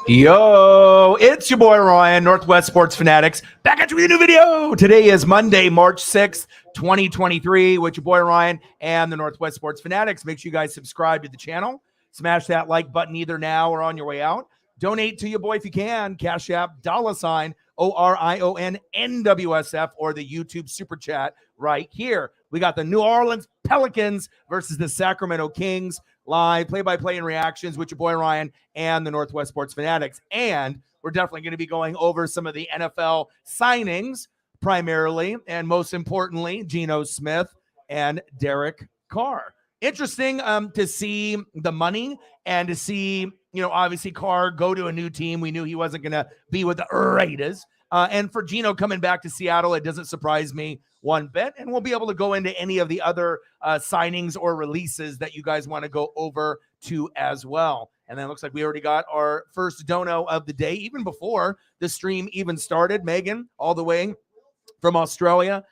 Yo, it's your boy Ryan, Northwest Sports Fanatics, back at you with a new video. Today is Monday, March 6th, 2023, with your boy Ryan and the Northwest Sports Fanatics. Make sure you guys subscribe to the channel. Smash that like button either now or on your way out. Donate to your boy if you can. Cash App, $ ORION NWSF, or the YouTube Super Chat right here. We got the New Orleans Pelicans versus the Sacramento Kings. Live play-by-play and reactions with your boy Ryan and the Northwest Sports Fanatics. And we're definitely going to be going over some of the NFL signings primarily, and most importantly, Geno Smith and Derek Carr. Interesting to see the money and to see, obviously Carr go to a new team. We knew he wasn't going to be with the Raiders. And for Geno coming back to Seattle, it doesn't surprise me one bit. And we'll be able to go into any of the other signings or releases that you guys want to go over to as well. And then it looks like we already got our first dono of the day, even before the stream even started. Megan, all the way from Australia.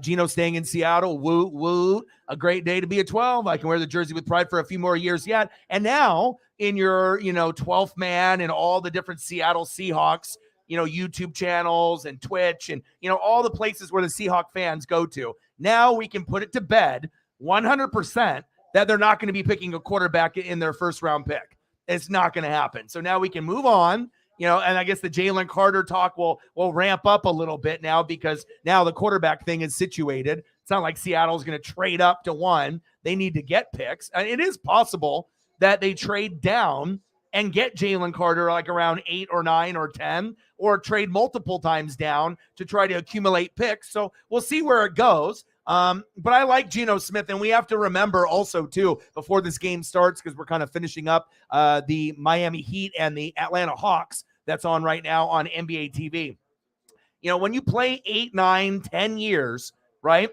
Geno staying in Seattle. Woo, woo. A great day to be a 12. I can wear the jersey with pride for a few more years yet. And now in your, 12th man and all the different Seattle Seahawks, YouTube channels and Twitch and, all the places where the Seahawk fans go to. Now we can put it to bed 100% that they're not going to be picking a quarterback in their first round pick. It's not going to happen. So now we can move on, and I guess the Jalen Carter talk will ramp up a little bit now, because now the quarterback thing is situated. It's not like Seattle's going to trade up to one. They need to get picks. And it is possible that they trade down and get Jalen Carter like around 8 or 9 or 10, or trade multiple times down to try to accumulate picks. So we'll see where it goes. But I like Geno Smith, and we have to remember also too, before this game starts, because we're kind of finishing up the Miami Heat and the Atlanta Hawks that's on right now on NBA TV. When you play 8, 9, 10 years, right?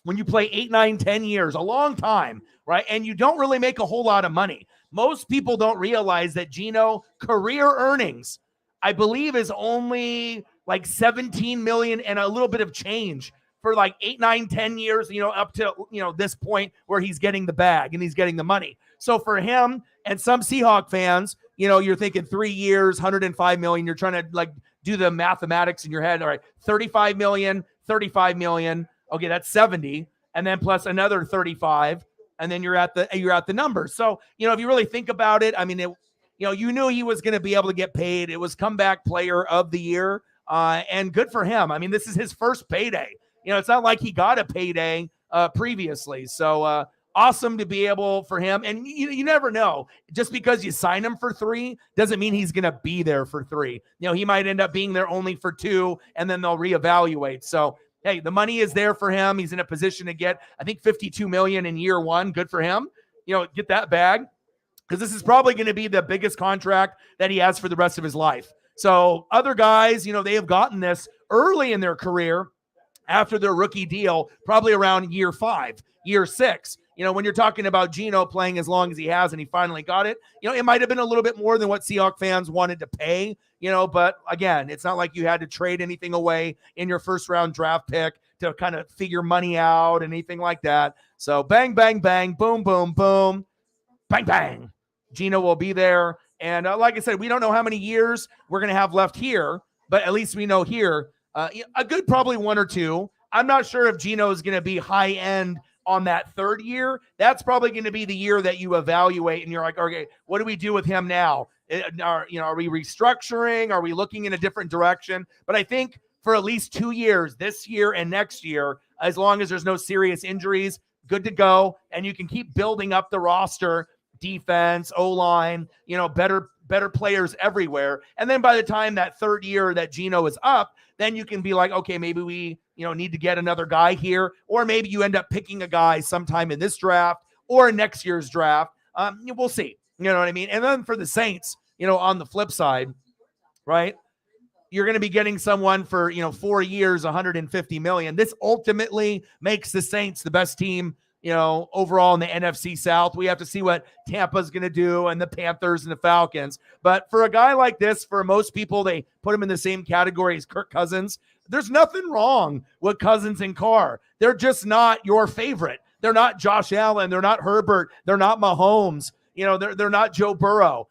When you play 8, 9, 10 years, a long time, right? And you don't really make a whole lot of money. Most people don't realize that Geno career earnings, I believe, is only like 17 million and a little bit of change for like 8, 9, 10 years, up to, this point where he's getting the bag and he's getting the money. So for him and some Seahawk fans, you're thinking 3 years, 105 million. You're trying to like do the mathematics in your head. All right, 35 million. Okay, that's 70. And then plus another 35. And then you're at the number. So, if you really think about it, I mean, you knew he was going to be able to get paid. It was comeback player of the year, and good for him. I mean, this is his first payday. It's not like he got a payday previously. So awesome to be able for him. And you never know. Just because you sign him for 3 doesn't mean he's going to be there for 3. He might end up being there only for 2, and then they'll reevaluate. So, hey, the money is there for him. He's in a position to get, I think, $52 million in year 1. Good for him. Get that bag, because this is probably going to be the biggest contract that he has for the rest of his life. So other guys, they have gotten this early in their career after their rookie deal, probably around year 5, year 6. When you're talking about Geno playing as long as he has and he finally got it, it might have been a little bit more than what Seahawk fans wanted to pay, but again, it's not like you had to trade anything away in your first round draft pick to kind of figure money out, anything like that. So bang, bang, bang, boom, boom, boom, bang, bang. Geno will be there. And like I said, we don't know how many years we're going to have left here, but at least we know here a good probably 1 or 2. I'm not sure if Geno is going to be high end on that 3rd year. That's probably going to be the year that you evaluate and you're like, okay, what do we do with him now? Are we restructuring? Are we looking in a different direction? But I think for at least 2 years, this year and next year, as long as there's no serious injuries, good to go. And you can keep building up the roster, defense, O-line, better players everywhere. And then by the time that 3rd year that Geno is up, then you can be like, okay, maybe we, need to get another guy here, or maybe you end up picking a guy sometime in this draft or next year's draft. We'll see. You know what I mean? And then for the Saints, on the flip side, right? You're going to be getting someone for, 4 years, 150 million. This ultimately makes the Saints the best team, overall in the NFC South. We have to see what Tampa's going to do, and the Panthers and the Falcons. But for a guy like this, for most people, they put him in the same category as Kirk Cousins. There's nothing wrong with Cousins and Carr. They're just not your favorite. They're not Josh Allen. They're not Herbert. They're not Mahomes. They're not Joe Burrow.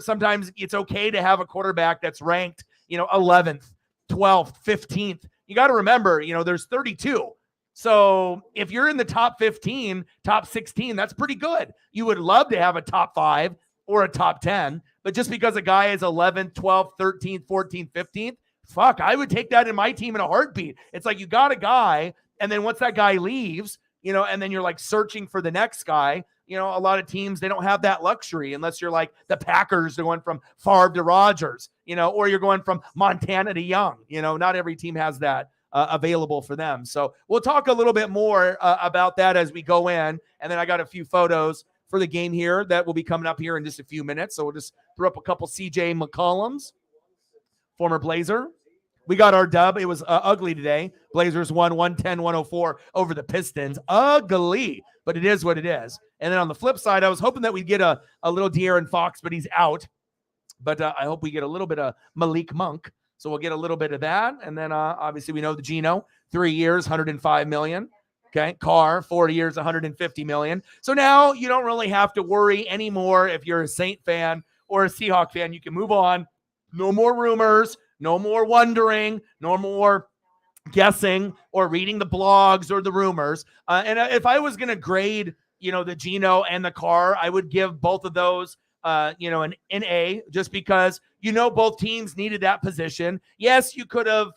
Sometimes it's okay to have a quarterback that's ranked, 11th, 12th, 15th. You got to remember, there's 32. So if you're in the top 15, top 16, that's pretty good. You would love to have a top 5 or a top 10, but just because a guy is 11th, 12th, 13th, 14th, 15th, fuck, I would take that in my team in a heartbeat. It's like you got a guy, and then once that guy leaves, and then you're like searching for the next guy. A lot of teams, they don't have that luxury unless you're like the Packers going from Favre to Rodgers, or you're going from Montana to Young. Not every team has that available for them. So we'll talk a little bit more about that as we go in. And then I got a few photos for the game here that will be coming up here in just a few minutes. So we'll just throw up a couple CJ McCollums, former Blazer. We got our dub. It was ugly today. Blazers won 110-104 over the Pistons. Ugly, but it is what it is. And then on the flip side, I was hoping that we'd get a little De'Aaron Fox, but he's out. But I hope we get a little bit of Malik Monk. So we'll get a little bit of that. And then obviously we know the Geno, 3 years, $105 million. Okay. Carr, 4 years, $150 million. So now you don't really have to worry anymore if you're a Saint fan or a Seahawk fan. You can move on. No more rumors. No more wondering, no more guessing or reading the blogs or the rumors. And if I was going to grade, the Geno and the Carr, I would give both of those, an A, just because, both teams needed that position. Yes, you could have,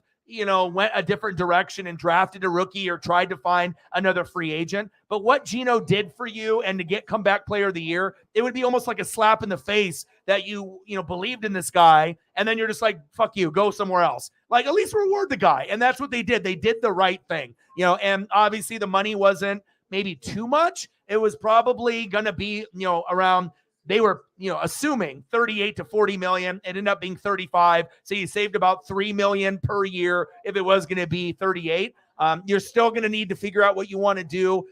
went a different direction and drafted a rookie or tried to find another free agent. But what Geno did for you and to get comeback player of the year, it would be almost like a slap in the face that you believed in this guy. And then you're just like, fuck you, go somewhere else. Like, at least reward the guy. And that's what they did. They did the right thing, and obviously the money wasn't maybe too much. It was probably going to be, around, they were, assuming 38 to 40 million. It ended up being 35. So you saved about 3 million per year. If it was going to be 38, you're still going to need to figure out what you want to do,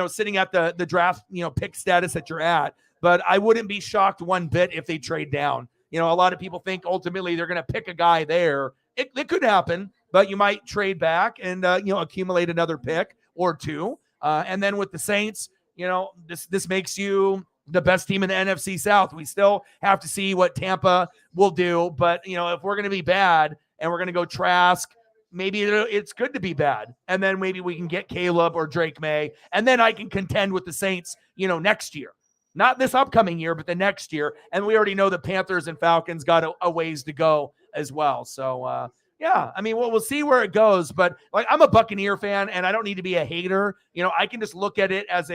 sitting at the draft, pick status that you're at. But I wouldn't be shocked one bit if they trade down. A lot of people think ultimately they're going to pick a guy there. It could happen, but you might trade back and, accumulate another pick or two. And then with the Saints, this makes you the best team in the NFC South. We still have to see what Tampa will do. But, if we're going to be bad and we're going to go Trask, maybe it's good to be bad. And then maybe we can get Caleb or Drake May. And then I can contend with the Saints, next year. Not this upcoming year, but the next year. And we already know the Panthers and Falcons got a ways to go as well. So, yeah, I mean, we'll see where it goes. But, like, I'm a Buccaneer fan, and I don't need to be a hater. I can just look at it as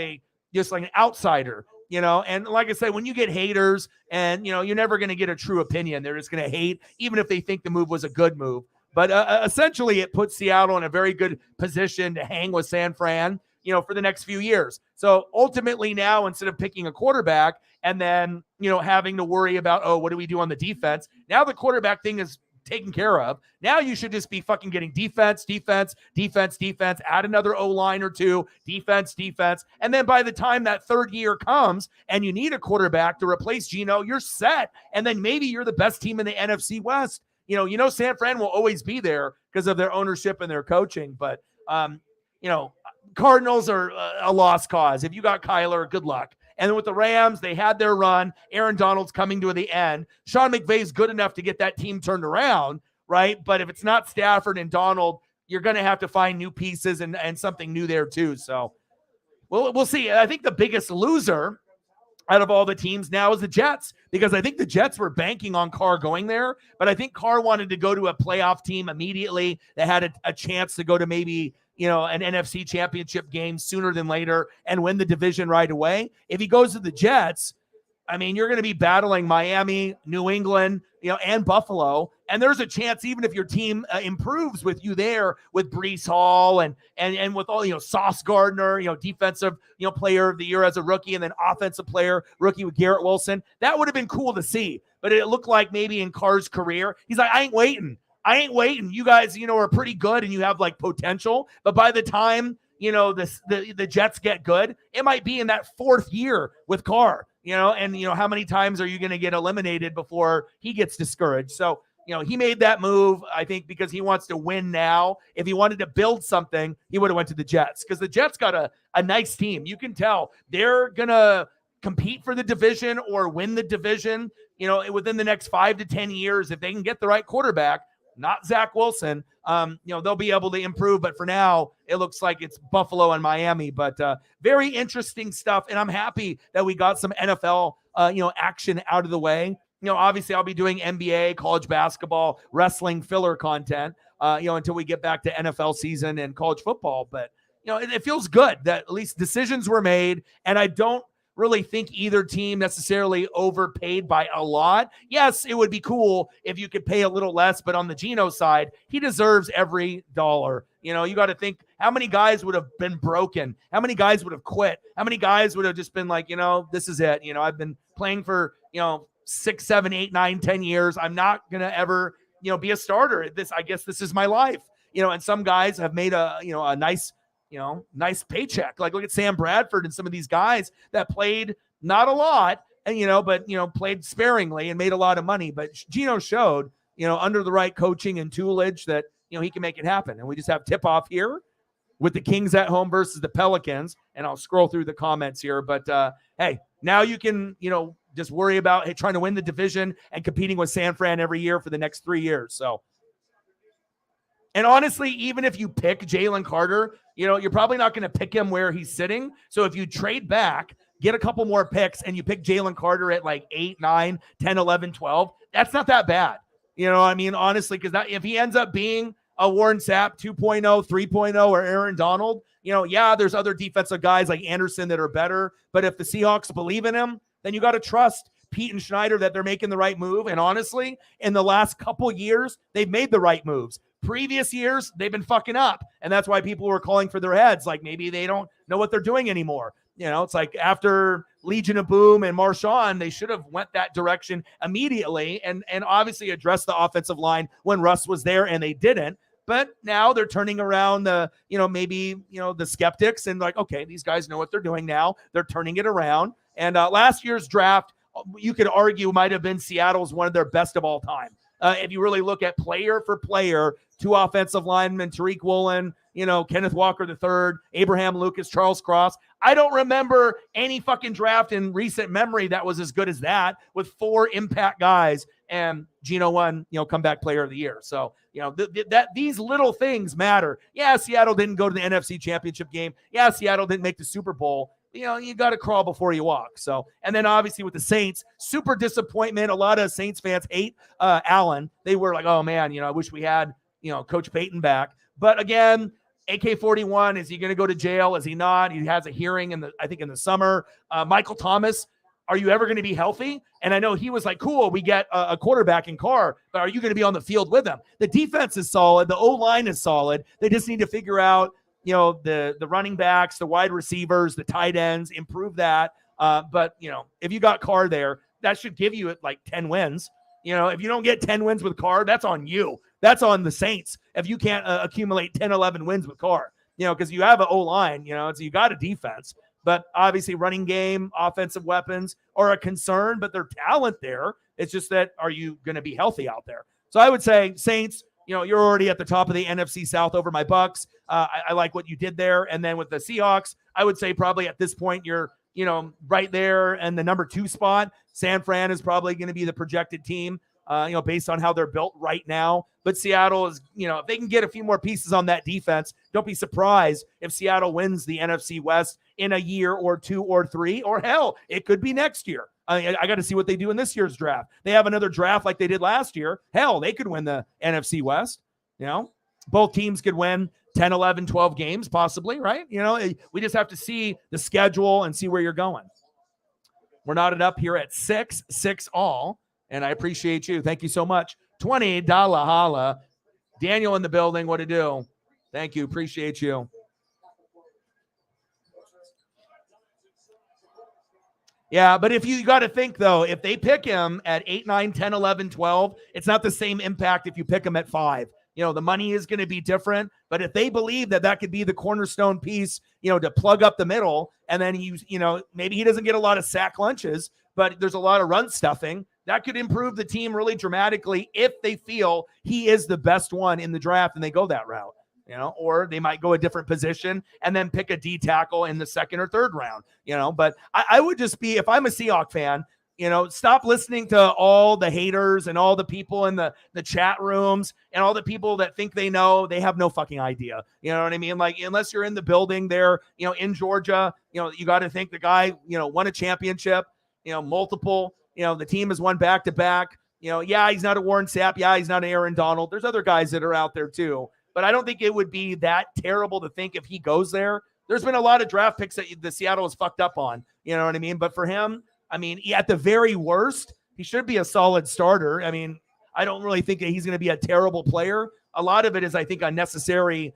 just like an outsider. And like I said, when you get haters and, you're never going to get a true opinion. They're just going to hate, even if they think the move was a good move. But essentially, it puts Seattle in a very good position to hang with San Fran, for the next few years. So ultimately now, instead of picking a quarterback and then, having to worry about, what do we do on the defense? Now the quarterback thing is taken care of. Now you should just be fucking getting defense, add another O-line or two, defense. And then by the time that third year comes and you need a quarterback to replace Geno, you're set. And then maybe you're the best team in the NFC West. San Fran will always be there because of their ownership and their coaching. But, Cardinals are a lost cause. If you got Kyler, good luck. And then with the Rams, they had their run. Aaron Donald's coming to the end. Sean McVay's good enough to get that team turned around, right? But if it's not Stafford and Donald, you're going to have to find new pieces and something new there too. So we'll see. I think the biggest loser out of all the teams now is the Jets, because I think the Jets were banking on Carr going there, but I think Carr wanted to go to a playoff team immediately that had a chance to go to maybe an NFC championship game sooner than later and win the division right away. If he goes to the Jets, I mean, you're going to be battling Miami, New England, and Buffalo. And there's a chance, even if your team improves with you there, with Breece Hall and with all, Sauce Gardner, defensive, player of the year as a rookie, and then offensive player rookie with Garrett Wilson, that would have been cool to see. But it looked like maybe in Carr's career, he's like, I ain't waiting. You guys, are pretty good and you have like potential. But by the time, the Jets get good, it might be in that fourth year with Carr, and how many times are you going to get eliminated before he gets discouraged? So, he made that move, I think, because he wants to win now. If he wanted to build something, he would have went to the Jets, because the Jets got a nice team. You can tell they're going to compete for the division or win the division, within the next 5 to 10 years, if they can get the right quarterback, not Zach Wilson, they'll be able to improve. But for now, it looks like it's Buffalo and Miami. But very interesting stuff. And I'm happy that we got some NFL, action out of the way. Obviously I'll be doing NBA, college basketball, wrestling filler content, until we get back to NFL season and college football. But, it feels good that at least decisions were made. And I don't really think either team necessarily overpaid by a lot. Yes, it would be cool if you could pay a little less, but on the Geno side, he deserves every dollar. You got to think how many guys would have been broken, how many guys would have quit, how many guys would have just been like, this is it. I've been playing for, 6, 7, 8, 9, 10 years. I'm not going to ever, be a starter. I guess this is my life, and some guys have made a nice paycheck. Like look at Sam Bradford and some of these guys that played not a lot and, but, played sparingly and made a lot of money. But Geno showed, under the right coaching and toolage that, he can make it happen. And we just have tip off here with the Kings at home versus the Pelicans. And I'll scroll through the comments here, but hey, now you can, just worry about trying to win the division and competing with San Fran every year for the next 3 years. So, and honestly, even if you pick Jalen Carter, you're probably not going to pick him where he's sitting. So if you trade back, get a couple more picks, and you pick Jalen Carter at like 8, 9, 10, 11, 12, that's not that bad. Honestly, because if he ends up being a Warren Sapp 2.0, 3.0, or Aaron Donald, there's other defensive guys like Anderson that are better. But if the Seahawks believe in him, then you got to trust Pete and Schneider that they're making the right move. And honestly, in the last couple years, they've made the right moves. Previous years, they've been fucking up. And that's why people were calling for their heads. Like maybe they don't know what they're doing anymore. It's like after Legion of Boom and Marshawn, they should have went that direction immediately and obviously addressed the offensive line when Russ was there, and they didn't. But now they're turning around the skeptics and like, okay, these guys know what they're doing now. They're turning it around. And last year's draft, you could argue might have been Seattle's one of their best of all time. If you really look at player for player, 2 offensive linemen, Tariq Woolen, Kenneth Walker III, Abraham Lucas, Charles Cross. I don't remember any fucking draft in recent memory that was as good as that with 4 impact guys, and Geno won, comeback player of the year. So, these little things matter. Yeah, Seattle didn't go to the NFC Championship game. Yeah, Seattle didn't make the Super Bowl. You got to crawl before you walk. So, and then obviously with the Saints, super disappointment. A lot of Saints fans hate Allen. They were like, oh man, I wish we had, Coach Payton back. But again, AK-41, is he going to go to jail? Is he not? He has a hearing I think in the summer. Michael Thomas, are you ever going to be healthy? And I know he was like, cool, we get a quarterback in Carr, but are you going to be on the field with him? The defense is solid. The O-line is solid. They just need to figure out, the running backs, the wide receivers, the tight ends, improve that. But, if you got Carr there, that should give you like 10 wins. If you don't get 10 wins with Carr, that's on you. That's on the Saints. If you can't accumulate 10, 11 wins with Carr, because you have an O-line, so you got a defense. But obviously running game, offensive weapons are a concern, but their talent there. It's just that, are you going to be healthy out there? So I would say Saints, you're already at the top of the NFC South over my Bucks. I like what you did there. And then with the Seahawks, I would say probably at this point, you're, right there in the number 2 spot. San Fran is probably going to be the projected team, based on how they're built right now. But Seattle is, if they can get a few more pieces on that defense, don't be surprised if Seattle wins the NFC West in a year or 2 or 3, or hell, it could be next year. I got to see what they do in this year's draft. They have another draft like they did last year. Hell, they could win the NFC West. Both teams could win 10, 11, 12 games possibly, right? We just have to see the schedule and see where you're going. We're knotted up here at 6 all, and I appreciate you. Thank you so much. $20 holla. Daniel in the building. What to do? Thank you. Appreciate you. Yeah, but if you got to think, though, if they pick him at 8, 9, 10, 11, 12, it's not the same impact if you pick him at 5. The money is going to be different. But if they believe that could be the cornerstone piece, to plug up the middle, and then maybe he doesn't get a lot of sack lunches, but there's a lot of run stuffing, that could improve the team really dramatically if they feel he is the best one in the draft and they go that route. or they might go a different position and then pick a D tackle in the second or third round, but I would just be, if I'm a Seahawk fan, stop listening to all the haters and all the people in the chat rooms and all the people that think they know. They have no fucking idea. You know what I mean? Like, unless you're in the building there, in Georgia, you got to think the guy, won a championship, multiple, the team has won back-to-back. Yeah, he's not a Warren Sapp. Yeah, he's not an Aaron Donald. There's other guys that are out there too. But I don't think it would be that terrible to think if he goes there. There's been a lot of draft picks that the Seattle is fucked up on. You know what I mean? But for him, at the very worst, he should be a solid starter. I don't really think that he's going to be a terrible player. A lot of it is, I think, unnecessary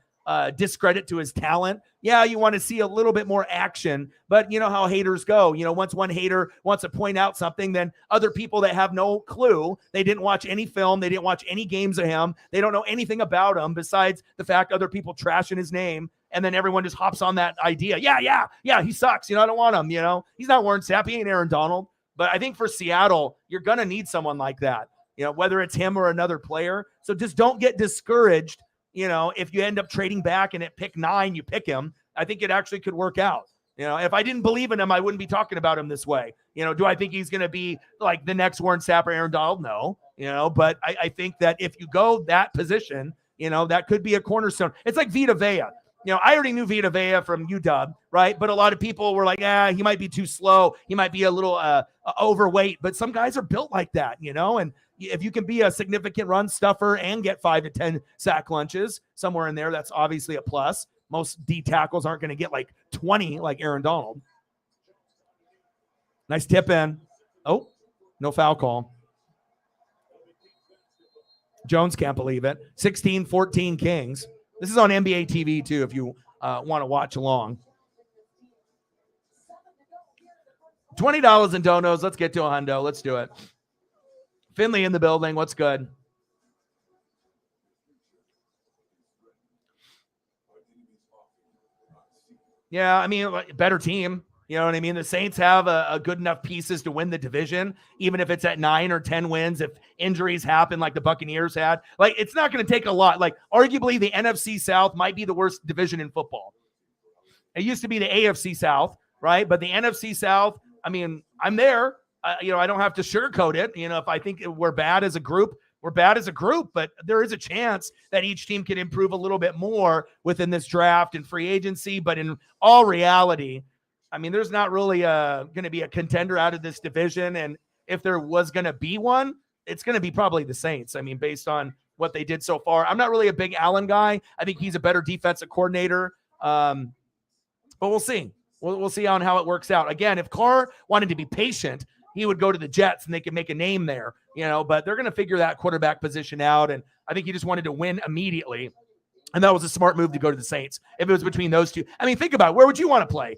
discredit to his talent. Yeah, you want to see a little bit more action, but you know how haters go. Once one hater wants to point out something, then other people that have no clue, they didn't watch any film, they didn't watch any games of him, they don't know anything about him besides the fact other people trashing his name, and then everyone just hops on that idea. Yeah, he sucks. I don't want him. He's not Warren Sapp, he ain't Aaron Donald. But I think for Seattle, you're going to need someone like that, whether it's him or another player. So just don't get discouraged. If you end up trading back and at pick 9, you pick him, I think it actually could work out. If I didn't believe in him, I wouldn't be talking about him this way. Do I think he's going to be like the next Warren Sapp or Aaron Donald? No, but I think that if you go that position, that could be a cornerstone. It's like Vita Vea. I already knew Vita Vea from UW, right? But a lot of people were like, he might be too slow. He might be a little overweight, but some guys are built like that, and if you can be a significant run stuffer and get 5 to 10 sack lunches somewhere in there, that's obviously a plus. Most D tackles aren't going to get like 20 like Aaron Donald. Nice tip in. Oh, no foul call. Jones can't believe it. 16-14 Kings. This is on NBA TV too if you want to watch along. $20 in donos. Let's get to a hundo. Let's do it. Finley in the building. What's good? Yeah, better team. You know what I mean? The Saints have a good enough pieces to win the division, even if it's at 9 or 10 wins, if injuries happen like the Buccaneers had. Like, it's not going to take a lot. Like, arguably, the NFC South might be the worst division in football. It used to be the AFC South, right? But the NFC South, I'm there. I don't have to sugarcoat it. If I think we're bad as a group, we're bad as a group, but there is a chance that each team can improve a little bit more within this draft and free agency. But in all reality, there's not really going to be a contender out of this division. And if there was going to be one, it's going to be probably the Saints. Based on what they did so far. I'm not really a big Allen guy. I think he's a better defensive coordinator. But we'll see. We'll see on how it works out. Again, if Carr wanted to be patient, he would go to the Jets and they could make a name there, but they're going to figure that quarterback position out. And I think he just wanted to win immediately. And that was a smart move to go to the Saints. If it was between those two, think about it. Where would you want to play?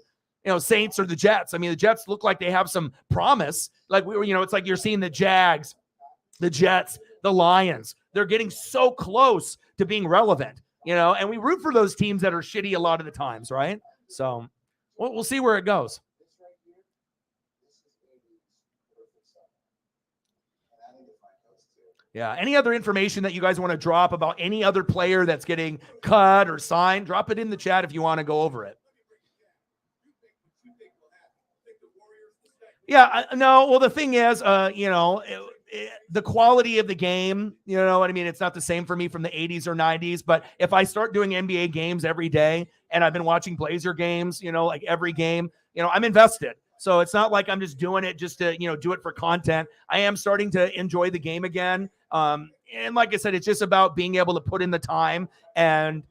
Saints or the Jets? The Jets look like they have some promise. Like it's like you're seeing the Jags, the Jets, the Lions. They're getting so close to being relevant, and we root for those teams that are shitty a lot of the times, right? So we'll see where it goes. Yeah. Any other information that you guys want to drop about any other player that's getting cut or signed? Drop it in the chat if you want to go over it. Yeah. No. Well, the thing is, the quality of the game, it's not the same for me from the 80s or 90s. But if I start doing NBA games every day and I've been watching Blazer games, like every game, I'm invested. So it's not like I'm just doing it just to, do it for content. I am starting to enjoy the game again. And like I said, it's just about being able to put in the time and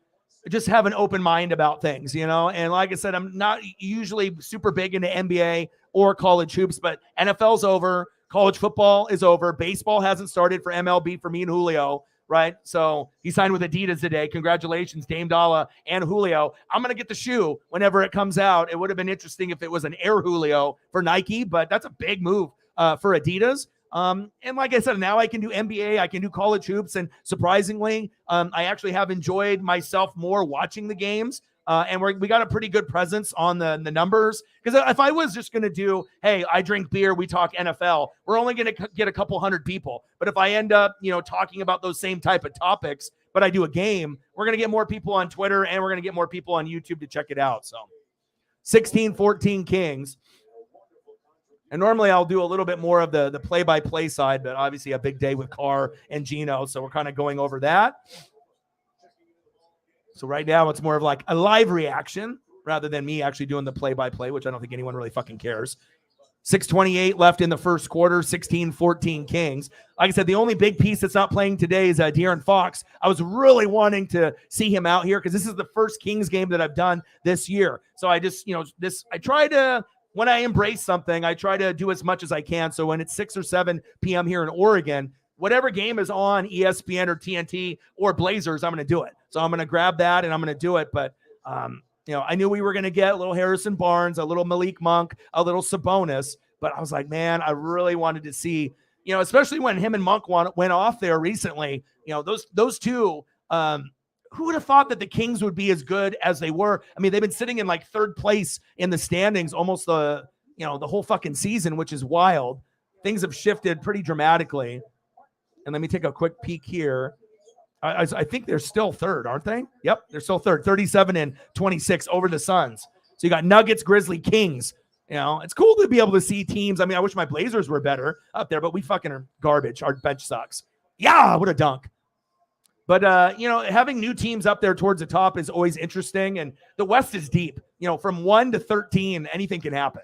just have an open mind about things, And like I said, I'm not usually super big into NBA or college hoops, but NFL's over. College football is over. Baseball hasn't started for MLB for me and Julio, right? So he signed with Adidas today. Congratulations, Dame Dalla and Julio. I'm going to get the shoe whenever it comes out. It would have been interesting if it was an Air Julio for Nike, but that's a big move for Adidas. And like I said, now I can do NBA, I can do college hoops. And surprisingly, I actually have enjoyed myself more watching the games. And we got a pretty good presence on the numbers. Because if I was just going to do, hey, I drink beer, we talk NFL, we're only going to get a couple hundred people. But if I end up, talking about those same type of topics, but I do a game, we're going to get more people on Twitter and we're going to get more people on YouTube to check it out. So 16-14 Kings. And normally I'll do a little bit more of the play-by-play side, but obviously a big day with Carr and Gino, so we're kind of going over that. So right now it's more of like a live reaction rather than me actually doing the play-by-play, which I don't think anyone really fucking cares. 6:28 left in the first quarter, 16-14 Kings. Like I said, the only big piece that's not playing today is De'Aaron Fox. I was really wanting to see him out here because this is the first Kings game that I've done this year. So I just, I try to, when I embrace something, I try to do as much as I can. So when it's 6 or 7 p.m. here in Oregon, whatever game is on ESPN or TNT or Blazers, I'm going to do it. So I'm going to grab that and I'm going to do it. But, I knew we were going to get a little Harrison Barnes, a little Malik Monk, a little Sabonis. But I was like, man, I really wanted to see, especially when him and Monk went off there recently, those two, who would have thought that the Kings would be as good as they were? I mean, they've been sitting in like third place in the standings almost the whole fucking season, which is wild. Things have shifted pretty dramatically. And let me take a quick peek here. I think they're still third, aren't they? Yep, they're still third, 37-26 over the Suns. So you got Nuggets, Grizzly, Kings. It's cool to be able to see teams. I mean, I wish my Blazers were better up there, but we fucking are garbage. Our bench sucks. Yeah, what a dunk. But, having new teams up there towards the top is always interesting. And the West is deep. From 1 to 13, anything can happen.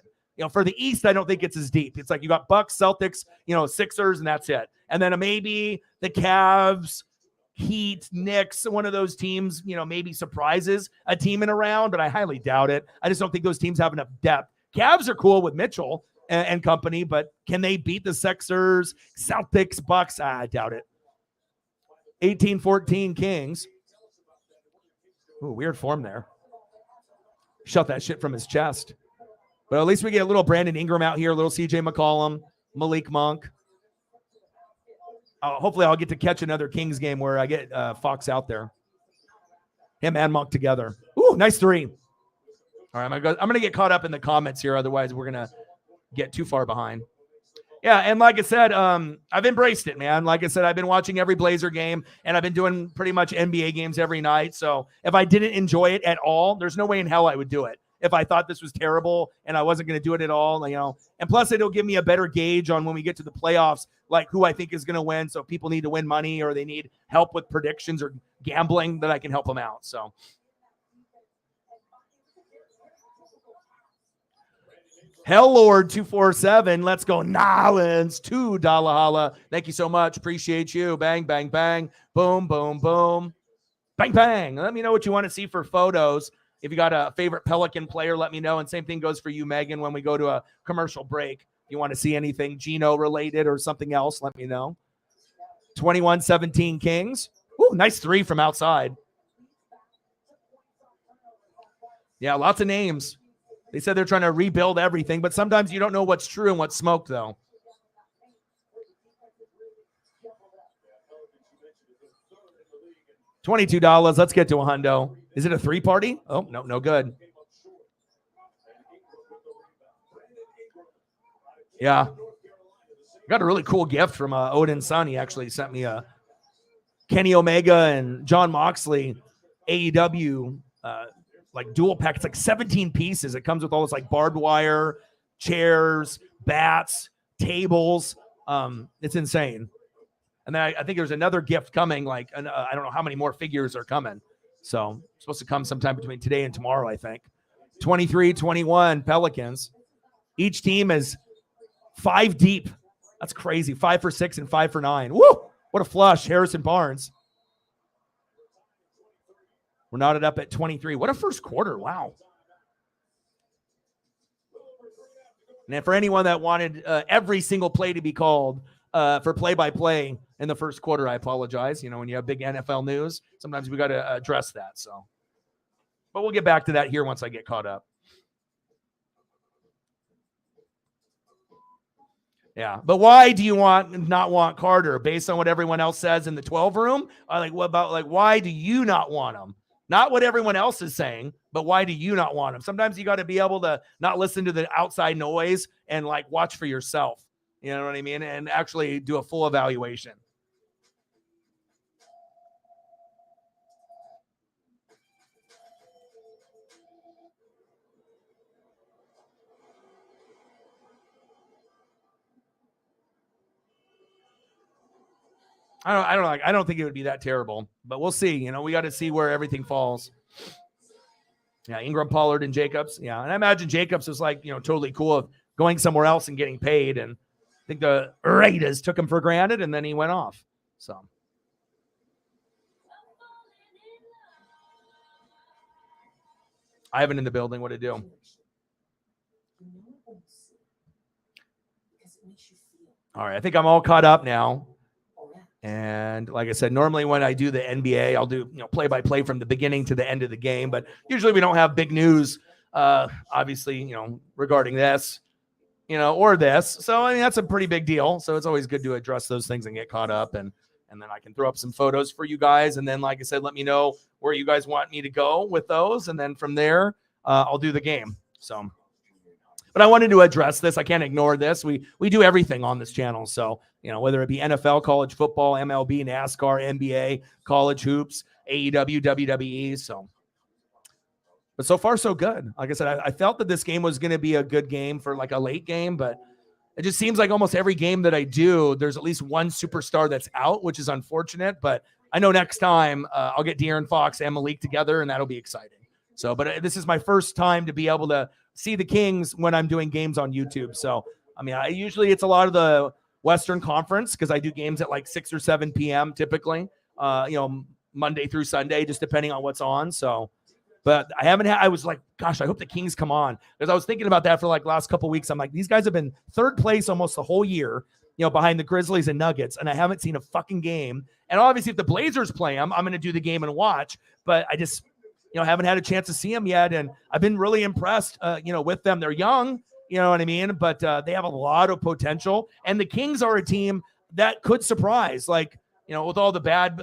For the East, I don't think it's as deep. It's like you got Bucks, Celtics, Sixers, and that's it. And then maybe the Cavs, Heat, Knicks, one of those teams, maybe surprises a team in a round, but I highly doubt it. I just don't think those teams have enough depth. Cavs are cool with Mitchell and company, but can they beat the Sixers, Celtics, Bucks? I doubt it. 18-14 Kings. Ooh, weird form there. Shut that shit from his chest. But at least we get a little Brandon Ingram out here, a little CJ McCollum, Malik Monk. Hopefully I'll get to catch another Kings game where I get Fox out there. Him and Monk together. Ooh, nice three. All right, I'm gonna get caught up in the comments here. Otherwise, we're gonna get too far behind. Yeah, and like I said, I've embraced it, man. Like I said, I've been watching every Blazer game, and I've been doing pretty much NBA games every night. So if I didn't enjoy it at all, there's no way in hell I would do it. If I thought this was terrible and I wasn't going to do it at all, and plus it'll give me a better gauge on when we get to the playoffs, like who I think is going to win. So if people need to win money or they need help with predictions or gambling, that I can help them out. So. Hell Lord 247. Let's go. Nolans $2 holla. Thank you so much. Appreciate you. Bang, bang, bang. Boom, boom, boom. Bang, bang. Let me know what you want to see for photos. If you got a favorite Pelican player, let me know. And same thing goes for you, Megan, when we go to a commercial break. If you want to see anything Gino related or something else, let me know. 21-17 Kings. Ooh, nice three from outside. Yeah, lots of names. They said they're trying to rebuild everything, but sometimes you don't know what's true and what's smoked, though. $22. Let's get to a hundo. Is it a three-party? Oh, no good. Yeah. Got a really cool gift from Odin's son. He actually sent me a Kenny Omega and John Moxley AEW like dual pack. It's like 17 pieces. It comes with all this like barbed wire, chairs, bats, tables. It's insane. And then I think there's another gift coming. Like I don't know how many more figures are coming. So it's supposed to come sometime between today and tomorrow, I think. 23-21 Pelicans. Each team is 5 deep. That's crazy. 5 for 6 and 5 for 9. Woo! What a flush. Harrison Barnes. We're knotted up at 23. What a first quarter. Wow. And for anyone that wanted every single play to be called for play-by-play in the first quarter, I apologize. You know, when you have big NFL news, sometimes we got to address that. So, but we'll get back to that here once I get caught up. Yeah, but why do you not want Carter based on what everyone else says in the 12 room? What about why do you not want him? Not what everyone else is saying, but why do you not want him? Sometimes you got to be able to not listen to the outside noise and watch for yourself. You know what I mean? And actually do a full evaluation. I don't think it would be that terrible, but we'll see. You know, we got to see where everything falls. Yeah, Ingram, Pollard, and Jacobs. Yeah, and I imagine Jacobs was like, totally cool of going somewhere else and getting paid. And I think the Raiders took him for granted, and then he went off. So. Ivan in the building. What to do? All right, I think I'm all caught up now. And like I said, normally when I do the NBA, I'll do play-by-play from the beginning to the end of the game. But usually we don't have big news, obviously, regarding this, or this. So I mean that's a pretty big deal. So it's always good to address those things and get caught up, and then I can throw up some photos for you guys. And then, like I said, let me know where you guys want me to go with those, and then from there, I'll do the game. So. But I wanted to address this. I can't ignore this. We do everything on this channel. So, whether it be NFL, college football, MLB, NASCAR, NBA, college hoops, AEW, WWE. So, but so far, so good. Like I said, I felt that this game was going to be a good game for like a late game, but it just seems like almost every game that I do, there's at least one superstar that's out, which is unfortunate. But I know next time I'll get De'Aaron Fox and Malik together, and that'll be exciting. So, but this is my first time to be able to see the Kings when I'm doing games on YouTube. So, I mean, usually it's a lot of the Western Conference because I do games at like 6 or 7 p.m. typically, Monday through Sunday, just depending on what's on. So, but I was like, gosh, I hope the Kings come on, because I was thinking about that for like last couple of weeks. I'm like, these guys have been third place almost the whole year, behind the Grizzlies and Nuggets, and I haven't seen a fucking game. And obviously if the Blazers play them, I'm going to do the game and watch, but I just, haven't had a chance to see them yet. And I've been really impressed, with them. They're young, you know what I mean? But they have a lot of potential. And the Kings are a team that could surprise, like, with all the bad,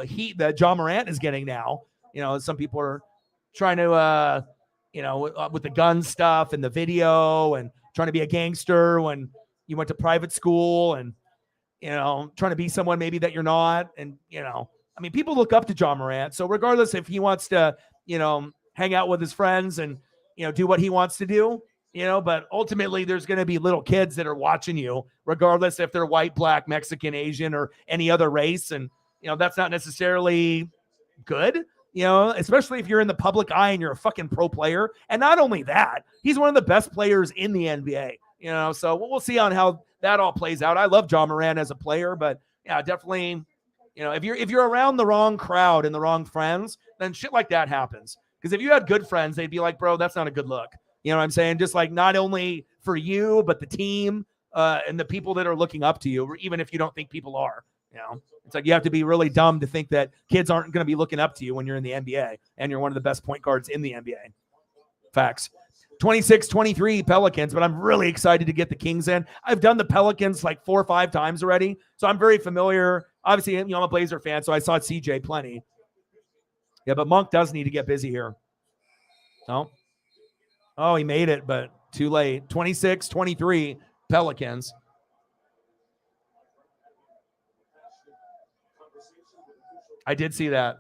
heat that John Morant is getting now. Some people are trying to, with the gun stuff and the video and trying to be a gangster when you went to private school and, trying to be someone maybe that you're not. And, I mean, people look up to John Morant. So regardless if he wants to, hang out with his friends and, do what he wants to do, but ultimately there's going to be little kids that are watching you, regardless if they're white, black, Mexican, Asian, or any other race. And, that's not necessarily good, especially if you're in the public eye and you're a fucking pro player. And not only that, he's one of the best players in the NBA, so we'll see on how that all plays out. I love John Morant as a player, but yeah, definitely, if you're around the wrong crowd and the wrong friends, then shit like that happens. Because if you had good friends, they'd be like, bro, that's not a good look. You know what I'm saying? Just like not only for you, but the team and the people that are looking up to you, even if you don't think people are. It's like you have to be really dumb to think that kids aren't going to be looking up to you when you're in the NBA and you're one of the best point guards in the NBA. Facts. 26-23 Pelicans, but I'm really excited to get the Kings in. I've done the Pelicans like 4 or 5 times already, so I'm very familiar. Obviously, I'm a Blazer fan, so I saw CJ plenty. Yeah, but Monk does need to get busy here. No? Oh, he made it, but too late. 26-23 Pelicans. I did see that.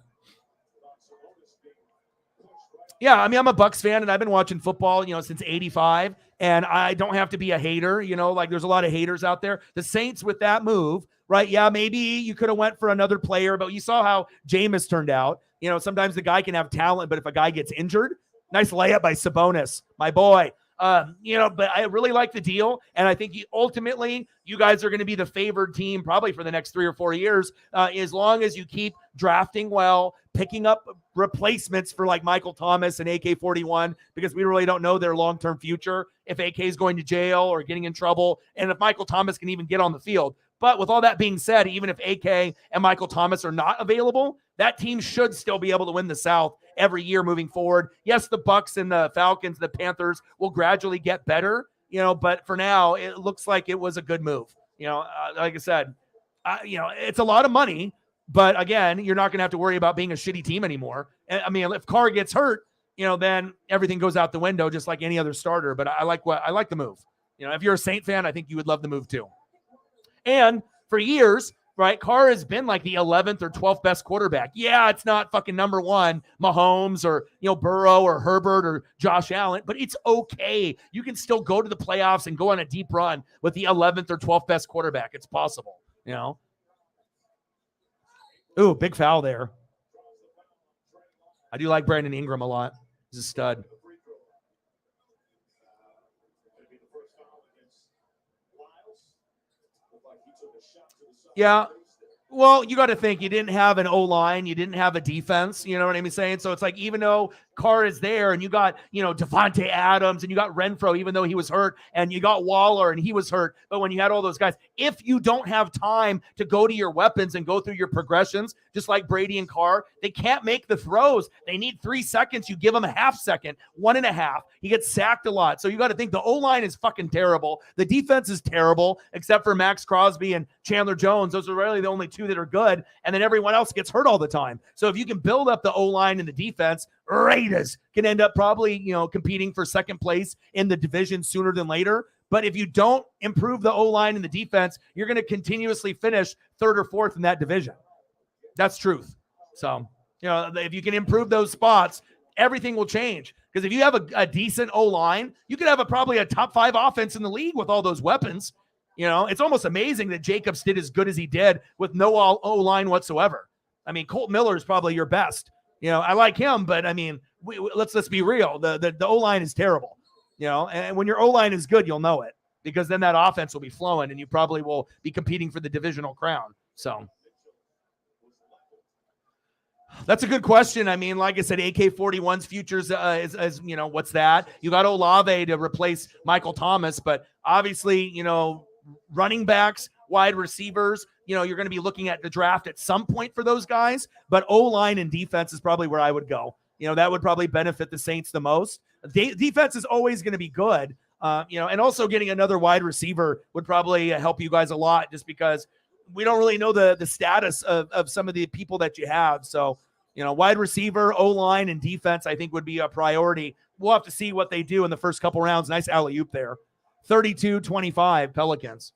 Yeah, I mean, I'm a Bucks fan, and I've been watching football, since '85, and I don't have to be a hater. Like there's a lot of haters out there. The Saints with that move, right? Yeah, maybe you could have went for another player, but you saw how Jameis turned out. Sometimes the guy can have talent, but if a guy gets injured, nice layup by Sabonis, my boy. But I really like the deal, and I think ultimately you guys are going to be the favored team probably for the next 3 or 4 years, as long as you keep drafting well, picking up replacements for like Michael Thomas and AK-41, because we really don't know their long-term future, if AK is going to jail or getting in trouble, and if Michael Thomas can even get on the field. But with all that being said, even if AK and Michael Thomas are not available, that team should still be able to win the South every year moving forward. Yes, the Bucks and the Falcons, the Panthers will gradually get better, but for now, it looks like it was a good move. Like I said, it's a lot of money, but again, you're not going to have to worry about being a shitty team anymore. I mean, if Carr gets hurt, then everything goes out the window, just like any other starter. But I like the move. If you're a Saint fan, I think you would love the move too. And for years, right, Carr has been like the 11th or 12th best quarterback. Yeah, it's not fucking number one, Mahomes or, Burrow or Herbert or Josh Allen, but it's okay. You can still go to the playoffs and go on a deep run with the 11th or 12th best quarterback. It's possible, Ooh, big foul there. I do like Brandon Ingram a lot. He's a stud. Yeah. Well, you got to think you didn't have an O-line, you didn't have a defense, you know what I'm saying? So it's like, even though Carr is there and you got, Devontae Adams and you got Renfro, even though he was hurt, and you got Waller and he was hurt. But when you had all those guys, if you don't have time to go to your weapons and go through your progressions, just like Brady and Carr, they can't make the throws. They need 3 seconds. You give them a half second, 1.5. He gets sacked a lot. So you got to think the O-line is fucking terrible. The defense is terrible, except for Max Crosby and Chandler Jones. Those are really the only two that are good. And then everyone else gets hurt all the time. So if you can build up the O-line and the defense, Raiders can end up probably, competing for second place in the division sooner than later. But if you don't improve the O-line and the defense, you're going to continuously finish third or fourth in that division. That's truth. So, if you can improve those spots, everything will change. Because if you have a decent O-line, you could have probably a top 5 offense in the league with all those weapons. It's almost amazing that Jacobs did as good as he did with no O-line whatsoever. I mean, Colt Miller is probably your best. I like him, but I mean, let's be real. The O-line is terrible. And when your O-line is good, you'll know it, because then that offense will be flowing and you probably will be competing for the divisional crown. So that's a good question. I mean, like I said, AK-41's futures is what's that? You got Olave to replace Michael Thomas, but obviously, running backs, wide receivers, you're going to be looking at the draft at some point for those guys, but O-line and defense is probably where I would go. That would probably benefit the Saints the most. Defense is always going to be good, and also getting another wide receiver would probably help you guys a lot, just because we don't really know the status of some of the people that you have. So, wide receiver, O-line, and defense, I think, would be a priority. We'll have to see what they do in the first couple rounds. Nice alley-oop there. 32-25 Pelicans.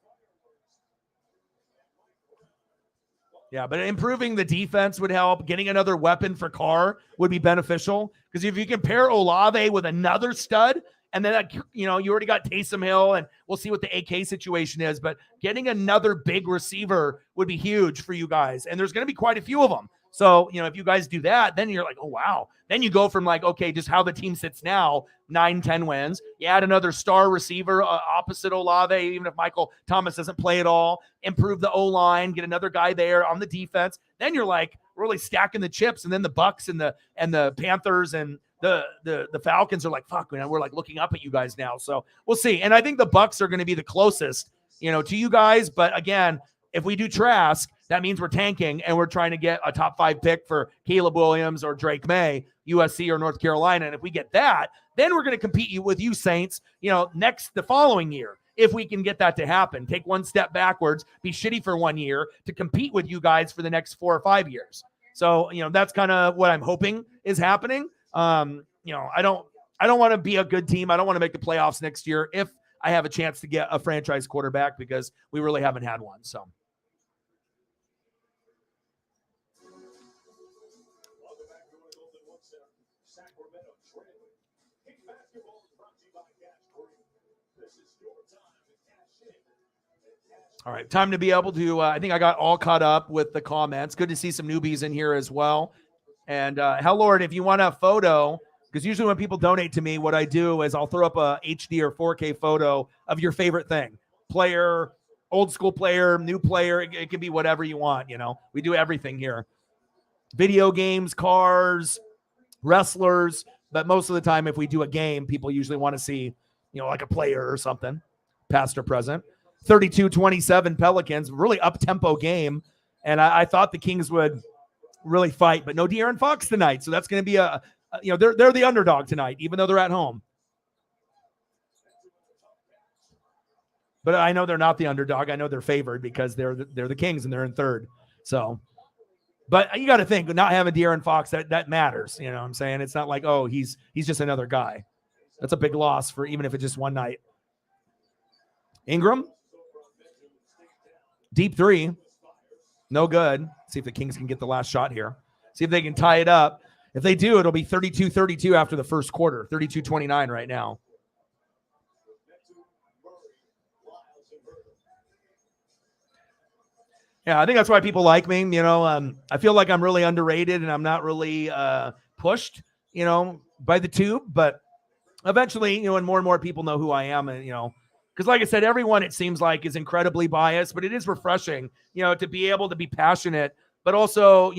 Yeah, but improving the defense would help. Getting another weapon for Carr would be beneficial, because if you compare Olave with another stud, and then you already got Taysom Hill, and we'll see what the AK situation is, but getting another big receiver would be huge for you guys, and there's going to be quite a few of them. So, if you guys do that, then you're like, oh, wow. Then you go from like, okay, just how the team sits now, 9-10 wins. You add another star receiver opposite Olave, even if Michael Thomas doesn't play at all. Improve the O-line, get another guy there on the defense. Then you're like really stacking the chips. And then the Bucks and the Panthers and the Falcons are like, fuck, man, we're like looking up at you guys now. So we'll see. And I think the Bucks are going to be the closest, to you guys. But again, if we do Trask, that means we're tanking and we're trying to get a top 5 pick for Caleb Williams or Drake May, USC or North Carolina. And if we get that, then we're going to compete with you Saints, the following year. If we can get that to happen, take one step backwards, be shitty for 1 year to compete with you guys for the next 4 or 5 years. So, that's kind of what I'm hoping is happening. I don't want to be a good team. I don't want to make the playoffs next year if I have a chance to get a franchise quarterback, because we really haven't had one. So. All right, time to be able to, I think I got all caught up with the comments. Good to see some newbies in here as well. And hell, Lord, if you want a photo, because usually when people donate to me, what I do is I'll throw up a HD or 4K photo of your favorite thing. Player, old school player, new player. It can be whatever you want, We do everything here. Video games, cars, wrestlers. But most of the time, if we do a game, people usually want to see, like a player or something, past or present. 32-27 Pelicans, really up-tempo game. And I thought the Kings would really fight, but no De'Aaron Fox tonight. So that's going to be they're the underdog tonight, even though they're at home. But I know they're not the underdog. I know they're favored because they're the Kings and they're in third. So, but you got to think, not having De'Aaron Fox, that matters. You know what I'm saying? It's not like, oh, he's just another guy. That's a big loss for even if it's just one night. Ingram. Deep three. No good. See if the Kings can get the last shot here. See if they can tie it up. If they do, it'll be 32-32 after the first quarter. 32-29 right now. Yeah, I think that's why people like me. I feel like I'm really underrated and I'm not really pushed, by the tube. But eventually, and more people know who I am, and because like I said, everyone it seems like is incredibly biased, but it is refreshing, to be able to be passionate, but also,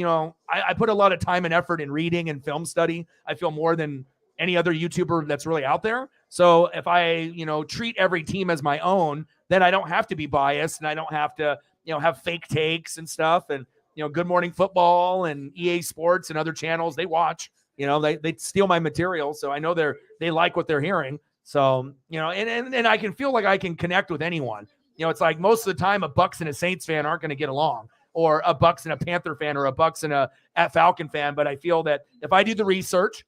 I put a lot of time and effort in reading and film study. I feel more than any other YouTuber that's really out there. So if I, treat every team as my own, then I don't have to be biased and I don't have to, have fake takes and stuff. And, Good Morning Football and EA Sports and other channels, they watch. They steal my material, so I know they like what they're hearing. So, and I can feel like I can connect with anyone. It's like most of the time a Bucks and a Saints fan aren't going to get along, or a Bucks and a Panther fan, or a Bucks and a Falcon fan. But I feel that if I do the research,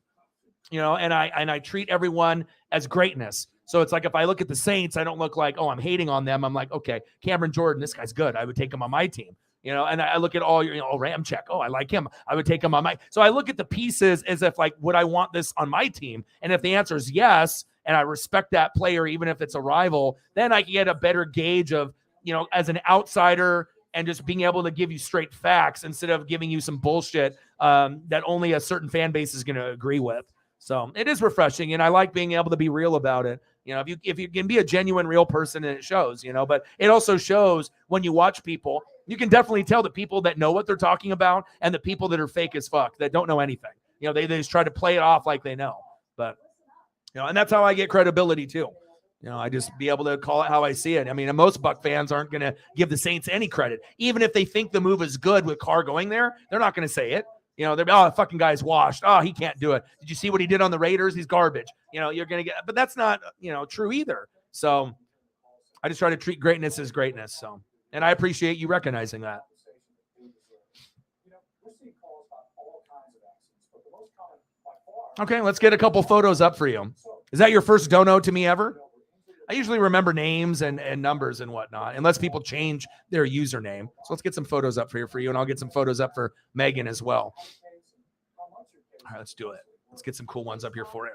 and I treat everyone as greatness. So it's like if I look at the Saints, I don't look like, oh, I'm hating on them. I'm like, okay, Cameron Jordan, this guy's good. I would take him on my team. And I look at all your, Ramczyk. Oh, I like him. I would take him on my. So I look at the pieces as if like, would I want this on my team? And if the answer is yes, and I respect that player, even if it's a rival, then I can get a better gauge of, as an outsider and just being able to give you straight facts instead of giving you some bullshit that only a certain fan base is going to agree with. So it is refreshing, and I like being able to be real about it. If you can be a genuine, real person, and it shows, but it also shows when you watch people, you can definitely tell the people that know what they're talking about and the people that are fake as fuck, that don't know anything. They just try to play it off like they know. But, and that's how I get credibility too. I just be able to call it how I see it. I mean, most Buck fans aren't going to give the Saints any credit. Even if they think the move is good with Carr going there, they're not going to say it. They're, oh, fucking guy's washed. Oh, he can't do it. Did you see what he did on the Raiders? He's garbage. You're going to get, but that's not, true either. So I just try to treat greatness as greatness. So, and I appreciate you recognizing that. Okay, let's get a couple photos up for you. Is that your first dono to me ever? I usually remember names and numbers and whatnot, unless people change their username. So let's get some photos up for you, and I'll get some photos up for Megan as well. All right, let's do it. Let's get some cool ones up here for you.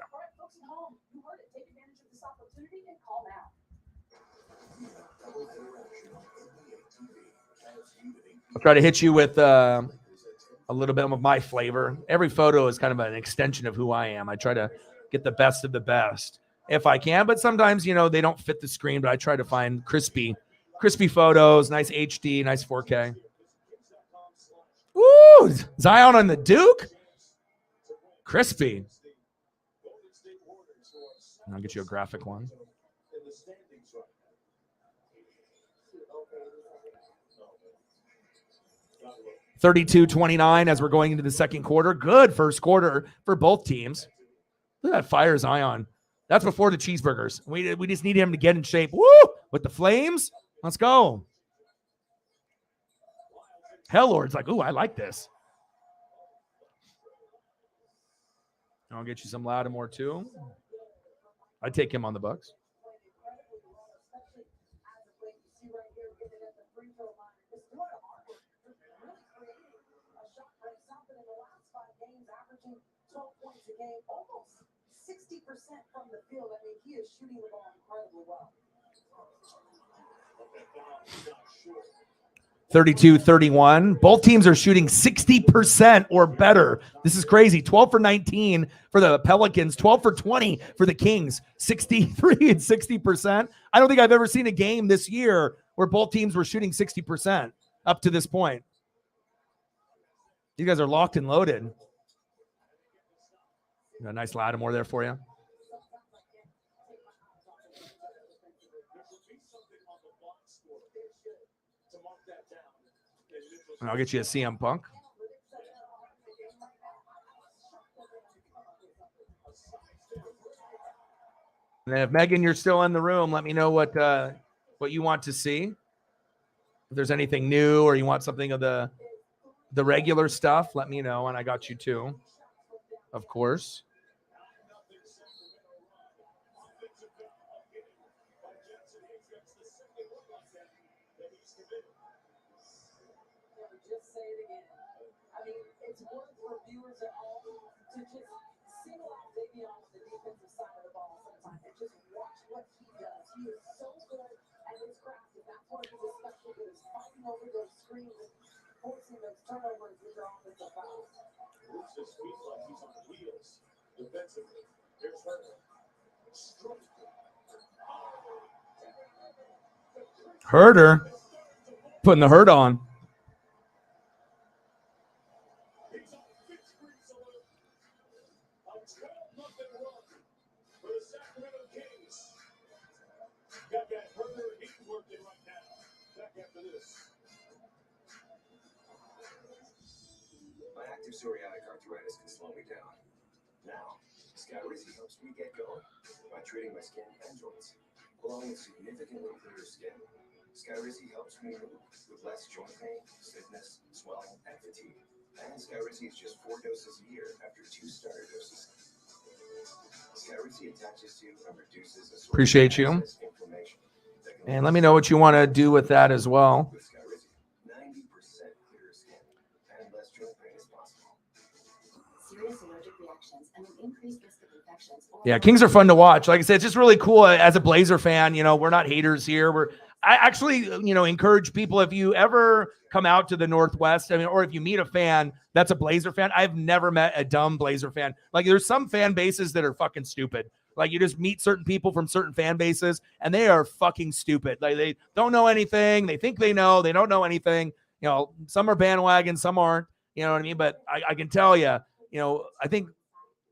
I'll try to hit you with a little bit of my flavor. Every photo is kind of an extension of who I am. I try to get the best of the best if I can, but sometimes, they don't fit the screen, but I try to find crispy photos, nice HD, nice 4K. Woo! Zion on the Duke? Crispy. I'll get you a graphic one. (32-29) as we're going into the second quarter. Good first quarter for both teams. Look at that fire Zion. That's before the cheeseburgers. We just need him to get in shape. Woo! With the Flames. Let's go. Hellord's like, ooh, I like this. I'll get you some Lattimore too. I'd take him on the Bucks. Almost 60% from the field. I mean, he is shooting the ball incredibly well. 32-31. Both teams are shooting 60% or better. This is crazy. 12 for 19 for the Pelicans, 12 for 20 for the Kings, 63 and 60%. I don't think I've ever seen a game this year where both teams were shooting 60% up to this point. You guys are locked and loaded. Got a nice Lattimore there for you. And I'll get you a CM Punk. And then if Megan, you're still in the room, let me know what you want to see. If there's anything new or you want something of the regular stuff, let me know. And I got you too, of course. Herder putting the hurt on. My active psoriatic arthritis can slow me down. Now, Skyrizi helps me get going by treating my skin and joints, along with significantly clearer skin. Skyrizi helps me move with less joint pain, stiffness, swelling, and fatigue. And Skyrizi is just 4 doses a year after 2 starter doses. Skyrizi attaches to and reduces Appreciate you. inflammation. And let me know what you want to do with that as well. With Skyrizi, 90% clearer skin and less joint pain is possible. Serious allergic reactions and an increased risk of infections. Yeah, Kings are fun to watch. Like I said, it's just really cool as a Blazer fan. You know, we're not haters here. I actually, encourage people, if you ever come out to the Northwest, or if you meet a fan that's a Blazer fan, I've never met a dumb Blazer fan. Like, there's some fan bases that are fucking stupid. Like, you just meet certain people from certain fan bases, and they are fucking stupid. Like, they don't know anything. They think they know. They don't know anything. Some are bandwagon, some aren't. You know what I mean? But I can tell you, I think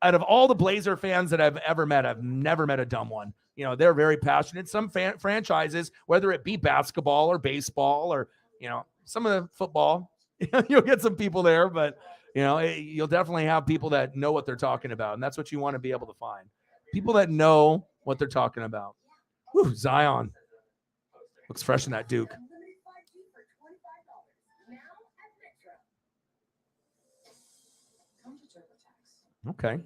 out of all the Blazer fans that I've ever met, I've never met a dumb one. They're very passionate. Some franchises, whether it be basketball or baseball or, some of the football, you'll get some people there, but, you'll definitely have people that know what they're talking about. And that's what you want to be able to find. People that know what they're talking about. Whew, Zion. Looks fresh in that Duke. Okay.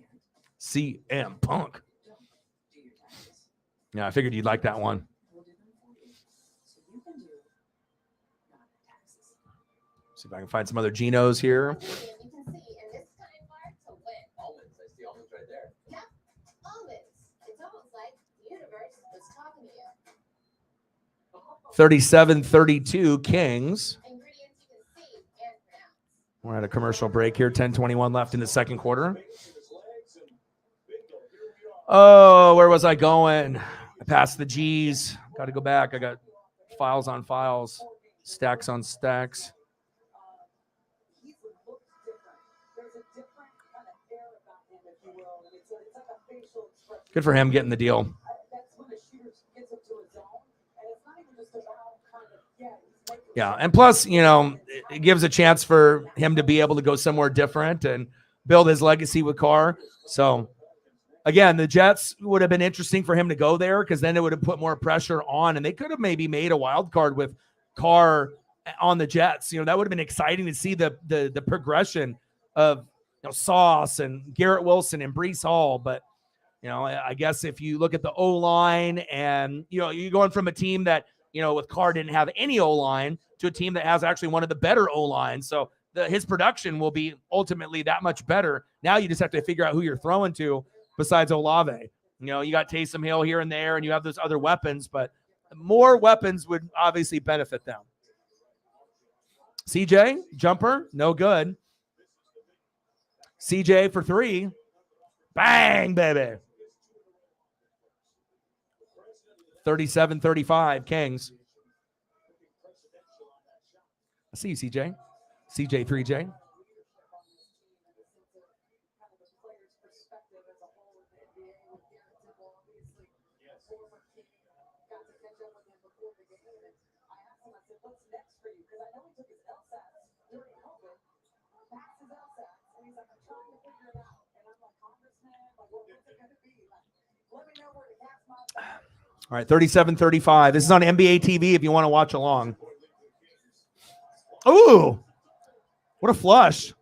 CM Punk. Yeah, I figured you'd like that one. See if I can find some other Genos here. 37-32 Kings. We're at a commercial break here. 10:21 left in the second quarter. Oh, where was I going? I passed the G's. Got to go back. I got files on files, stacks on stacks. Good for him getting the deal. Yeah, and plus, it gives a chance for him to be able to go somewhere different and build his legacy with Carr. So, again, the Jets would have been interesting for him to go there because then it would have put more pressure on, and they could have maybe made a wild card with Carr on the Jets. That would have been exciting to see the progression of Sauce and Garrett Wilson and Breece Hall. But I guess if you look at the O-line and you're going from a team that with Carr didn't have any O-line to a team that has actually one of the better O-lines. So his production will be ultimately that much better. Now you just have to figure out who you're throwing to besides Olave. You got Taysom Hill here and there, and you have those other weapons, but more weapons would obviously benefit them. CJ, jumper, no good. CJ for 3. Bang, baby. 37-35 Kings. I see you, CJ. CJ 3J. All right, 37-35. This is on NBA TV if you want to watch along. Ooh, what a flush.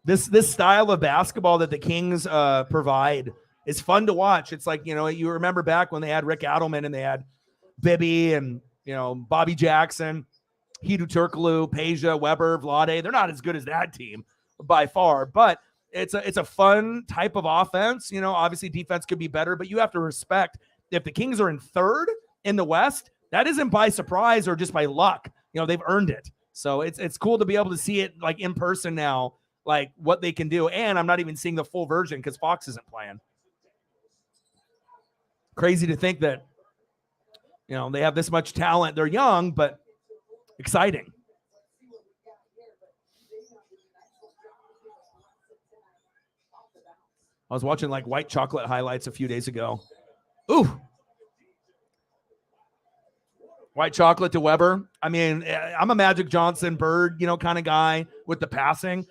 This style of basketball that the Kings provide is fun to watch. It's like, you remember back when they had Rick Adelman and they had Bibby and, Bobby Jackson, Hedo Turkoglu, Peja, Weber, Vlade. They're not as good as that team by far, but it's a fun type of offense. Obviously defense could be better, but you have to respect if the Kings are in third in the West, that isn't by surprise or just by luck. They've earned it. So it's cool to be able to see it like in person now, like what they can do. And I'm not even seeing the full version because Fox isn't playing. Crazy to think that, they have this much talent. They're young, but exciting. I was watching like white chocolate highlights a few days ago. Ooh. White chocolate to Weber. I mean, I'm a Magic Johnson, Bird, kind of guy with the passing.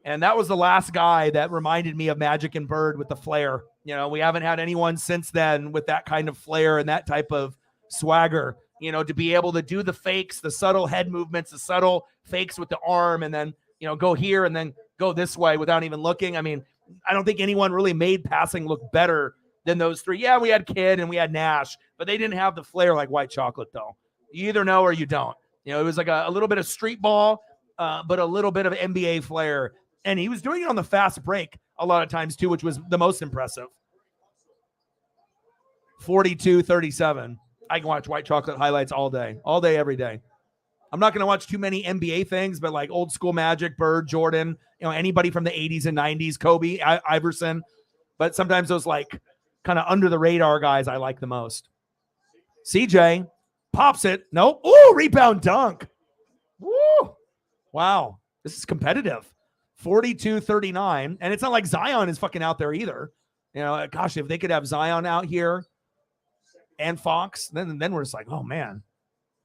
And that was the last guy that reminded me of Magic and Bird with the flair. We haven't had anyone since then with that kind of flair and that type of swagger, to be able to do the fakes, the subtle head movements, the subtle fakes with the arm, and then, go here and then go this way without even looking. I mean, I don't think anyone really made passing look better than those three. Yeah, we had Kidd and we had Nash, but they didn't have the flair like White Chocolate, though. You either know or you don't. It was like a little bit of street ball, but a little bit of NBA flair. And he was doing it on the fast break a lot of times, too, which was the most impressive. 42-37. I can watch White Chocolate highlights all day, every day. I'm not going to watch too many NBA things, but like old school Magic, Bird, Jordan, anybody from the 80s and 90s, Kobe, Iverson. But sometimes those like kind of under the radar guys I like the most. CJ pops it. Nope. Ooh, rebound dunk. Woo. Wow. This is competitive. 42-39. And it's not like Zion is fucking out there either. Gosh, if they could have Zion out here and Fox, then we're just like, oh man.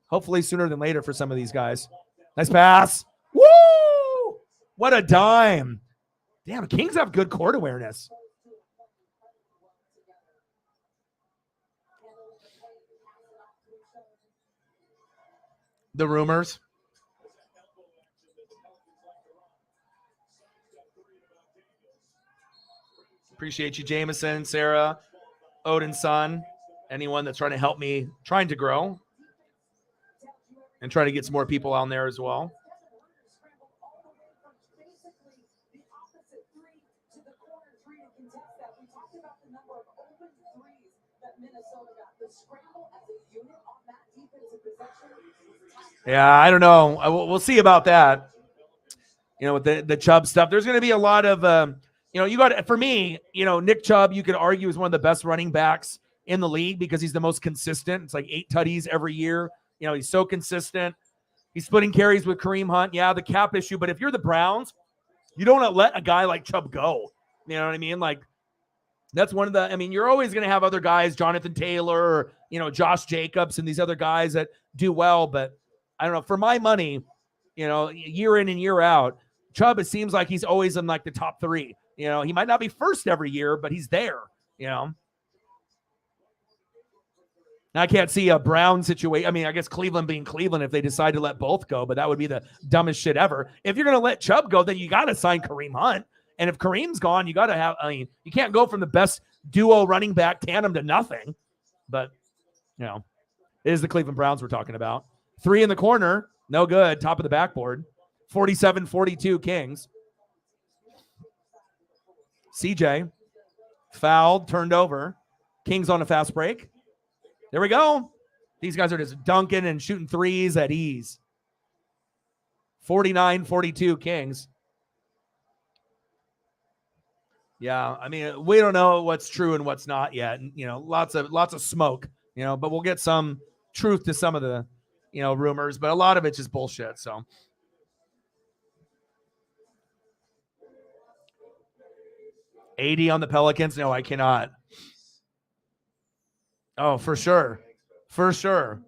Hopefully sooner than later for some of these guys. Nice pass. Woo! What a dime. Damn, Kings have good court awareness. The rumors. Appreciate you, Jameson, Sarah, Odin's son, anyone that's trying to help me, trying to grow and try to get some more people on there as well. Yeah, I don't know. We'll see about that. With the Chubb stuff, there's going to be a lot of, you got, for me, Nick Chubb, you could argue is one of the best running backs in the league because he's the most consistent. It's like 8 tutties every year. He's so consistent. He's splitting carries with Kareem Hunt. Yeah, the cap issue. But if you're the Browns, you don't let a guy like Chubb go. You know what I mean? Like, that's one of the, you're always going to have other guys, Jonathan Taylor, or, Josh Jacobs and these other guys that do well. But I don't know. For my money, year in and year out, Chubb, it seems like he's always in like the top 3. He might not be first every year, but he's there, Now, I can't see a Brown situation. I guess Cleveland being Cleveland if they decide to let both go, but that would be the dumbest shit ever. If you're going to let Chubb go, then you got to sign Kareem Hunt. And if Kareem's gone, you got to have, you can't go from the best duo running back tandem to nothing. But, it is the Cleveland Browns we're talking about. 3 in the corner, no good. Top of the backboard. 47-42 Kings. CJ fouled, turned over. Kings on a fast break. There we go. These guys are just dunking and shooting threes at ease. 49-42 Kings. Yeah, we don't know what's true and what's not yet. And, lots of smoke, but we'll get some truth to some of the, rumors, but a lot of it's just bullshit. So AD on the Pelicans. No, I cannot. Oh, for sure. For sure.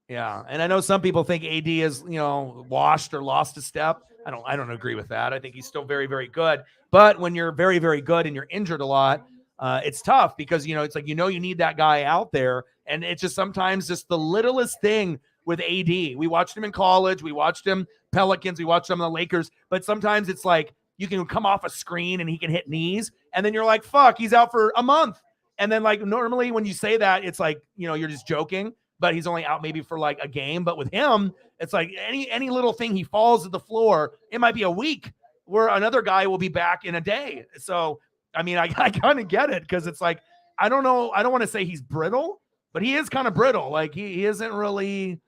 Yeah. And I know some people think AD is, washed or lost a step. I don't agree with that. I think he's still very, very good. But when you're very, very good and you're injured a lot, it's tough because, it's like, you need that guy out there. And it's just sometimes just the littlest thing with AD. We watched him in college. We watched him Pelicans. We watched him in the Lakers. But sometimes it's like you can come off a screen and he can hit knees. And then you're like, fuck, he's out for a month. And then like normally when you say that, it's like, you're just joking, but he's only out maybe for like a game. But with him, it's like any little thing he falls to the floor, it might be a week where another guy will be back in a day. So, I kind of get it because it's like I don't know. I don't want to say he's brittle, but he is kind of brittle. Like he isn't really.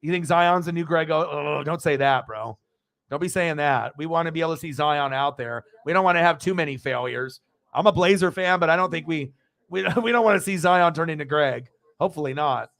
You think Zion's the new Greg? Oh, don't say that, bro. Don't be saying that. We want to be able to see Zion out there. We don't want to have too many failures. I'm a Blazer fan, but I don't think we don't want to see Zion turn into Greg. Hopefully not.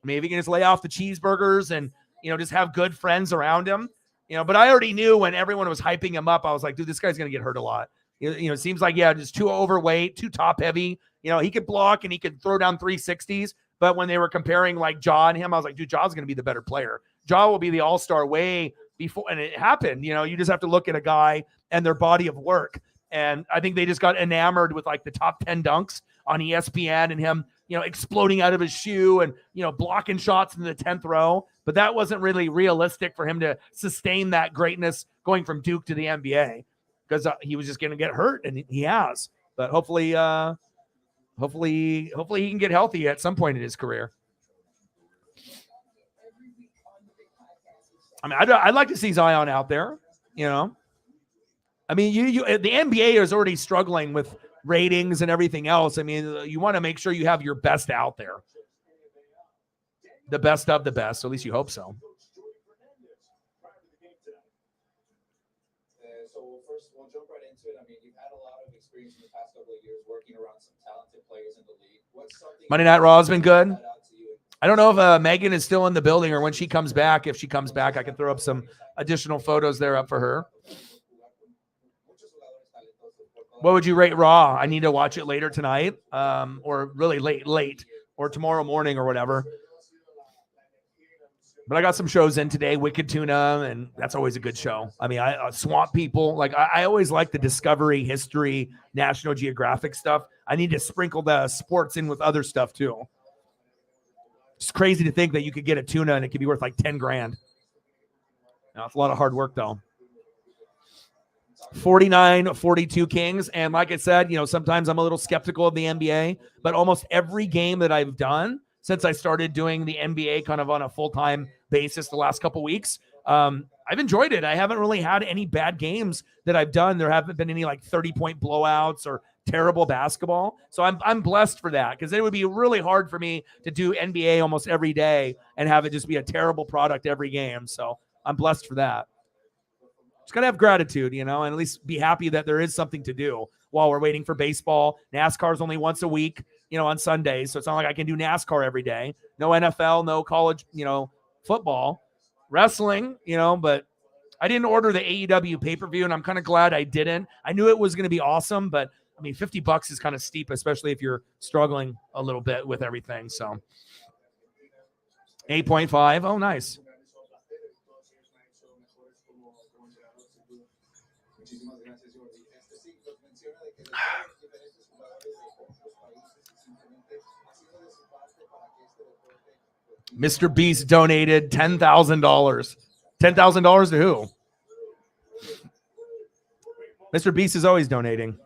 I mean, if he can just lay off the cheeseburgers and, just have good friends around him, but I already knew when everyone was hyping him up, I was like, dude, this guy's going to get hurt a lot. It seems like, just too overweight, too top heavy. He could block and he could throw down 360s. But when they were comparing like Ja and him, I was like, dude, Ja's going to be the better player. Ja will be the all-star way before. And it happened. You just have to look at a guy and their body of work. And I think they just got enamored with like the top 10 dunks on ESPN and him, exploding out of his shoe and, blocking shots in the 10th row. But that wasn't really realistic for him to sustain that greatness going from Duke to the NBA because he was just going to get hurt, and he has. But hopefully he can get healthy at some point in his career. I mean, I'd like to see Zion out there, I mean, the NBA is already struggling with ratings and everything else. I mean, you want to make sure you have your best out there. The best of the best. So at least you hope so. So first, we'll jump right into it. I mean, you've had a lot of experience in the past couple of years working around some talented players in the league. What's something Monday Night Raw has been good. I don't know if Megan is still in the building or when she comes back. If she comes back, I can throw up some additional photos there up for her. What would you rate Raw? I need to watch it later tonight, or really late, or tomorrow morning or whatever. But I got some shows in today, Wicked Tuna, and that's always a good show. I mean, Swamp People. Like I always like the Discovery, History, National Geographic stuff. I need to sprinkle the sports in with other stuff too. It's crazy to think that you could get a tuna and it could be worth like 10 grand. Now, it's a lot of hard work though. 49-42 Kings. And like I said, sometimes I'm a little skeptical of the NBA, but almost every game that I've done since I started doing the NBA kind of on a full-time basis the last couple weeks, I've enjoyed it. I haven't really had any bad games that I've done. There haven't been any like 30-point blowouts or terrible basketball. So I'm blessed for that, because it would be really hard for me to do NBA almost every day and have it just be a terrible product every game. So I'm blessed for that. Just got to have gratitude, and at least be happy that there is something to do while we're waiting for baseball. NASCAR's only once a week, on Sundays. So it's not like I can do NASCAR every day. No NFL, no college, football, wrestling, but I didn't order the AEW pay-per-view, and I'm kind of glad I didn't. I knew it was going to be awesome, but I mean, $50 is kind of steep, especially if you're struggling a little bit with everything. So 8.5. Oh, nice. Mr. Beast donated $10,000. $10,000 to who? Mr. Beast is always donating.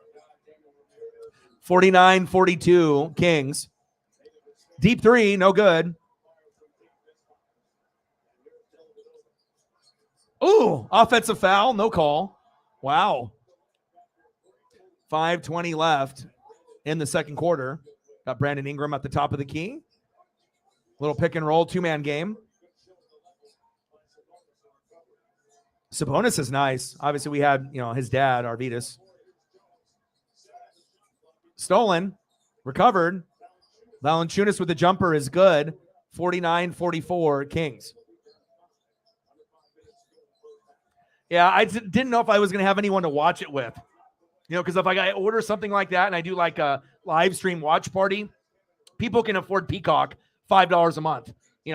49-42 Kings. Deep three, no good. Ooh, offensive foul, no call. Wow. 5:20 left in the second quarter. Got Brandon Ingram at the top of the key. Little pick and roll, two-man game. Sabonis is nice. Obviously, we had, his dad, Arvidas. Stolen. Recovered. Valanciunas with the jumper is good. 49-44 Kings. Yeah, I didn't know if I was going to have anyone to watch it with. Because if I order something like that and I do like a live stream watch party, people can afford Peacock $5 a month,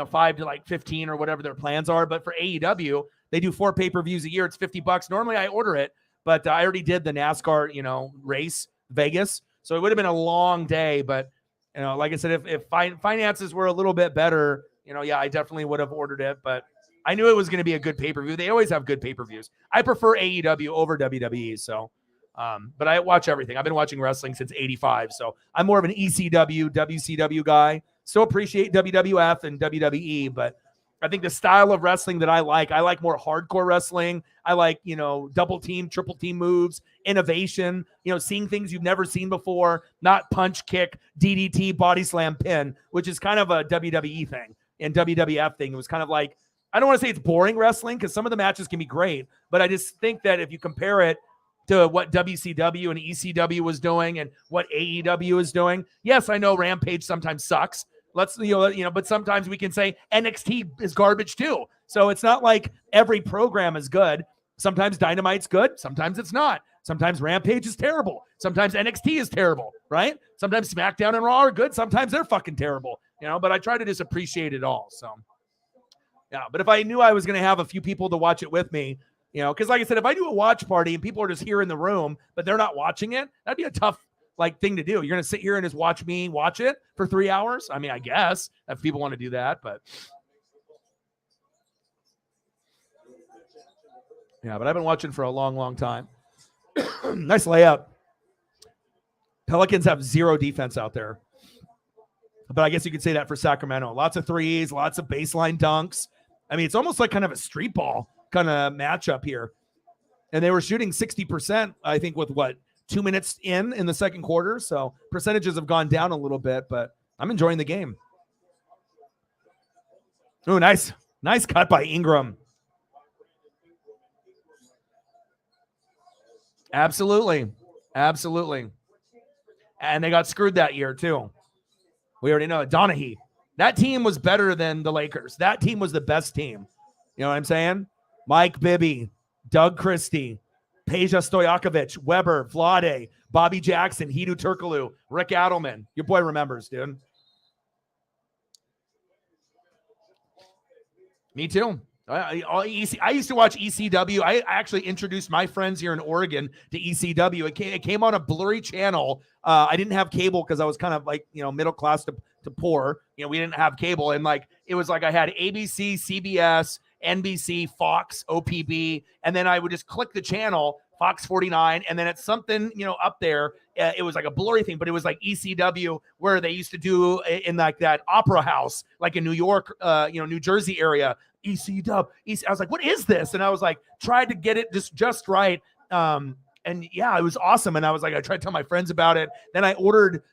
5 to like 15 or whatever their plans are. But for AEW, they do 4 pay-per-views a year. It's $50. Normally I order it, but I already did the NASCAR, race, Vegas. So it would have been a long day. But, like I said, if finances were a little bit better, yeah, I definitely would have ordered it. But I knew it was going to be a good pay-per-view. They always have good pay-per-views. I prefer AEW over WWE. So, but I watch everything. I've been watching wrestling since 85. So I'm more of an ECW, WCW guy. Still appreciate WWF and WWE, but I think the style of wrestling that I like more hardcore wrestling. I like, double team, triple team moves, innovation, seeing things you've never seen before, not punch, kick, DDT, body slam, pin, which is kind of a WWE thing and WWF thing. It was kind of like, I don't want to say it's boring wrestling because some of the matches can be great, but I just think that if you compare it to what WCW and ECW was doing and what AEW is doing, yes, I know Rampage sometimes sucks. But sometimes we can say NXT is garbage too. So it's not like every program is good. Sometimes Dynamite's good. Sometimes it's not. Sometimes Rampage is terrible. Sometimes NXT is terrible, right? Sometimes SmackDown and Raw are good. Sometimes they're fucking terrible, but I try to just appreciate it all. So, yeah. But if I knew I was going to have a few people to watch it with me, because like I said, if I do a watch party and people are just here in the room, but they're not watching it, that'd be a tough thing to do. You're going to sit here and just watch me watch it for 3 hours. I mean, I guess if people want to do that, but yeah, but I've been watching for a long, long time. Nice layup. Pelicans have zero defense out there, but I guess you could say that for Sacramento. Lots of threes, lots of baseline dunks. I mean, it's almost like kind of a street ball kind of matchup here. And they were shooting 60%, I think, with 2 minutes in the second quarter. So percentages have gone down a little bit, but I'm enjoying the game. Oh, nice cut by Ingram. Absolutely. And they got screwed that year too. We already know it. Donaghy. That team was better than the Lakers. That team was the best team. You know what I'm saying? Mike Bibby, Doug Christie, Peja Stojakovic, Weber, Vlade, Bobby Jackson, Hedo Turkoglu, Rick Adelman. Your boy remembers, dude. Me too. I used to watch ECW. I actually introduced my friends here in Oregon to ECW. It came on a blurry channel. I didn't have cable because I was kind of middle class to poor. We didn't have cable. And it was I had ABC, CBS, NBC, Fox, OPB, and then I would just click the channel, Fox 49, and then it's something, up there. It was like a blurry thing, but it was like ECW where they used to do in that opera house, like in New York, New Jersey area, ECW. I was like, what is this? And I was tried to get it just right. And yeah, it was awesome. And I was I tried to tell my friends about it. Then I ordered,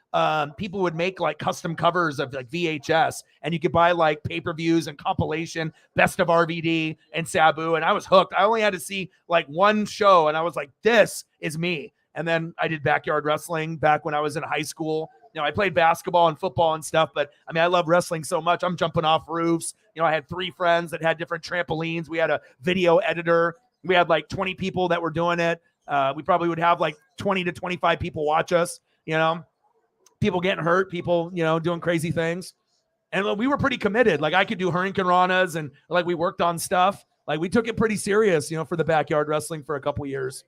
people would make custom covers of VHS, and you could buy pay-per-views and compilation, Best of RVD and Sabu. And I was hooked. I only had to see one show, and I was like, this is me. And then I did backyard wrestling back when I was in high school. I played basketball and football and stuff, but I mean, I love wrestling so much. I'm jumping off roofs. I had 3 friends that had different trampolines. We had a video editor. We had 20 people that were doing it. We probably would have 20 to 25 people watch us, people getting hurt, people, doing crazy things. And we were pretty committed. I could do Hurricane Ranas, and we worked on stuff. We took it pretty serious, for the backyard wrestling for a couple years.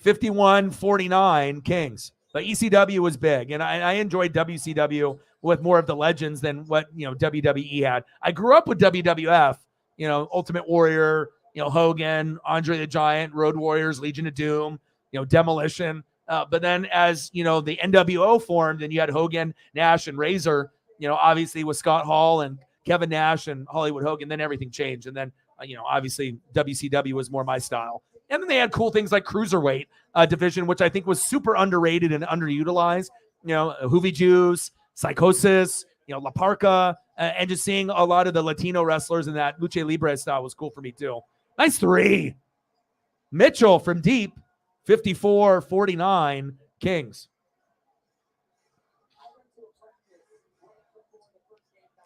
51-49 Kings. But ECW was big, and I enjoyed WCW with more of the legends than what, WWE had. I grew up with WWF, Ultimate Warrior, Hogan, Andre the Giant, Road Warriors, Legion of Doom, Demolition. But then as, the NWO formed, and you had Hogan, Nash, and Razor, obviously with Scott Hall and Kevin Nash and Hollywood Hogan, then everything changed. And then, obviously WCW was more my style. And then they had cool things like Cruiserweight division, which I think was super underrated and underutilized. Hoovy Juice, Psychosis, La Parca, and just seeing a lot of the Latino wrestlers in that Lucha Libre style was cool for me too. Nice 3. Mitchell from deep, 54-49 Kings.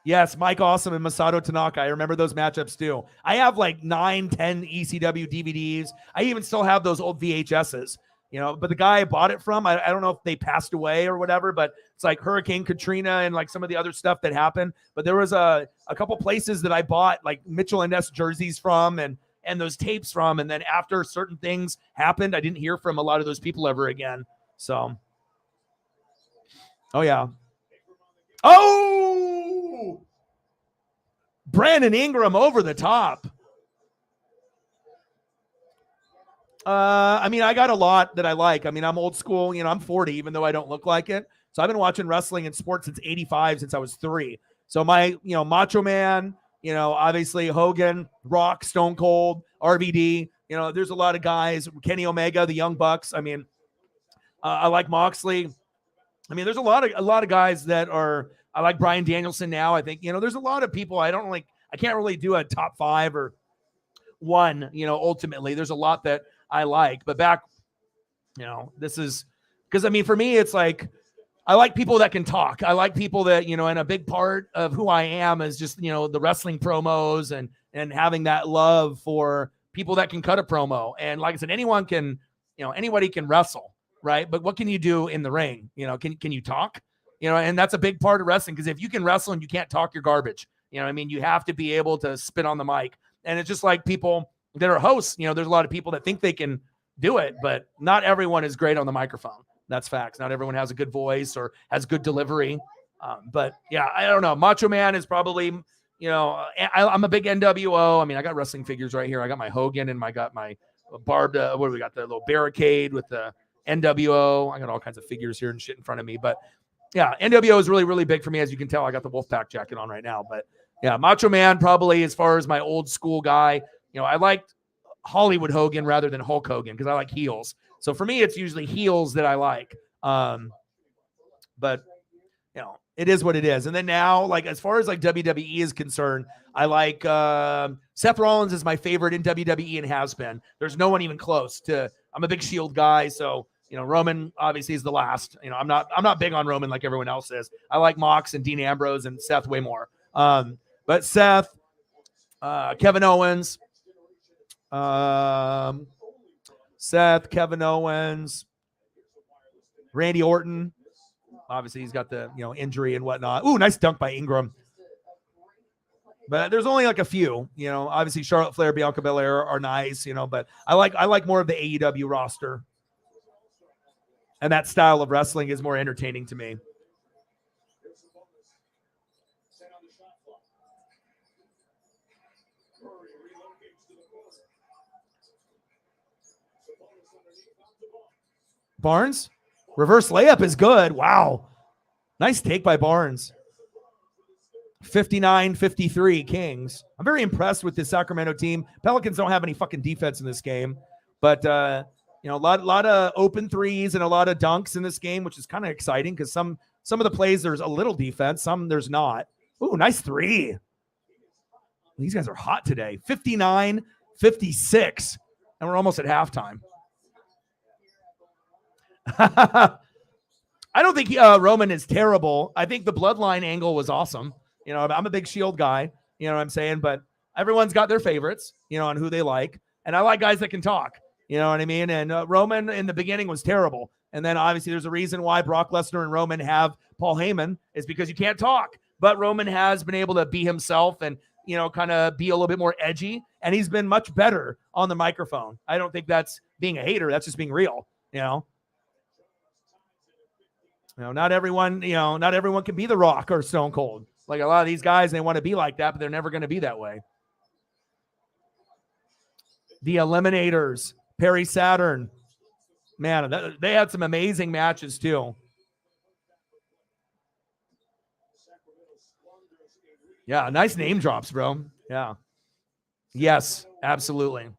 Yes, Mike Awesome and Masato Tanaka. I remember those matchups too. I have 9, 10 ECW DVDs. I even still have those old VHSs, but the guy I bought it from, I don't know if they passed away or whatever, but it's Hurricane Katrina and some of the other stuff that happened. But there was a couple places that I bought Mitchell and Ness jerseys from and those tapes from. And then after certain things happened, I didn't hear from a lot of those people ever again. So, oh yeah. Oh, Brandon Ingram over the top. I mean, I got a lot that I like. I mean, I'm old school, I'm 40, even though I don't look like it. So I've been watching wrestling and sports since 85, since I was 3. So my, Macho Man, obviously Hogan, Rock, Stone Cold, RVD, there's a lot of guys, Kenny Omega, the Young Bucks. I mean, I like Moxley. I mean, there's a lot of guys that are, I like Bryan Danielson now. I think, there's a lot of people I can't really do a top 5 or one, ultimately. There's a lot that I like. But back, this is, because I mean, for me, it's like, I like people that can talk. I like people that, and a big part of who I am is just, the wrestling promos and having that love for people that can cut a promo. And like I said, anyone can, anybody can wrestle, right? But what can you do in the ring? Can you talk? And that's a big part of wrestling, because if you can wrestle and you can't talk, you're garbage. I mean, you have to be able to spit on the mic. And it's just like people that are hosts, there's a lot of people that think they can do it, but not everyone is great on the microphone. That's facts. Not everyone has a good voice or has good delivery. But yeah, I don't know. Macho Man is probably, I'm a big NWO. I mean, I got wrestling figures right here. I got my Hogan and I got my barbed, what do we got? The little barricade with the NWO. I got all kinds of figures here and shit in front of me. But yeah, NWO is really, really big for me. As you can tell, I got the Wolfpack jacket on right now. But yeah, Macho Man probably, as far as my old school guy, I liked Hollywood Hogan rather than Hulk Hogan because I like heels. So for me, it's usually heels that I like. But it is what it is. And then now, like, as far as like WWE is concerned, I like Seth Rollins is my favorite in WWE and has been. There's no one even close to. I'm a big Shield guy, so Roman obviously is the last. I'm not big on Roman like everyone else is. I like Mox and Dean Ambrose and Seth way more. But Seth, Kevin Owens, Kevin Owens, Randy Orton. Obviously, he's got the injury and whatnot. Ooh, nice dunk by Ingram. But there's only like a few. Obviously Charlotte Flair, Bianca Belair are nice. But I like more of the AEW roster, and that style of wrestling is more entertaining to me. Barnes, reverse layup is good. Wow. Nice take by Barnes. 59-53 Kings. I'm very impressed with this Sacramento team. Pelicans don't have any fucking defense in this game, but a lot of open threes and a lot of dunks in this game, which is kind of exciting because some of the plays there's a little defense, some there's not. Ooh, nice three. These guys are hot today. 59-56, and we're almost at halftime. I don't think Roman is terrible. I think the bloodline angle was awesome. I'm a big Shield guy, you know what I'm saying? But everyone's got their favorites, on who they like. And I like guys that can talk, you know what I mean? And Roman in the beginning was terrible. And then obviously there's a reason why Brock Lesnar and Roman have Paul Heyman is because you can't talk. But Roman has been able to be himself and, kind of be a little bit more edgy. And he's been much better on the microphone. I don't think that's being a hater. That's just being real, not everyone can be The Rock or Stone Cold. Like a lot of these guys, they want to be like that, but they're never going to be that way. The Eliminators, Perry Saturn. Man, they had some amazing matches too. Yeah, nice name drops, bro. Yeah. Yes, absolutely.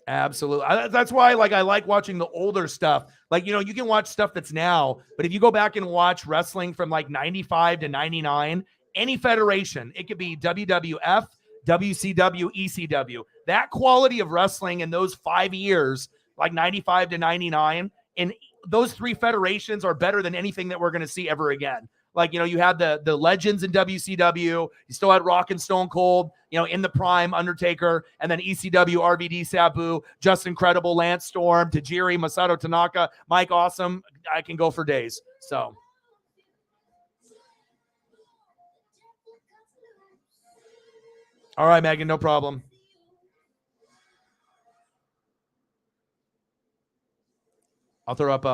Absolutely. That's why I like watching the older stuff. Like, you can watch stuff that's now, but if you go back and watch wrestling from like 95 to 99, any federation, it could be WWF, WCW, ECW, that quality of wrestling in those 5 years, like 95 to 99, and those three federations are better than anything that we're going to see ever again. Like, you had the legends in WCW. You still had Rock and Stone Cold, in the prime, Undertaker, and then ECW, RVD, Sabu, Just Incredible, Lance Storm, Tajiri, Masato Tanaka, Mike Awesome. I can go for days. So. All right, Megan, no problem. I'll throw up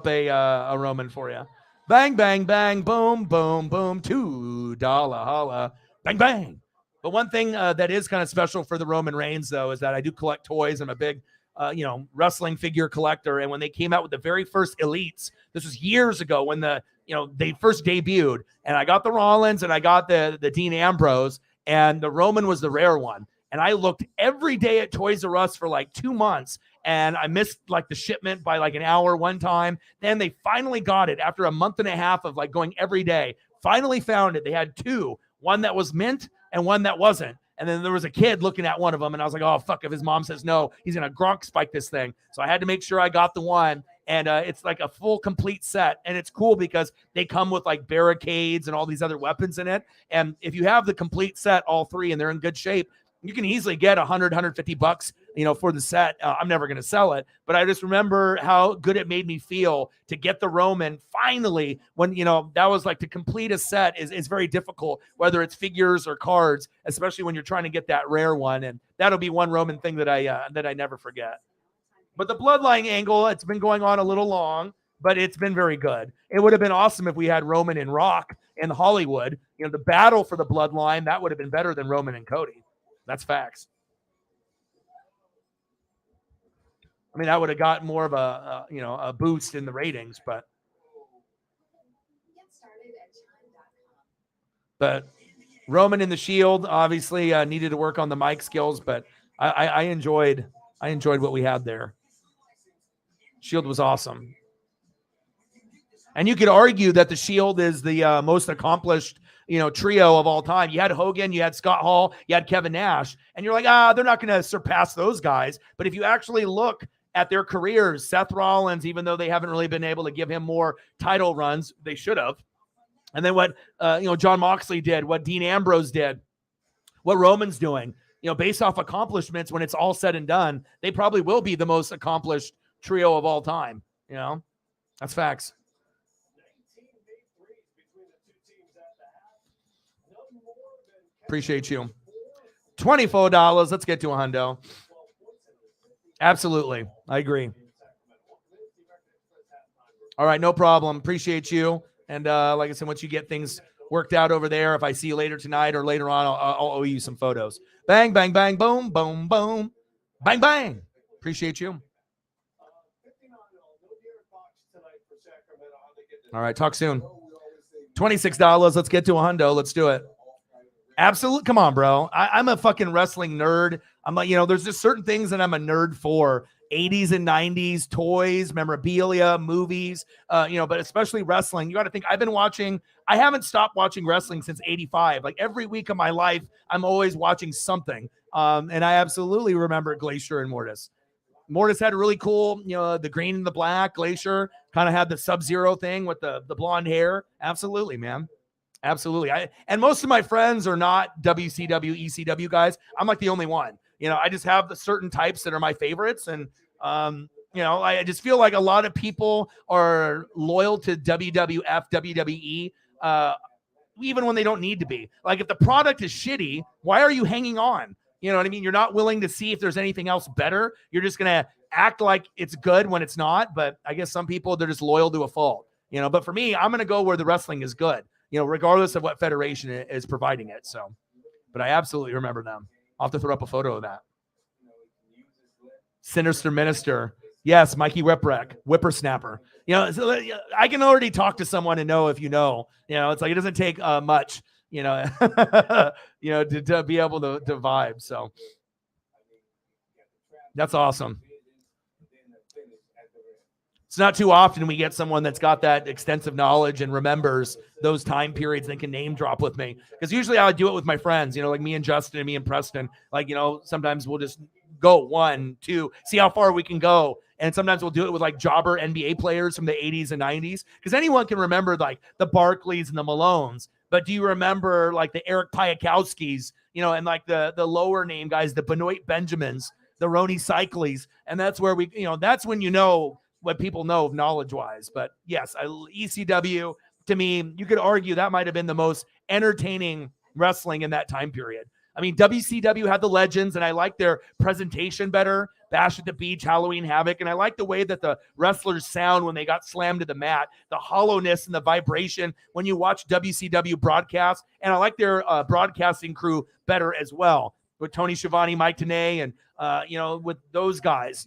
a Roman for you. Bang, bang, bang, boom, boom, boom, $2 holla, bang, bang. But one thing that is kind of special for the Roman Reigns, though, is that I do collect toys. I'm a big, wrestling figure collector. And when they came out with the very first Elites, this was years ago when the they first debuted, and I got the Rollins and I got the Dean Ambrose, and the Roman was the rare one. And I looked every day at Toys R Us for like 2 months, and I missed like the shipment by like an hour one time. Then they finally got it after a month and a half of like going every day. Finally found it. They had 2, one that was mint and one that wasn't. And then there was a kid looking at one of them, and I was like, oh, fuck, if his mom says no, he's going to Gronk spike this thing. So I had to make sure I got the one, and it's like a full complete set. And it's cool because they come with like barricades and all these other weapons in it. And if you have the complete set, all 3, and they're in good shape, you can easily get $100-$150, for the set. I'm never going to sell it, but I just remember how good it made me feel to get the Roman finally when, that was like to complete a set is very difficult, whether it's figures or cards, especially when you're trying to get that rare one. And that'll be one Roman thing that I never forget. But the bloodline angle, it's been going on a little long, but it's been very good. It would have been awesome if we had Roman and Rock in Hollywood. The battle for the bloodline, that would have been better than Roman and Cody. That's facts. I mean, that would have got more of a boost in the ratings, but Roman in the Shield obviously needed to work on the mic skills, but I enjoyed what we had there. Shield was awesome. And you could argue that the Shield is the most accomplished trio of all time. You had Hogan, you had Scott Hall, you had Kevin Nash, and you're like, they're not going to surpass those guys. But if you actually look at their careers, Seth Rollins, even though they haven't really been able to give him more title runs, they should have. And then what, John Moxley did, what Dean Ambrose did, what Roman's doing, based off accomplishments, when it's all said and done, they probably will be the most accomplished trio of all time. That's facts. Appreciate you. $24. Let's get to a hundo. Absolutely. I agree. All right. No problem. Appreciate you. And like I said, once you get things worked out over there, if I see you later tonight or later on, I'll owe you some photos. Bang, bang, bang, boom, boom, boom. Bang, bang. Appreciate you. All right. Talk soon. $26. Let's get to a hundo. Let's do it. Absolutely. Come on, bro. I'm a fucking wrestling nerd. I'm like, there's just certain things that I'm a nerd for. 80s and 90s, toys, memorabilia, movies, but especially wrestling. You got to think, I haven't stopped watching wrestling since 85. Like every week of my life, I'm always watching something. And I absolutely remember Glacier and Mortis. Mortis had a really cool, the green and the black. Glacier kind of had the Sub-Zero thing with the blonde hair. Absolutely, man. Absolutely. And most of my friends are not WCW, ECW guys. I'm like the only one. I just have the certain types that are my favorites. And, I just feel like a lot of people are loyal to WWF, WWE, even when they don't need to be. Like if the product is shitty, why are you hanging on? You know what I mean? You're not willing to see if there's anything else better. You're just going to act like it's good when it's not. But I guess some people, they're just loyal to a fault. But for me, I'm going to go where the wrestling is good. Regardless of what federation is providing it. So, but I absolutely remember them. I'll have to throw up a photo of that. Sinister Minister. Yes, Mikey Whippersnapper. I can already talk to someone and know if it's like, it doesn't take much, to be able to vibe. So that's awesome. It's not too often we get someone that's got that extensive knowledge and remembers those time periods and can name drop with me. Because usually I do it with my friends, like me and Justin and me and Preston. Like, sometimes we'll just go 1, 2, see how far we can go. And sometimes we'll do it with like jobber NBA players from the 80s and 90s. Because anyone can remember like the Barkleys and the Malones. But do you remember like the Eric Piakowskis, and like the lower name guys, the Benoit Benjamins, the Roni Cycles. And that's where that's when what people know knowledge-wise. But yes, ECW, to me, you could argue that might have been the most entertaining wrestling in that time period. I mean, WCW had the legends, and I like their presentation better. Bash at the Beach, Halloween Havoc, and I like the way that the wrestlers sound when they got slammed to the mat, the hollowness and the vibration when you watch WCW broadcast, and I like their broadcasting crew better as well, with Tony Schiavone, Mike Tenay, and, with those guys,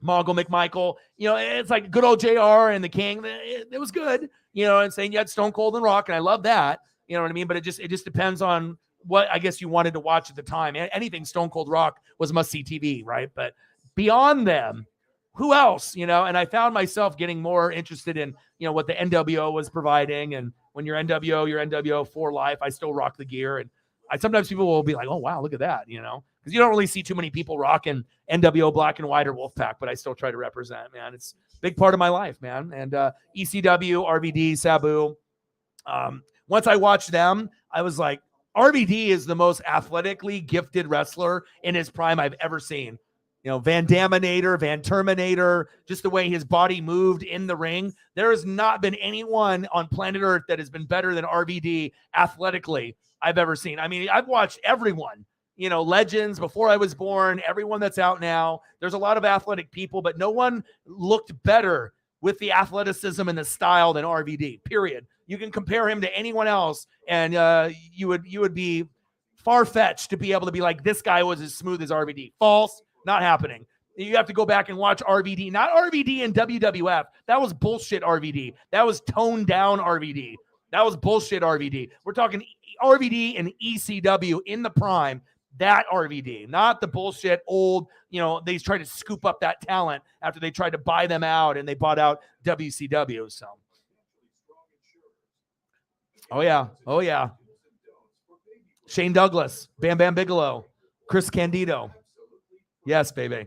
Mongo McMichael, it's like good old JR and the King. It was good, and saying you had Stone Cold and Rock, and I love that, you know what I mean? But it just depends on what I guess you wanted to watch at the time. Anything Stone Cold Rock was must-see TV, right? But beyond them, who else, and I found myself getting more interested in, what the NWO was providing. And when you're NWO for life. I still rock the gear. And sometimes people will be like, oh, wow, look at that, because you don't really see too many people rocking NWO Black and White or Wolfpack, but I still try to represent, man. It's a big part of my life, man. And ECW, RVD, Sabu. Once I watched them, I was like, RVD is the most athletically gifted wrestler in his prime I've ever seen. Van Daminator, Van Terminator, just the way his body moved in the ring. There has not been anyone on planet Earth that has been better than RVD athletically I've ever seen. I mean, I've watched everyone, legends before I was born, everyone that's out now. There's a lot of athletic people, but no one looked better with the athleticism and the style than RVD, period. You can compare him to anyone else, and you would be far-fetched to be able to be like, this guy was as smooth as RVD. False. Not happening. You have to go back and watch RVD. Not RVD in WWF. That was bullshit RVD. That was toned down RVD. That was bullshit RVD. We're talking RVD and ECW in the prime. That RVD. Not the bullshit old, they tried to scoop up that talent after they tried to buy them out and they bought out WCW. So. Oh, yeah. Shane Douglas. Bam Bam Bigelow. Chris Candido. Yes, baby.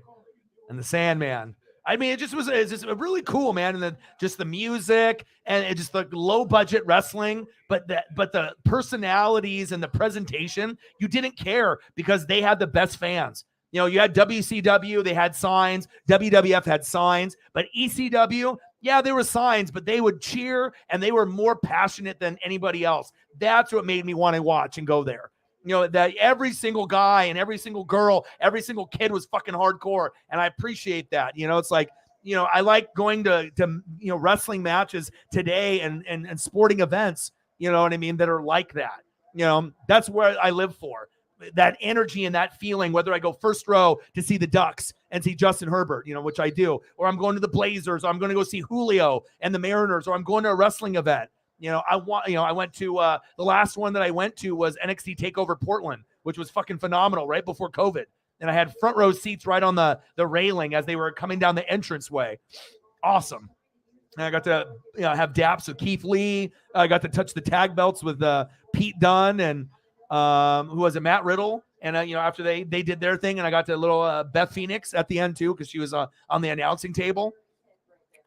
And the Sandman. I mean, it's just really cool, man. And then just the music and it just the low budget wrestling, but the personalities and the presentation, you didn't care because they had the best fans. You had WCW, they had signs, WWF had signs, but ECW, yeah, there were signs, but they would cheer and they were more passionate than anybody else. That's what made me want to watch and go there. That every single guy and every single girl, every single kid was fucking hardcore. And I appreciate that. It's like, I like going to wrestling matches today and sporting events, you know what I mean, that are like that. That's where I live for. That energy and that feeling, whether I go first row to see the Ducks and see Justin Herbert, which I do, or I'm going to the Blazers, or I'm going to go see Julio and the Mariners, or I'm going to a wrestling event. I went to the last one that I went to was NXT TakeOver Portland, which was fucking phenomenal right before COVID. And I had front row seats right on the railing as they were coming down the entranceway. Awesome. And I got to have daps with Keith Lee. I got to touch the tag belts with Pete Dunne and who was it, Matt Riddle. And after they did their thing, and I got to little Beth Phoenix at the end too because she was on the announcing table.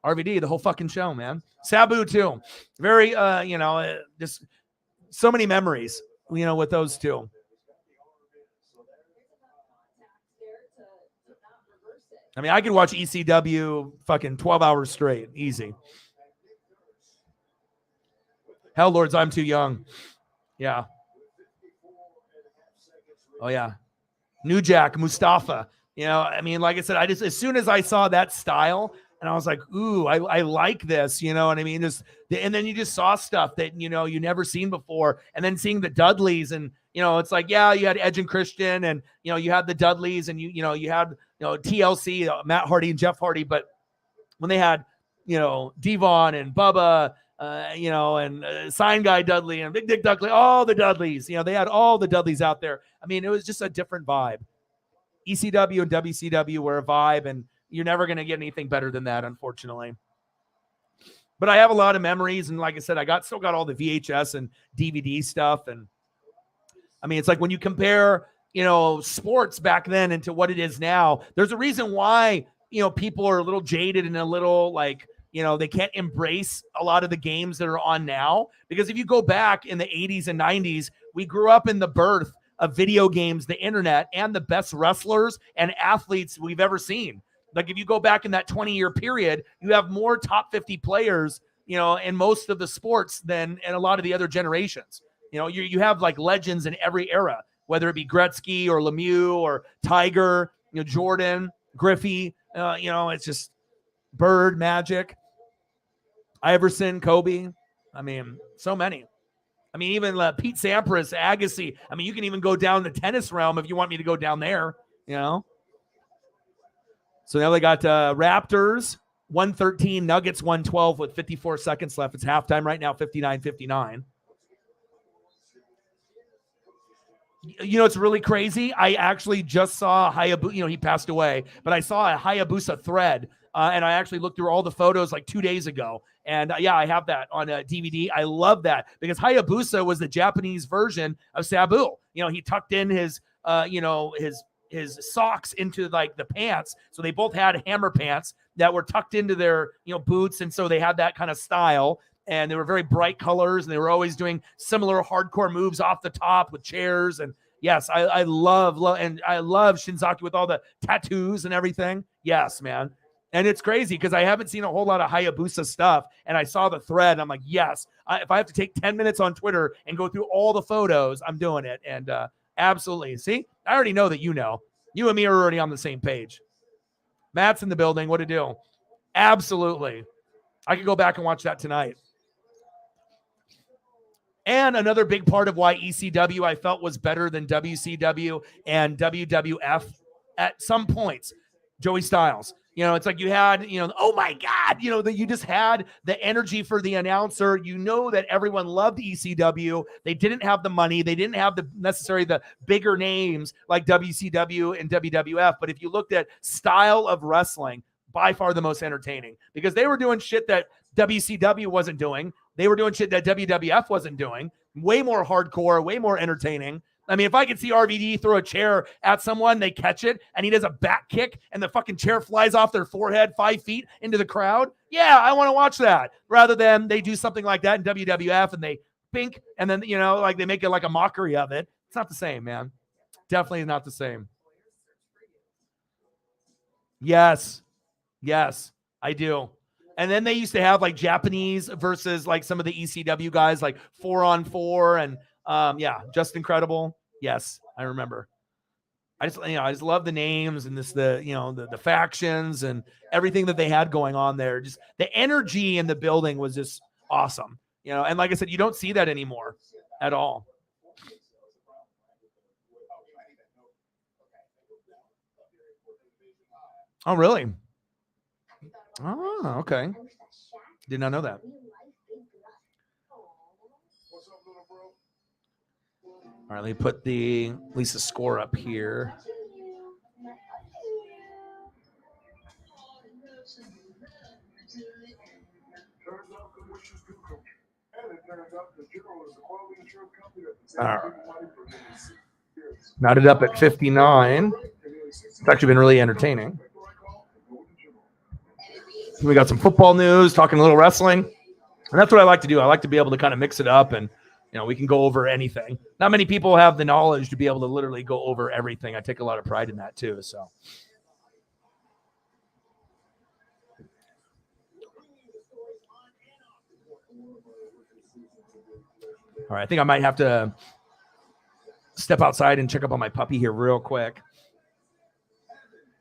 RVD, the whole fucking show, man. Sabu too. Very, just so many memories, with those two. I mean, I could watch ECW fucking 12 hours straight. Easy. Hell, Lords, I'm too young. Yeah. Oh, yeah. New Jack, Mustafa. I mean, like I said, as soon as I saw that style, and I was like, ooh, I like this, you know what I mean? And then you just saw stuff that, you never seen before. And then seeing the Dudleys and, it's like, yeah, you had Edge and Christian and, you had the Dudleys and you had, TLC, Matt Hardy and Jeff Hardy. But when they had, Devon and Bubba, and Sign Guy Dudley and Big Dick Dudley, all the Dudleys, they had all the Dudleys out there. I mean, it was just a different vibe. ECW and WCW were a vibe, and you're never going to get anything better than that, unfortunately. But I have a lot of memories, and like I said, still got all the VHS and DVD stuff. And I mean, it's like when you compare, sports back then into what it is now, there's a reason why, people are a little jaded and a little like, they can't embrace a lot of the games that are on now. Because if you go back in the 80s and 90s, we grew up in the birth of video games, the internet, and the best wrestlers and athletes we've ever seen. Like if you go back in that 20-year period, you have more top 50 players, in most of the sports than in a lot of the other generations. You have like legends in every era, whether it be Gretzky or Lemieux or Tiger, Jordan, Griffey, it's just Bird, Magic, Iverson, Kobe. I mean, so many. I mean, even Pete Sampras, Agassi. I mean, you can even go down the tennis realm if you want me to go down there, So now they got Raptors 113, Nuggets 112 with 54 seconds left. It's halftime right now, 59-59. You know, it's really crazy. I actually just saw Hayabusa, he passed away, but I saw a Hayabusa thread, and I actually looked through all the photos like 2 days ago. And yeah, I have that on a DVD. I love that because Hayabusa was the Japanese version of Sabu. He tucked in his socks into like the pants. So they both had hammer pants that were tucked into their, boots. And so they had that kind of style. And they were very bright colors, and they were always doing similar hardcore moves off the top with chairs. And yes, I love Shinzaki with all the tattoos and everything. Yes, man. And it's crazy because I haven't seen a whole lot of Hayabusa stuff, and I saw the thread. And I'm like, yes, if I have to take 10 minutes on Twitter and go through all the photos, I'm doing it. And absolutely. See, I already know that you and me are already on the same page. Matt's in the building. What to do? Absolutely. I could go back and watch that tonight. And another big part of why ECW I felt was better than WCW and WWF at some points, Joey Styles. It's like you had, oh my God, that you just had the energy for the announcer. That everyone loved ECW. They didn't have the money. They didn't have the bigger names like WCW and WWF. But if you looked at style of wrestling, by far the most entertaining because they were doing shit that WCW wasn't doing. They were doing shit that WWF wasn't doing. Way more hardcore, way more entertaining. I mean, if I could see RVD throw a chair at someone, they catch it, and he does a back kick, and the fucking chair flies off their forehead 5 feet into the crowd. Yeah, I want to watch that. Rather than they do something like that in WWF, and they pink, and then, like they make it like a mockery of it. It's not the same, man. Definitely not the same. Yes, I do. And then they used to have like Japanese versus like some of the ECW guys, like 4-on-4 and just incredible. Yes, I remember. I just love the names and the factions and everything that they had going on there. Just the energy in the building was just awesome. And like I said, you don't see that anymore at all. Oh, really? Oh, okay. Did not know that. All right, let me put at least the score up here. All right. Knotted up at 59. It's actually been really entertaining. We got some football news, talking a little wrestling. And that's what I like to do. I like to be able to kind of mix it up and, we can go over anything. Not many people have the knowledge to be able to literally go over everything. I take a lot of pride in that too. So. All right. I think I might have to step outside and check up on my puppy here real quick.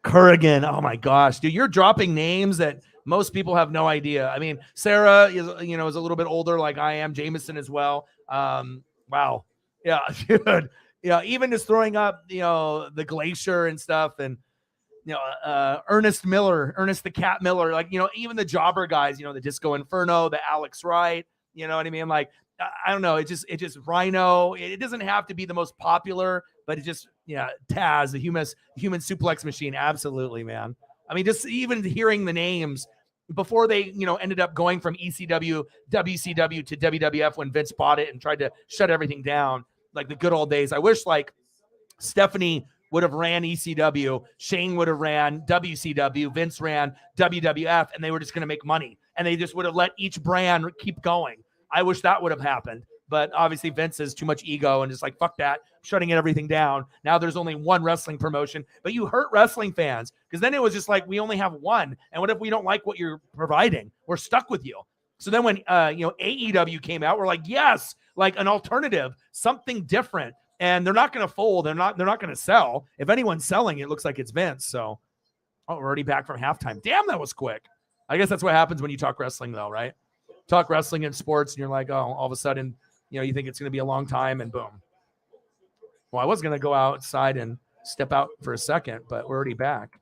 Kurrigan. Oh my gosh, dude, you're dropping names that most people have no idea. I mean, Sarah is a little bit older, like I am. Jameson as well. Wow. Yeah, dude. Yeah, even just throwing up, the Glacier and stuff, and Ernest the Cat Miller, like even the jobber guys, the Disco Inferno, the Alex Wright. You know what I mean? Like I don't know. It just Rhino. It doesn't have to be the most popular, but it just Taz, the human suplex machine. Absolutely, man. I mean, just even hearing the names before they, ended up going from ECW, WCW to WWF when Vince bought it and tried to shut everything down, like the good old days. I wish like Stephanie would have ran ECW, Shane would have ran WCW, Vince ran WWF, and they were just going to make money. And they just would have let each brand keep going. I wish that would have happened. But obviously Vince has too much ego and just like, fuck that, shutting everything down. Now there's only one wrestling promotion, but you hurt wrestling fans because then it was just like, we only have one. And what if we don't like what you're providing? We're stuck with you. So then when, AEW came out, we're like, yes, like an alternative, something different. And they're not going to fold. They're not going to sell. If anyone's selling, it looks like it's Vince. So, we're already back from halftime. Damn, that was quick. I guess that's what happens when you talk wrestling though, right? Talk wrestling and sports and you're like, oh, all of a sudden, you think it's going to be a long time and boom. Well, I was going to go outside and step out for a second, but we're already back.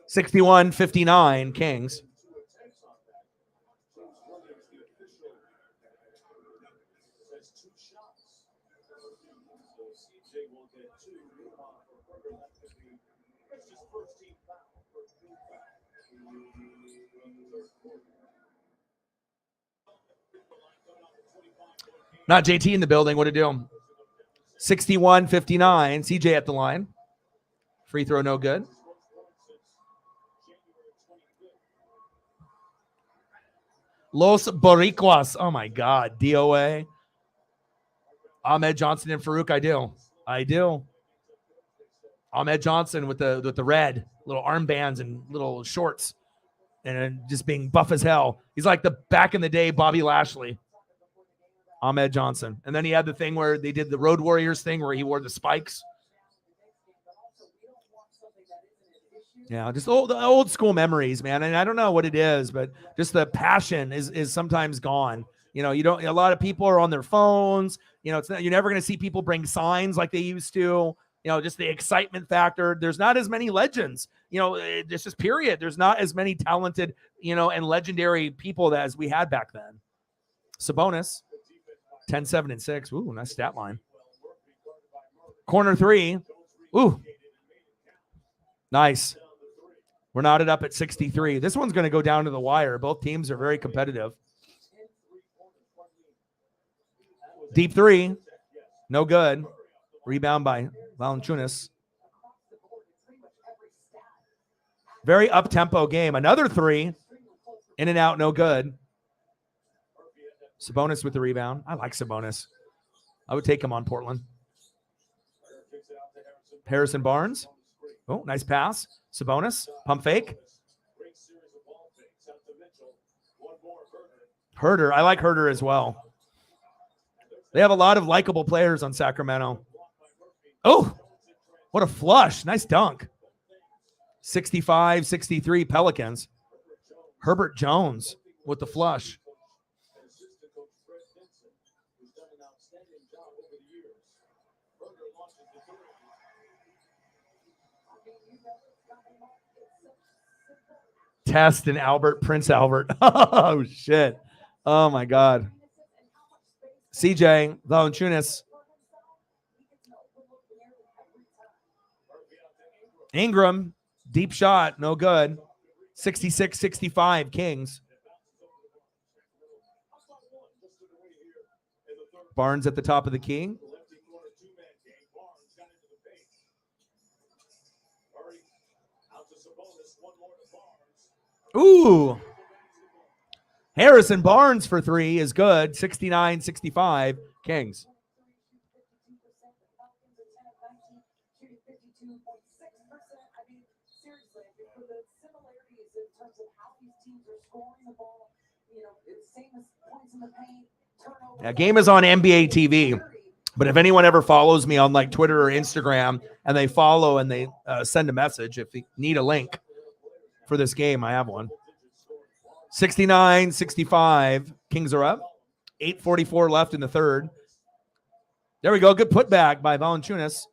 61-59 Kings. Not JT in the building. What to do? 61-59. CJ at the line. Free throw, no good. Los Boricuas. Oh, my God. DOA. Ahmed Johnson and Farouk. I do. Ahmed Johnson with the red, little armbands and little shorts. And just being buff as hell. He's like the back in the day Bobby Lashley. Ahmed Johnson. And then he had the thing where they did the Road Warriors thing where he wore the spikes. Yeah, just the old school memories, man. And I don't know what it is, but just the passion is sometimes gone. You know, a lot of people are on their phones. You know, you're never going to see people bring signs like they used to. You know, just the excitement factor. There's not as many legends. You know, it's just period. There's not as many talented, you know, and legendary people as we had back then. Sabonis, 10-7-6. Ooh, nice stat line. Corner three. Ooh, nice. We're knotted up at 63. This one's going to go down to the wire. Both teams are very competitive. Deep three. No good. Rebound by Valanciunas. Very up-tempo game. Another three. In and out, no good. Sabonis with the rebound. I like Sabonis. I would take him on Portland. Harrison Barnes. Oh, nice pass. Sabonis. Pump fake. Herder. I like Herder as well. They have a lot of likable players on Sacramento. Oh, what a flush. Nice dunk. 65-63 Pelicans. Herbert Jones with the flush. Test and Prince Albert. Oh, shit. Oh, my God. CJ, Valanciunas. Ingram, deep shot, no good. 66-65 Kings. Barnes at the top of the key. Ooh. Harrison Barnes for three is good. 69-65 Kings. Now, game is on NBA TV, but if anyone ever follows me on like Twitter or Instagram and they follow and they send a message, if you need a link for this game, I have one. 69-65. Kings are up. 8:44 left in the third. There we go. Good putback by Valanciunas.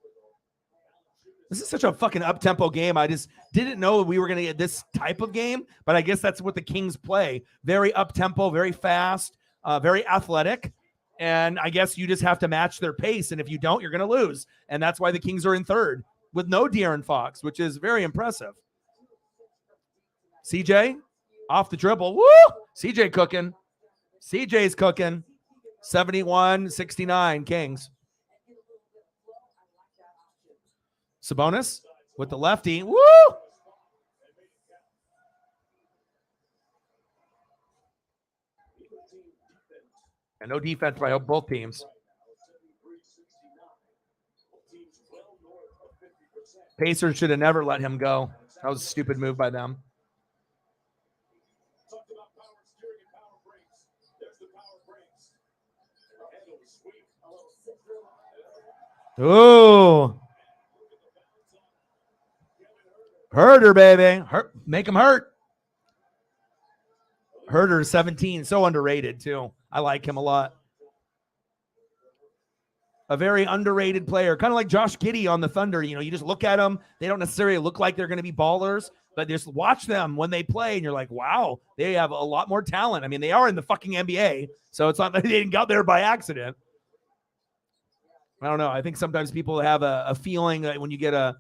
This is such a fucking up-tempo game. I just didn't know we were going to get this type of game, but I guess that's what the Kings play. Very up-tempo, very fast, very athletic, and I guess you just have to match their pace, and if you don't, you're going to lose, and that's why the Kings are in third with no De'Aaron Fox, which is very impressive. CJ, off the dribble. Woo! CJ cooking. CJ's cooking. 71-69 Kings. Sabonis with the lefty. Woo! And no defense by both teams. Pacers should have never let him go. That was a stupid move by them. Ooh. Herder, baby. Make him hurt. Herder, 17. So underrated, too. I like him a lot. A very underrated player. Kind of like Josh Giddey on the Thunder. You know, you just look at them. They don't necessarily look like they're going to be ballers, but just watch them when they play, and you're like, wow, they have a lot more talent. I mean, they are in the fucking NBA, so it's not that they didn't get there by accident. I don't know. I think sometimes people have a feeling that when you get a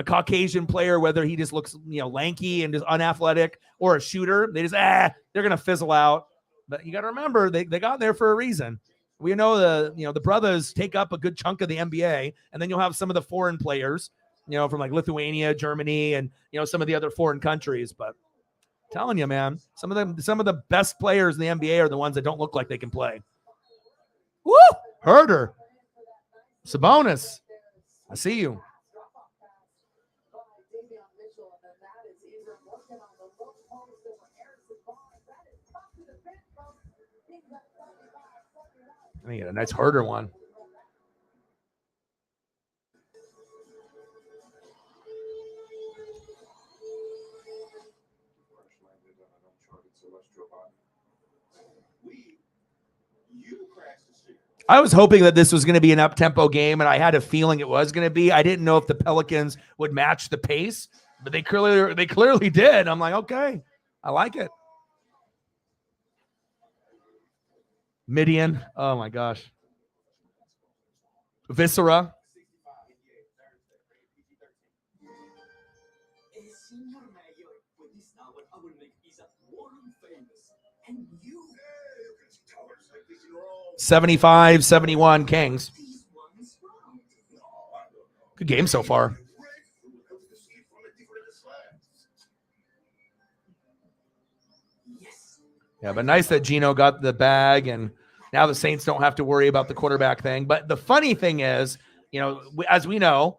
Caucasian player, whether he just looks, lanky and just unathletic, or a shooter, they just, they're going to fizzle out. But you got to remember, they got there for a reason. We know the brothers take up a good chunk of the NBA, and then you'll have some of the foreign players, from like Lithuania, Germany, and, some of the other foreign countries. But I'm telling you, man, some of the best players in the NBA are the ones that don't look like they can play. Woo! Herder. Sabonis. I see you. I get a nice Herder one. I was hoping that this was going to be an up-tempo game, and I had a feeling it was going to be. I didn't know if the Pelicans would match the pace, but they clearly did. I'm like, okay, I like it. Midian, oh my gosh. Viscera. And 75-71 Kings. Good game so far. Yeah, but nice that Gino got the bag, and now the Saints don't have to worry about the quarterback thing. But the funny thing is, as we know,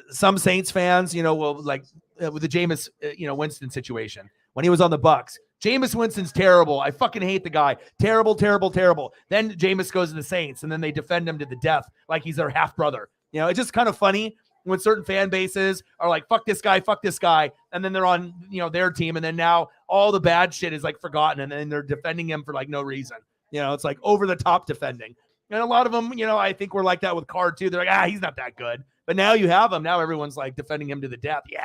some Saints fans, will like with the Jameis, Winston situation when he was on the Bucks. Jameis Winston's terrible. I fucking hate the guy. Terrible, terrible, terrible. Then Jameis goes to the Saints, and then they defend him to the death like he's their half brother. It's just kind of funny when certain fan bases are like, fuck this guy, and then they're on, their team, and then now all the bad shit is like forgotten, and then they're defending him for like no reason. It's like over the top defending. And a lot of them, I think we're like that with Carr too. They're like, he's not that good. But now you have him. Now everyone's like defending him to the death. Yeah,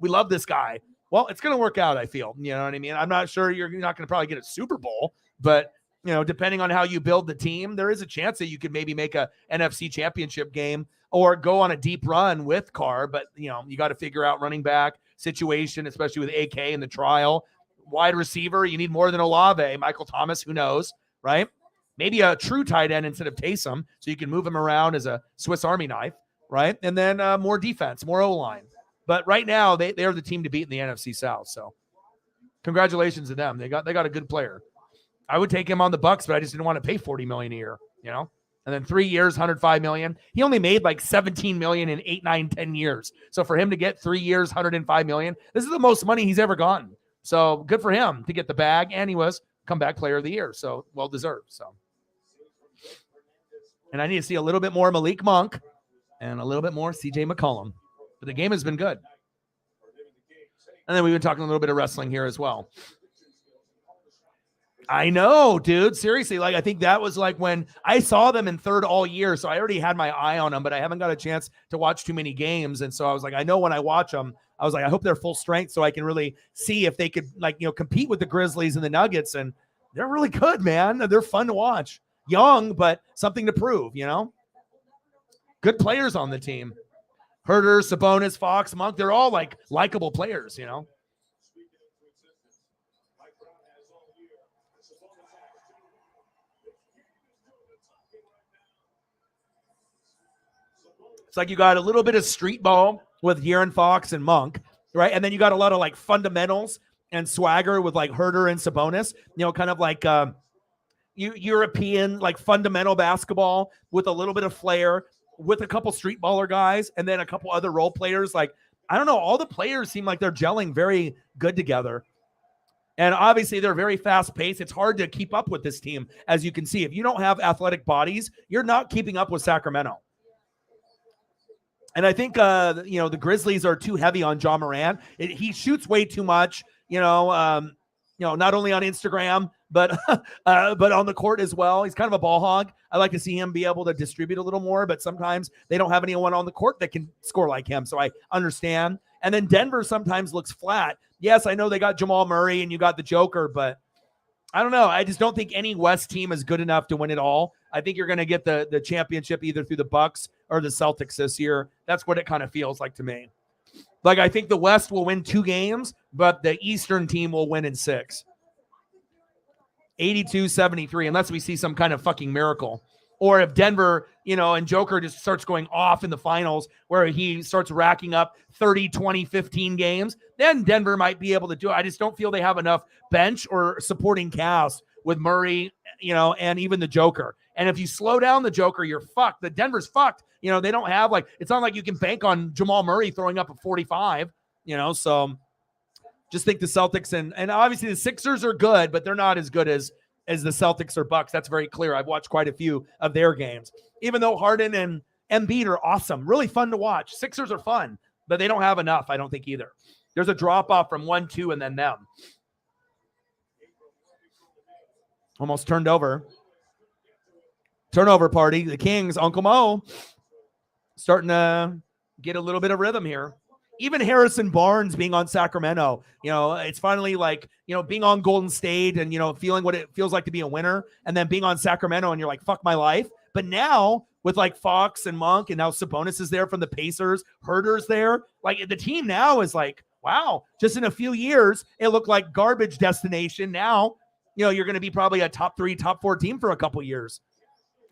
we love this guy. Well, it's going to work out, I feel. You know what I mean? I'm not sure you're not going to probably get a Super Bowl, but, depending on how you build the team, there is a chance that you could maybe make a NFC championship game or go on a deep run with Carr. But, you got to figure out running back situation, especially with AK in the trial. Wide receiver, you need more than Olave. Michael Thomas, who knows, right? Maybe a true tight end instead of Taysom, so you can move him around as a Swiss Army knife, right? And then more defense, more O-line. But right now, they are the team to beat in the NFC South. So congratulations to them. They got a good player. I would take him on the Bucks, but I just didn't want to pay $40 million a year, And then 3 years, $105 million. He only made like $17 million in 8, 9, 10 years. So for him to get 3 years, $105 million, this is the most money he's ever gotten. So good for him to get the bag, and he was comeback player of the year. So well deserved. So, and I need to see a little bit more Malik Monk and a little bit more CJ McCollum. But the game has been good. And then we've been talking a little bit of wrestling here as well. I know, dude. Seriously, I think that was like when I saw them in third all year. So I already had my eye on them, but I haven't got a chance to watch too many games. And so I was like, I know when I watch them, I was like, I hope they're full strength so I can really see if they could compete with the Grizzlies and the Nuggets. And they're really good, man. They're fun to watch. Young, but something to prove, Good players on the team. Herder, Sabonis, Fox, Monk, they're all like likable players, It's like you got a little bit of street ball with De'Aaron Fox and Monk, right? And then you got a lot of like fundamentals and swagger with like Herder and Sabonis, kind of like European, like fundamental basketball with a little bit of flair, with a couple street baller guys, and then a couple other role players. Like, I don't know, all the players seem like they're gelling very good together. And obviously they're very fast paced. It's hard to keep up with this team. As you can see, if you don't have athletic bodies, you're not keeping up with Sacramento. And I think, the Grizzlies are too heavy on Ja Morant. He shoots way too much. not only on Instagram, but but on the court as well. He's kind of a ball hog. I like to see him be able to distribute a little more, but sometimes they don't have anyone on the court that can score like him. So I understand. And then Denver sometimes looks flat. Yes, I know they got Jamal Murray and you got the Joker, but I don't know. I just don't think any West team is good enough to win it all. I think you're going to get the championship either through the Bucks or the Celtics this year. That's what it kind of feels like to me. Like, I think the West will win 2 games, but the Eastern team will win in 6. 82-73, unless we see some kind of fucking miracle. Or if Denver, and Joker just starts going off in the finals where he starts racking up 30, 20, 15 games, then Denver might be able to do it. I just don't feel they have enough bench or supporting cast with Murray, and even the Joker. And if you slow down the Joker, you're fucked. The Denver's fucked. They don't have it's not like you can bank on Jamal Murray throwing up a 45, so just think the Celtics and obviously the Sixers are good, but they're not as good as the Celtics or Bucks. That's very clear. I've watched quite a few of their games, even though Harden and Embiid are awesome, really fun to watch. Sixers are fun, but they don't have enough, I don't think either. There's a drop off from 1-2 and then them. Almost turned over. Turnover party. The Kings, Uncle Mo, starting to get a little bit of rhythm here. Even Harrison Barnes being on Sacramento, it's finally being on Golden State and, feeling what it feels like to be a winner, and then being on Sacramento and you're like, fuck my life. But now with Fox and Monk and now Sabonis is there from the Pacers, Herter's there. The team now is wow, just in a few years, it looked like garbage destination. Now, you're going to be probably a top 3, top 4 team for a couple years.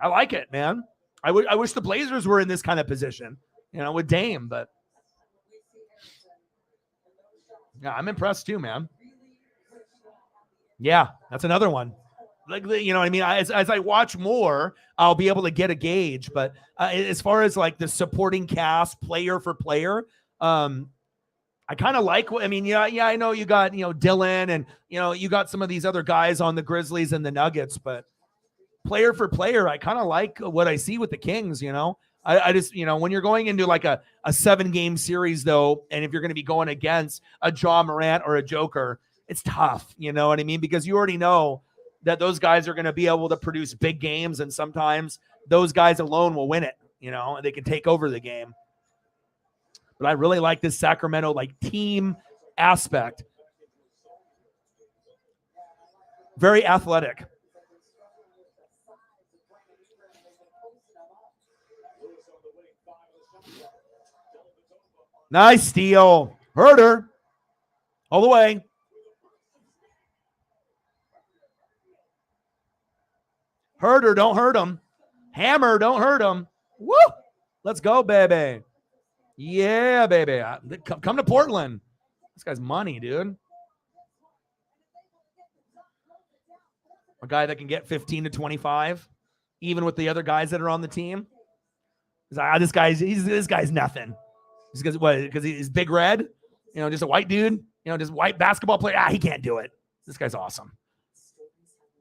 I like it, man. I wish the Blazers were in this kind of position, with Dame, but yeah, I'm impressed too, man. Yeah, that's another one. What I mean? As I watch more, I'll be able to get a gauge. But as far as the supporting cast, player for player, I kind of like. I mean, yeah, I know you got Dylan and you got some of these other guys on the Grizzlies and the Nuggets, but player for player, I kind of like what I see with the Kings. I just, when you're going into a 7-game series, though, and if you're going to be going against a Ja Morant or a Joker, it's tough. You know what I mean? Because you already know that those guys are going to be able to produce big games, and sometimes those guys alone will win it, and they can take over the game. But I really like this Sacramento, team aspect. Very athletic. Nice steal. Herter. All the way. Herter, don't hurt him. Hammer, don't hurt him. Woo! Let's go, baby. Yeah, baby. Come to Portland. This guy's money, dude. A guy that can get 15 to 25, even with the other guys that are on the team. This guy's nothing. Because he's big red, just a white dude, just white basketball player. He can't do it. This guy's awesome.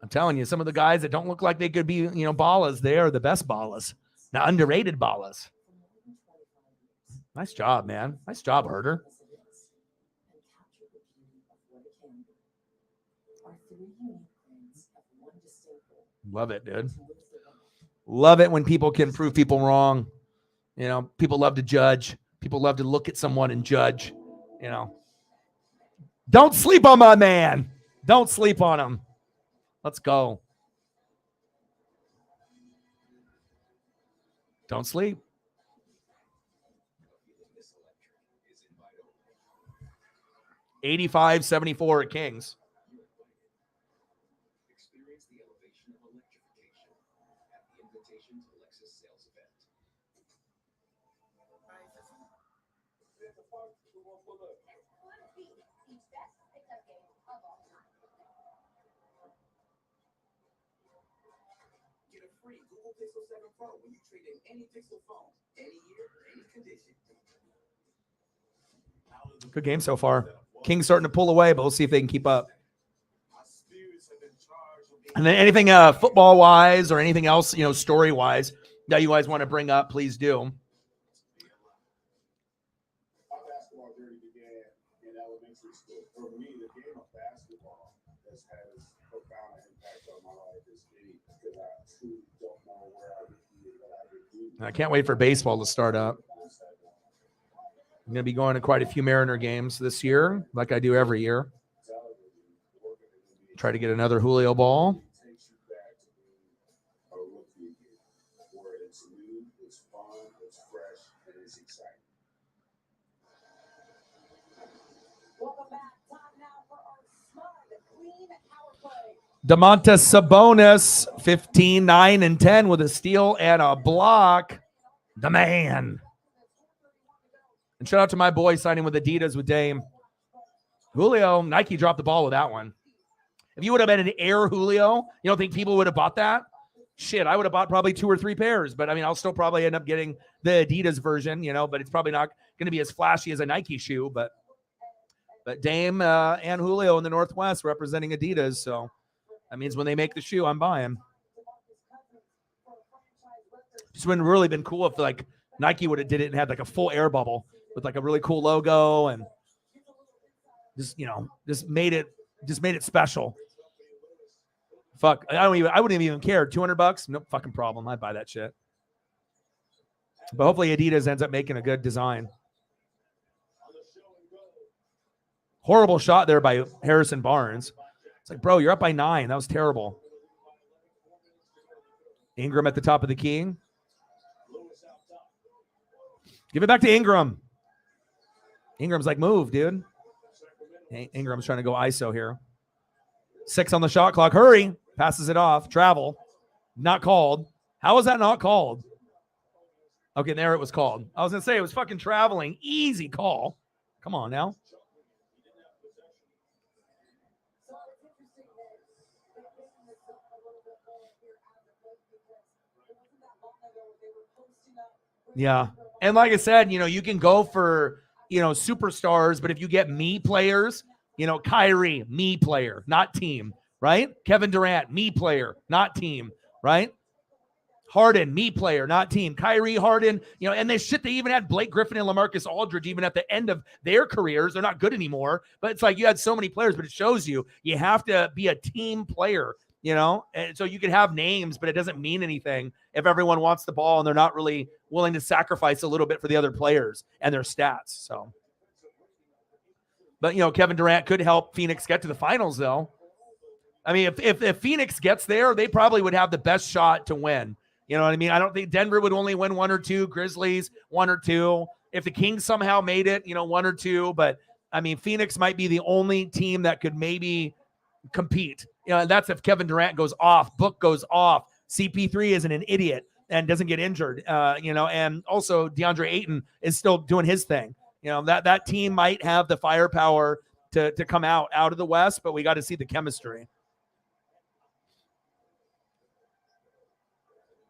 I'm telling you, some of the guys that don't look like they could be, ballas, they are the best ballas. Now, underrated ballas. Nice job, man. Nice job, Herter. Love it, dude. Love it when people can prove people wrong. People love to judge. People love to look at someone and judge, Don't sleep on my man. Don't sleep on him. Let's go. Don't sleep. $85-74 at Kings. Good game so far. Kings starting to pull away, but we'll see if they can keep up. And then anything football-wise or anything else, story-wise that you guys want to bring up, please do. I can't wait for baseball to start up. I'm going to be going to quite a few Mariner games this year, like I do every year. Try to get another Julio ball. Domantas Sabonis, 15, 9, and 10 with a steal and a block. The man. And shout out to my boy signing with Adidas with Dame. Julio, Nike dropped the ball with that one. If you would have been an Air Julio, you don't think people would have bought that? Shit, I would have bought probably 2 or 3 pairs. But, I mean, I'll still probably end up getting the Adidas version, but it's probably not going to be as flashy as a Nike shoe. But Dame and Julio in the Northwest representing Adidas, so that means when they make the shoe, I'm buying. It's been really been cool if like Nike would have did it and had like a full air bubble with like a really cool logo and just made it special. Fuck, I wouldn't even care. $200, no fucking problem. I'd buy that shit. But hopefully Adidas ends up making a good design. Horrible shot there by Harrison Barnes. It's like, bro, you're up by 9. That was terrible. Ingram at the top of the key. Give it back to Ingram. Ingram's like, move, dude. Ingram's trying to go ISO here. 6 on the shot clock. Hurry. Passes it off. Travel. Not called. How was that not called? Okay, there it was called. I was going to say it was fucking traveling. Easy call. Come on now. Yeah. And like I said, you can go for, superstars, but if you get me players, Kyrie, me player, not team, right? Kevin Durant, me player, not team, right? Harden, me player, not team. Kyrie, Harden, and they even had Blake Griffin and LaMarcus Aldridge even at the end of their careers. They're not good anymore, but it's like you had so many players, but it shows you have to be a team player. And so you can have names, but it doesn't mean anything if everyone wants the ball and they're not really willing to sacrifice a little bit for the other players and their stats. So, but Kevin Durant could help Phoenix get to the finals, though. I mean, if Phoenix gets there, they probably would have the best shot to win. You know what I mean? I don't think Denver would only win 1 or 2, Grizzlies 1 or 2. If the Kings somehow made it, 1 or 2. But I mean, Phoenix might be the only team that could maybe compete. That's if Kevin Durant goes off, Book goes off, CP3 isn't an idiot and doesn't get injured, and also DeAndre Ayton is still doing his thing. That team might have the firepower to come out of the West, but we got to see the chemistry.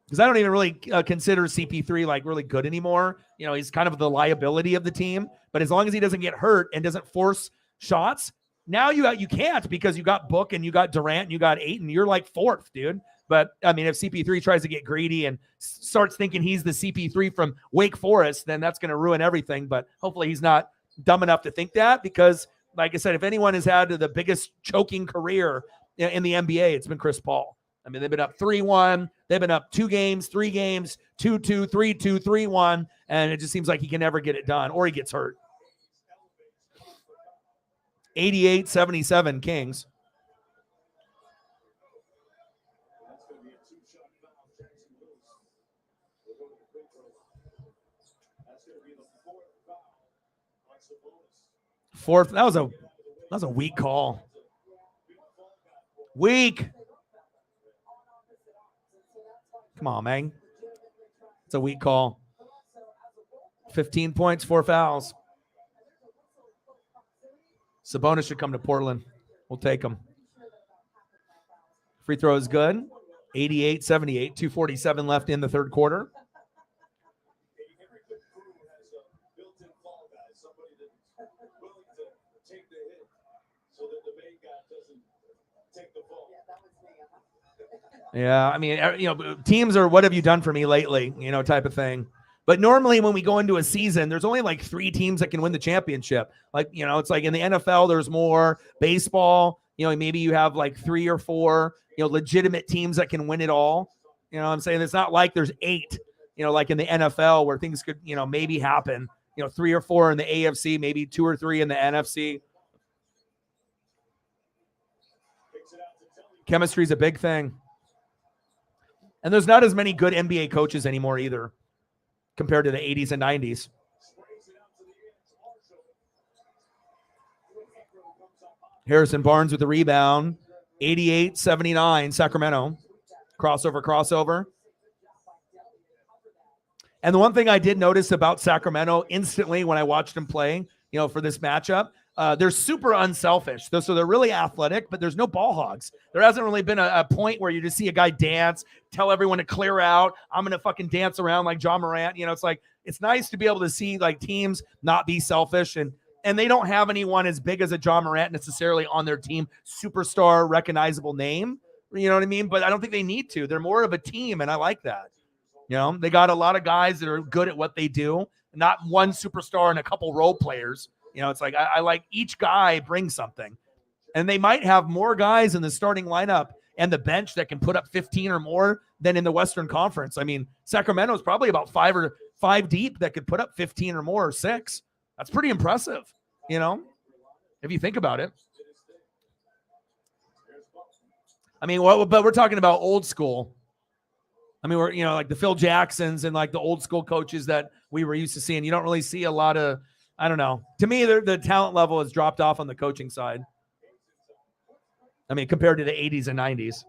Because I don't even really consider CP3 like really good anymore. He's kind of the liability of the team, but as long as he doesn't get hurt and doesn't force shots, now you can't because you got Book and you got Durant and you got Ayton. You're like 4th, dude. But, I mean, if CP3 tries to get greedy and starts thinking he's the CP3 from Wake Forest, then that's going to ruin everything. But hopefully he's not dumb enough to think that because, like I said, if anyone has had the biggest choking career in the NBA, it's been Chris Paul. I mean, they've been up 3-1. They've been up 2 games, 3 games, 2-2, 3-2, 3-1. And it just seems like he can never get it done or he gets hurt. 88-77 Kings. Fourth, that was a weak call. Weak. Come on, man. It's a weak call. 15 points, 4 fouls. Sabonis should come to Portland. We'll take him. Free throw is good. 88-78, 2:47 left in the third quarter. Yeah, I mean, teams are what have you done for me lately, type of thing. But normally when we go into a season, there's only like 3 teams that can win the championship. Like, it's like in the NFL, there's more. Baseball, maybe you have like 3 or 4, legitimate teams that can win it all. I'm saying it's not like there's 8. like in the NFL where things could, maybe happen, 3 or 4 in the AFC, maybe 2 or 3 in the NFC. Chemistry is a big thing. And there's not as many good NBA coaches anymore either compared to the 80s and 90s. Harrison Barnes with the rebound. 88-79, Sacramento. Crossover. And the one thing I did notice about Sacramento instantly when I watched them play, for this matchup, they're super unselfish. So they're really athletic, but there's no ball hogs. There hasn't really been a point where you just see a guy dance, tell everyone to clear out. I'm going to fucking dance around like John Morant. It's like, it's nice to be able to see like teams not be selfish, and they don't have anyone as big as a John Morant necessarily on their team, superstar, recognizable name. You know what I mean? But I don't think they need to. They're more of a team, and I like that. They got a lot of guys that are good at what they do, not one superstar and a couple role players. It's like I like each guy brings something. And they might have more guys in the starting lineup and the bench that can put up 15 or more than in the Western Conference. I mean, Sacramento is probably about 5 deep that could put up 15 or more, or 6. That's pretty impressive, if you think about it. I mean, but we're talking about old school. I mean, we're, like the Phil Jacksons and like the old school coaches that we were used to seeing. You don't really see a lot of, I don't know. To me, the talent level has dropped off on the coaching side. I mean, compared to the 80s and 90s.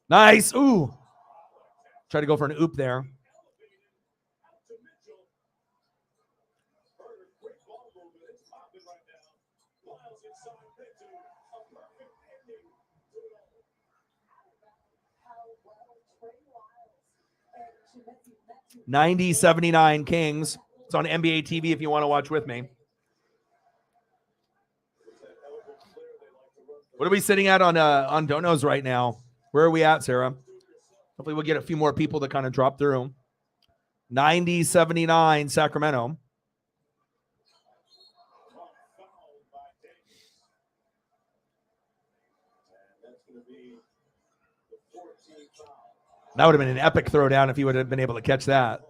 Nice. Ooh. Try to go for an oop there. $90-79 Kings. It's on NBA TV if you want to watch with me. What are we sitting at on Donos right now? Where are we at, Sarah? Hopefully we'll get a few more people to kind of drop through. 90-79 Sacramento. That would have been an epic throwdown if he would have been able to catch that.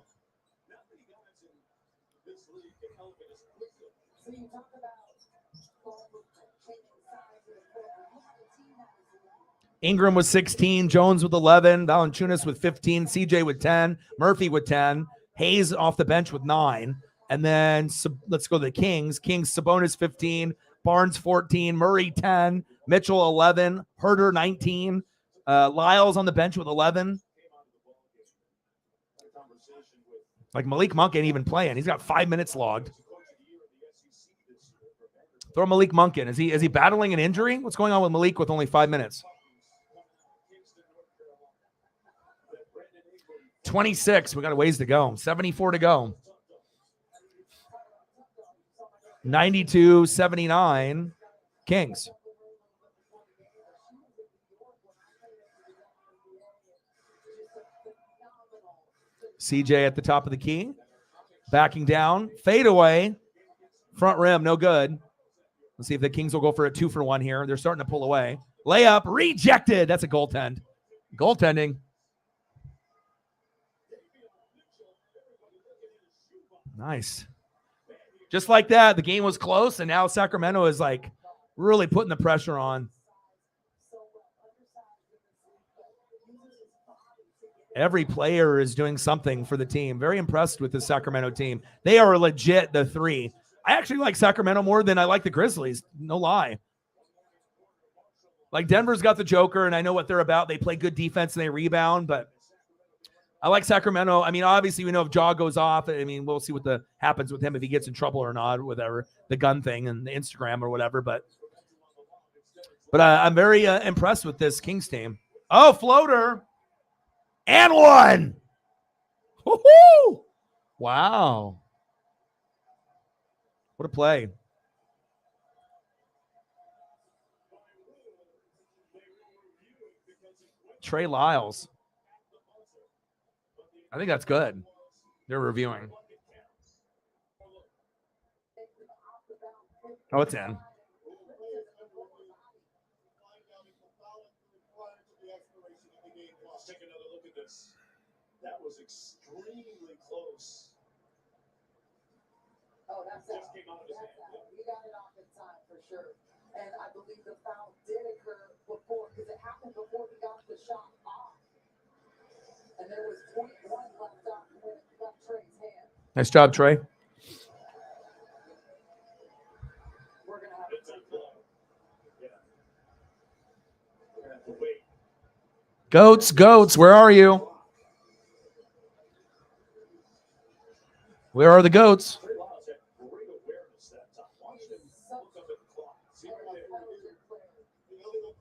Ingram with 16, Jones with 11, Valanciunas with 15, CJ with 10, Murphy with 10, Hayes off the bench with 9. And then let's go to the Kings. Kings, Sabonis 15, Barnes 14, Murray 10, Mitchell 11, Herter 19, Lyles on the bench with 11. Like Malik Monk ain't even playing. He's got 5 minutes logged. Throw Malik Monk in. Is he battling an injury? What's going on with Malik with only 5 minutes? 26. We got a ways to go. 74 to go. 92-79 Kings. CJ at the top of the key. Backing down. Fade away. Front rim. No good. Let's see if the Kings will go for a 2-for-1 here. They're starting to pull away. Layup. Rejected. That's a goaltend. Goaltending. Nice. Just like that, the game was close, and now Sacramento is like really putting the pressure on. Every player is doing something for the team. Very impressed with the Sacramento team. They are legit the 3. I actually like Sacramento more than I like the Grizzlies. No lie. Like Denver's got the Joker, and I know what they're about. They play good defense and they rebound, but I like Sacramento. I mean, obviously, we know if Jaw goes off. I mean, we'll see what happens with him, if he gets in trouble or not, or whatever, the gun thing and the Instagram or whatever. But I'm very impressed with this Kings team. Oh, floater. And one. Woo-hoo! Wow. What a play. Trey Lyles. I think that's good. They're reviewing. Oh, it's in. That was extremely close. Oh, that's out. He got it off in time for sure. And I believe the foul did occur before, because it happened before he got the shot off. And there was 0.1 left off when it left Trey's hand. Nice job, Trey. We're going to have to wait. Goats, where are you? Where are the goats? Illegal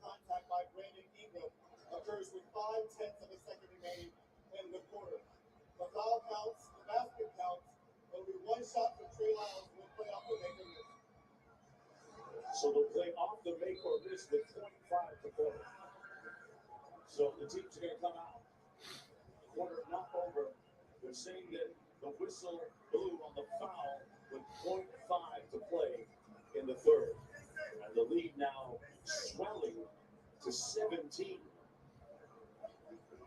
contact by Brandon Ingram occurs with 0.5 of a second remaining in the quarter. The foul counts, the basket counts. There'll be one shot for Trey Lyles who will play off the make or miss. So they'll play off the make or miss with 0.5 to play. So the teams are going to come out. The quarter not over. They're saying that the whistle blew on the foul with 0.5 to play in the third. And the lead now swelling to 17.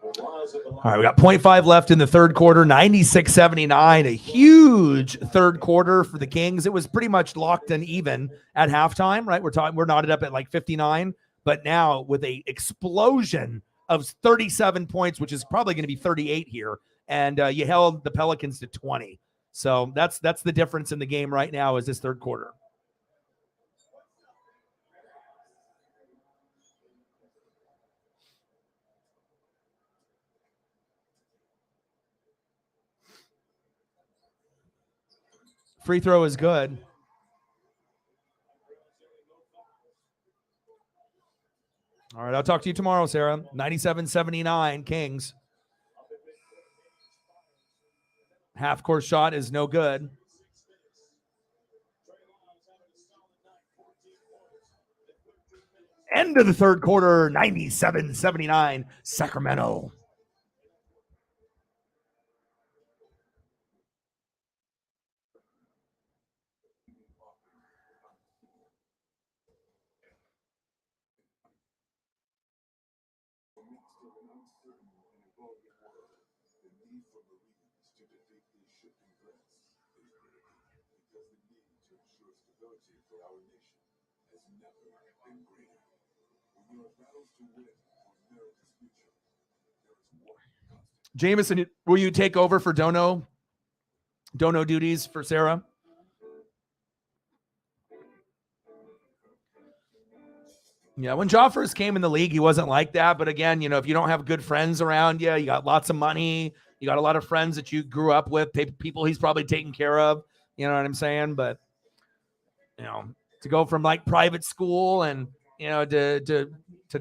All right, we got 0.5 left in the third quarter, 96-79, a huge third quarter for the Kings. It was pretty much locked and even at halftime, right? We're knotted up at like 59, but now with a explosion of 37 points, which is probably going to be 38 here, and you held the Pelicans to 20. So that's the difference in the game right now is this third quarter. Free throw is good. All right, I'll talk to you tomorrow, Sarah. 97-79 Kings. Half-court shot is no good. End of the third quarter, 97-79 Sacramento. Jameson, will you take over for Dono duties for Sarah? Yeah, when Ja first came in the league, he wasn't like that. But again, if you don't have good friends around you, you got lots of money, you got a lot of friends that you grew up with, people he's probably taken care of. You know what I'm saying? But, to go from like private school and, to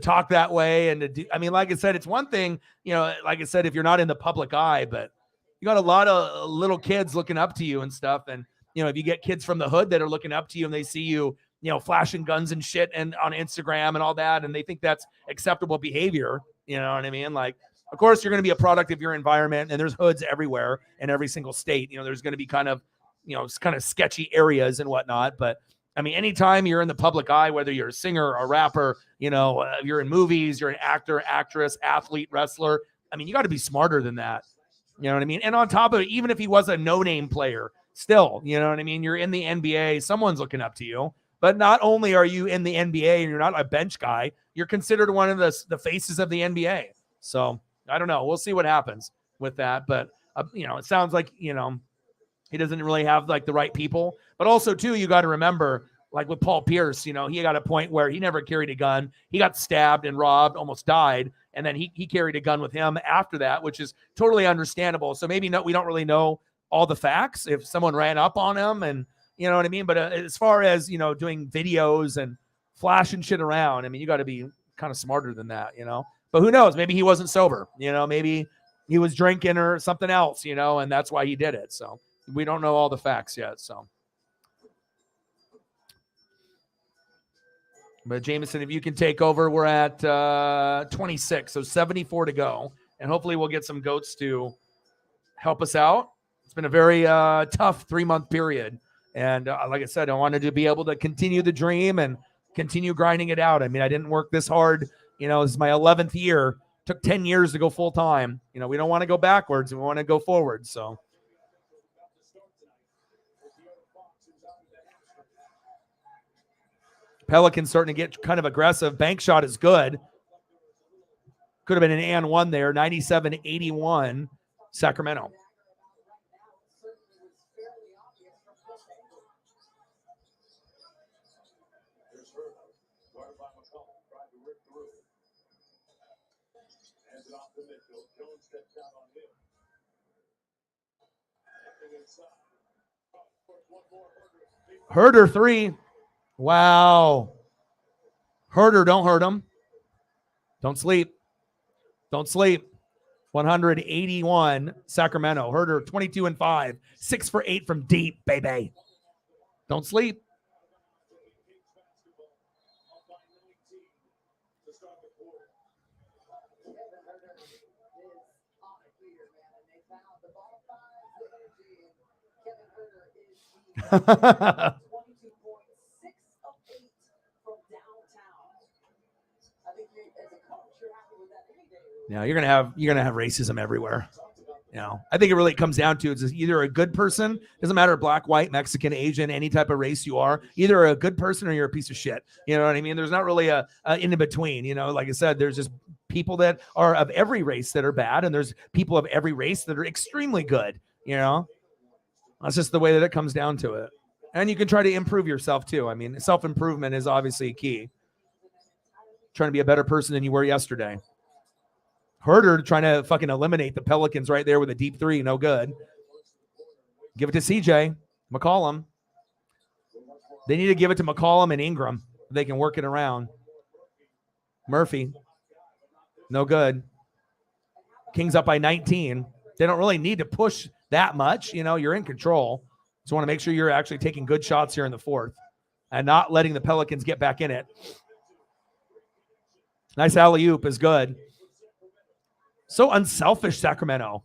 talk that way and to do, I mean, like I said, it's one thing, like I said, if you're not in the public eye, but you got a lot of little kids looking up to you and stuff. And, if you get kids from the hood that are looking up to you and they see you, flashing guns and shit and on Instagram and all that, and they think that's acceptable behavior, you know what I mean? Like, of course, you're going to be a product of your environment, and there's hoods everywhere in every single state. There's going to be kind of sketchy areas and whatnot. But I mean, anytime you're in the public eye, whether you're a singer, a rapper, you're in movies, you're an actor, actress, athlete, wrestler. I mean, you got to be smarter than that. You know what I mean? And on top of it, even if he was a no-name player, still, you know what I mean? You're in the NBA, someone's looking up to you. But not only are you in the NBA and you're not a bench guy, you're considered one of the faces of the NBA. So I don't know. We'll see what happens with that. But, it sounds like, he doesn't really have like the right people. But also, too, you got to remember, like with Paul Pierce, he got a point where he never carried a gun. He got stabbed and robbed, almost died. And then he carried a gun with him after that, which is totally understandable. So maybe we don't really know all the facts if someone ran up on him and, you know what I mean? But as far as, doing videos and flashing shit around, I mean, you got to be kind of smarter than that, But who knows? Maybe he wasn't sober, maybe he was drinking or something else, and that's why he did it. So we don't know all the facts yet. So, but Jameson, if you can take over, we're at 26, so 74 to go. And hopefully we'll get some goats to help us out. It's been a very tough 3-month period. And like I said, I wanted to be able to continue the dream and continue grinding it out. I mean, I didn't work this hard. This is my 11th year Took 10 years to go full time. You know, we don't want to go backwards. We want to go forward. So Pelicans starting to get kind of aggressive. Bank shot is good. Could have been an and one there. 97-81 Sacramento. Herder 3. Wow. Herder, don't hurt him. Don't sleep. Don't sleep. 181 Sacramento. Herder 22 and 5. 6 for 8 from deep, baby. Don't sleep. Yeah, you're gonna have racism everywhere. You know, I think it really comes down to it's either a good person, doesn't matter black, white, Mexican, Asian, any type of race you are, either a good person or you're a piece of shit. You know what I mean? There's not really a in between. You know, like I said, there's just people that are of every race that are bad, and there's people of every race that are extremely good. You know, that's just the way that it comes down to it. And you can try to improve yourself too. I mean, self-improvement is obviously key. Trying to be a better person than you were yesterday. Herder trying to fucking eliminate the Pelicans right there with a deep 3. No good. Give it to CJ McCollum. They need to give it to McCollum and Ingram. They can work it around. Murphy. No good. Kings up by 19. They don't really need to push that much. You know, you're in control. Just want to make sure you're actually taking good shots here in the fourth and not letting the Pelicans get back in it. Nice alley-oop is good. So unselfish, Sacramento.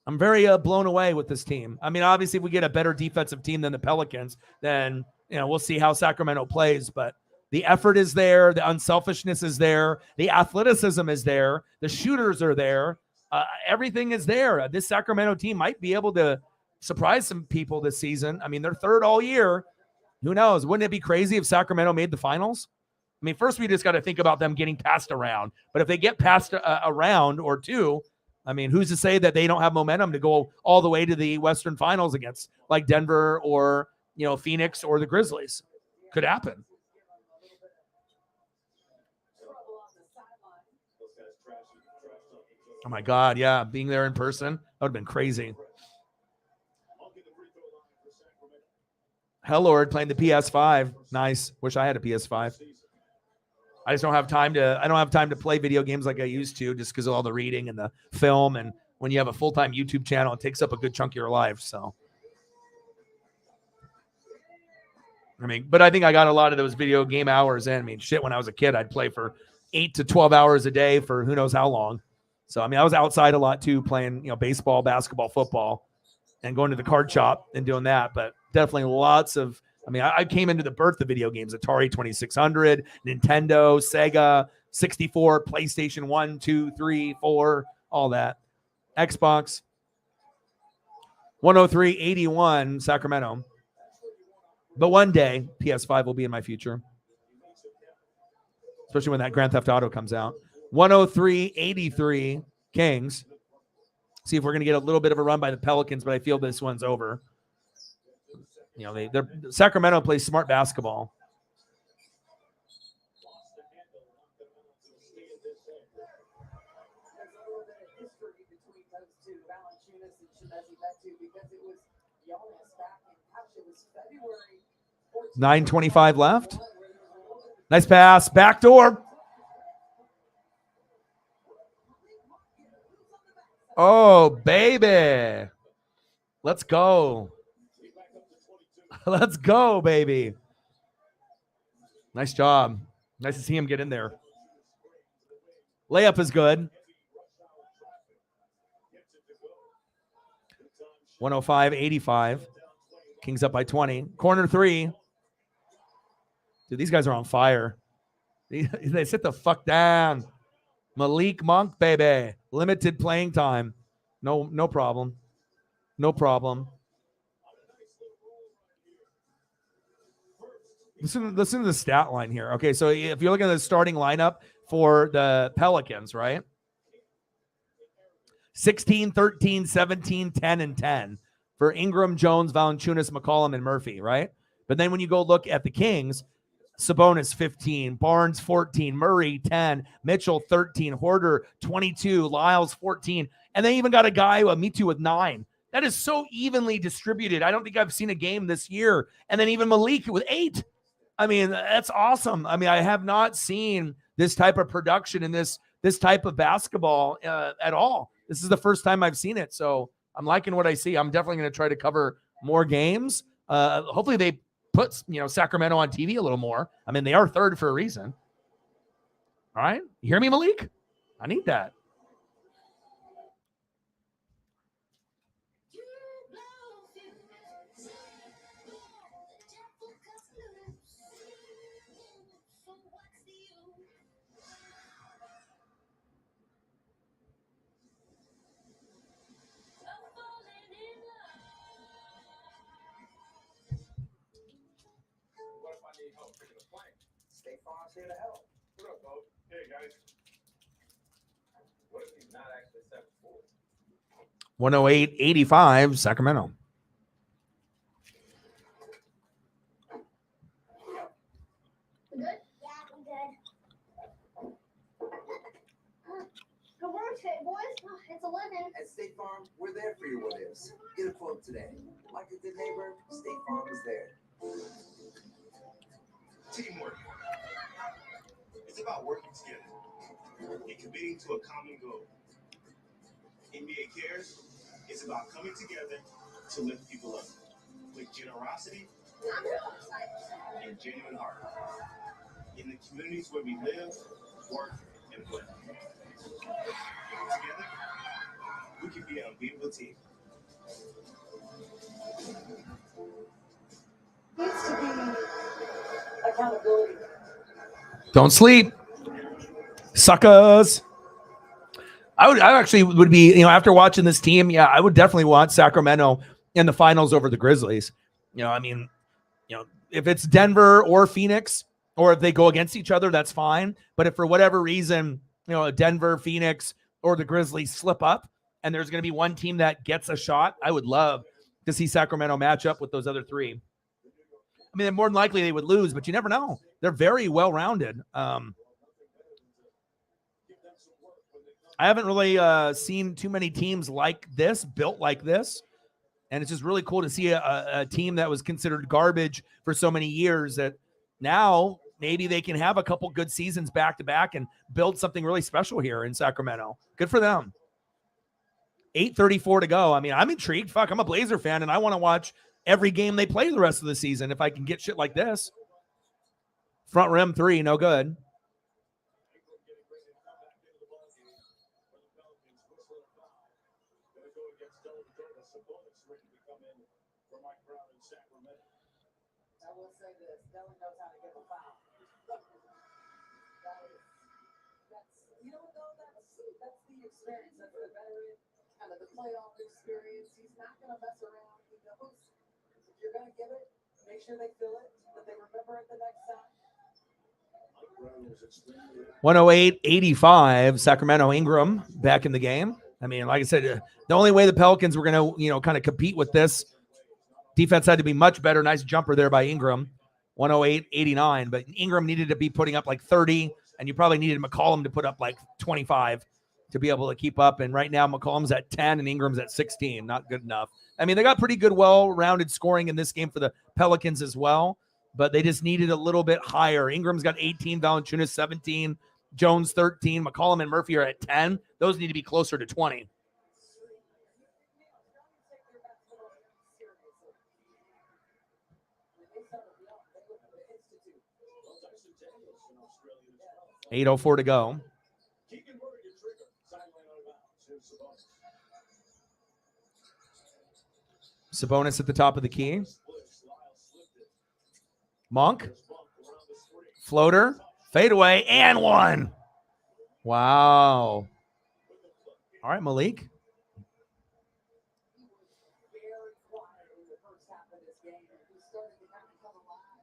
I'm very blown away with this team. I mean, obviously, if we get a better defensive team than the Pelicans, then, you know, we'll see how Sacramento plays. But the effort is there. The unselfishness is there. The athleticism is there. The shooters are there. Everything is there. This Sacramento team might be able to surprise some people this season. I mean, they're third all year. Who knows? Wouldn't it be crazy if Sacramento made the finals? I mean, first we just got to think about them getting past a round. But if they get past a round or two, I mean, who's to say that they don't have momentum to go all the way to the Western Finals against like Denver or, you know, Phoenix or the Grizzlies? Could happen. Oh my God, yeah, being there in person, that would have been crazy. Hell Lord playing the PS5. Nice. Wish I had a PS5. I just don't have time to play video games like I used to, just because of all the reading and the film. And when you have a full-time YouTube channel, it takes up a good chunk of your life. So, I mean, but I think I got a lot of those video game hours in. I mean, shit, when I was a kid, I'd play for 8 to 12 hours a day for who knows how long. So, I mean, I was outside a lot too, playing, you know, baseball, basketball, football, and going to the card shop and doing that. But definitely lots of, I mean, I came into the birth of video games, Atari 2600, Nintendo, Sega, 64, PlayStation 1, 2, 3, 4, all that. Xbox. 103-81 Sacramento. But one day, PS5 will be in my future. Especially when that Grand Theft Auto comes out. 103-83 Kings. See if we're going to get a little bit of a run by the Pelicans, but I feel this one's over. You know, Sacramento plays smart basketball. $9:25 left. Nice pass. Backdoor. Oh, baby. Let's go. Let's go, baby. Nice job. Nice to see him get in there. Layup is good. 105-85. Kings up by 20. Corner 3. Dude, these guys are on fire. They sit the fuck down. Malik Monk, baby. Limited playing time. No problem. No problem. Listen to the stat line here. Okay, so if you're looking at the starting lineup for the Pelicans, right? 16, 13, 17, 10, and 10 for Ingram, Jones, Valanciunas, McCollum, and Murphy, right? But then when you go look at the Kings, Sabonis 15, Barnes 14, Murray 10, Mitchell 13, Horder 22, Lyles 14, and they even got a guy, Mitu, with 9. That is so evenly distributed. I don't think I've seen a game this year. And then even Malik with 8. I mean, that's awesome. I mean, I have not seen this type of production in this type of basketball at all. This is the first time I've seen it. So I'm liking what I see. I'm definitely going to try to cover more games. Hopefully they put, Sacramento on TV a little more. I mean, they are third for a reason. All right. You hear me, Malik? I need that. State Farm's here to help. What up, folks? Hey, guys. What if he's not actually 7'4"? 108-85, Sacramento. Good? Yeah, I'm good. Good work today, boys. Oh, it's 11. At State Farm, we're there for your what ifs. Get a quote today. Like a good neighbor, State Farm is there. Teamwork. It's about working together and committing to a common goal. NBA Cares is about coming together to lift people up with generosity and genuine heart in the communities where we live, work, and play. Together, we can be an unbeatable team. Needs to be accountability. Don't sleep, suckers. I actually would be, after watching this team, I would definitely want Sacramento in the finals over the Grizzlies. If it's Denver or Phoenix, or if they go against each other, that's fine. But if for whatever reason, Denver, Phoenix, or the Grizzlies slip up, and there's going to be one team that gets a shot, I would love to see Sacramento match up with those other three. I mean, more than likely they would lose, but you never know. They're very well-rounded. I haven't really seen too many teams like this, built like this. And it's just really cool to see a team that was considered garbage for so many years that now maybe they can have a couple good seasons back-to-back and build something really special here in Sacramento. Good for them. 8:34 to go. I mean, I'm intrigued. Fuck, I'm a Blazer fan, and I want to watch every game they play the rest of the season if I can get shit like this. Front rim three, no good. I will say this, Dylan knows how to get a foul. That's the experience. That's the veteran, kind of the playoff experience. He's not going to mess around. He knows if you're going to give it, make sure they feel it, that they remember it the next time. 108-85, Sacramento. Ingram back in the game. I mean, like I said, the only way the Pelicans were going to, kind of compete with this defense had to be much better. Nice jumper there by Ingram. 108-89, but Ingram needed to be putting up like 30, and you probably needed McCollum to put up like 25 to be able to keep up. And right now, McCollum's at 10 and Ingram's at 16. Not good enough. I mean, they got pretty good, well-rounded scoring in this game for the Pelicans as well, but they just needed a little bit higher. Ingram's got 18, Valanciunas 17, Jones 13, McCollum and Murphy are at 10. Those need to be closer to 20. .804 to go. Sabonis at the top of the key. Monk. Floater. Fadeaway. And one. Wow. All right, Malik. Very quiet in the first half of this game. He started to kind of come alive.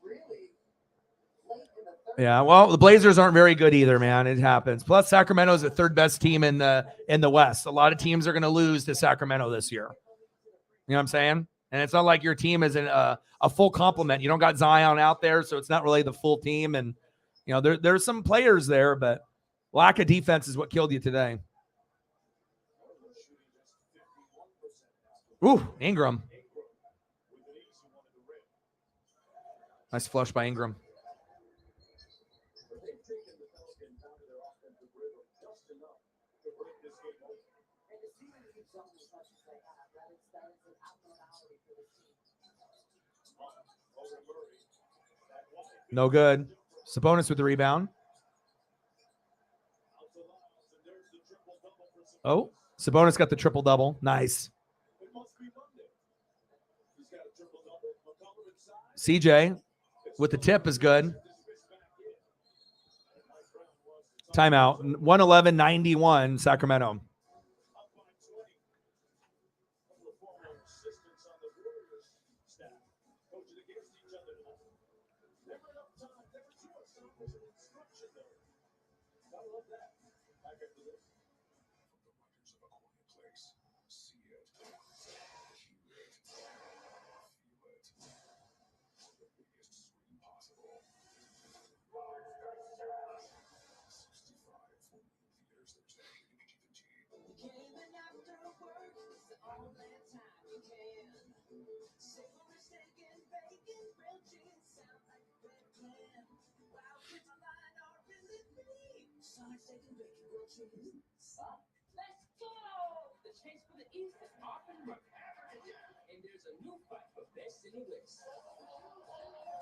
Really late in the third. Yeah, well, the Blazers aren't very good either, man. It happens. Plus, Sacramento's the third best team in the West. A lot of teams are going to lose to Sacramento this year. You know what I'm saying? And it's not like your team is a full complement. You don't got Zion out there, so it's not really the full team. And you know, there's some players there, but lack of defense is what killed you today. Ooh, Ingram. Nice flush by Ingram. No good. Sabonis with the rebound. Oh, Sabonis got the triple-double. Nice. CJ with the tip is good. Timeout. 111-91, Sacramento.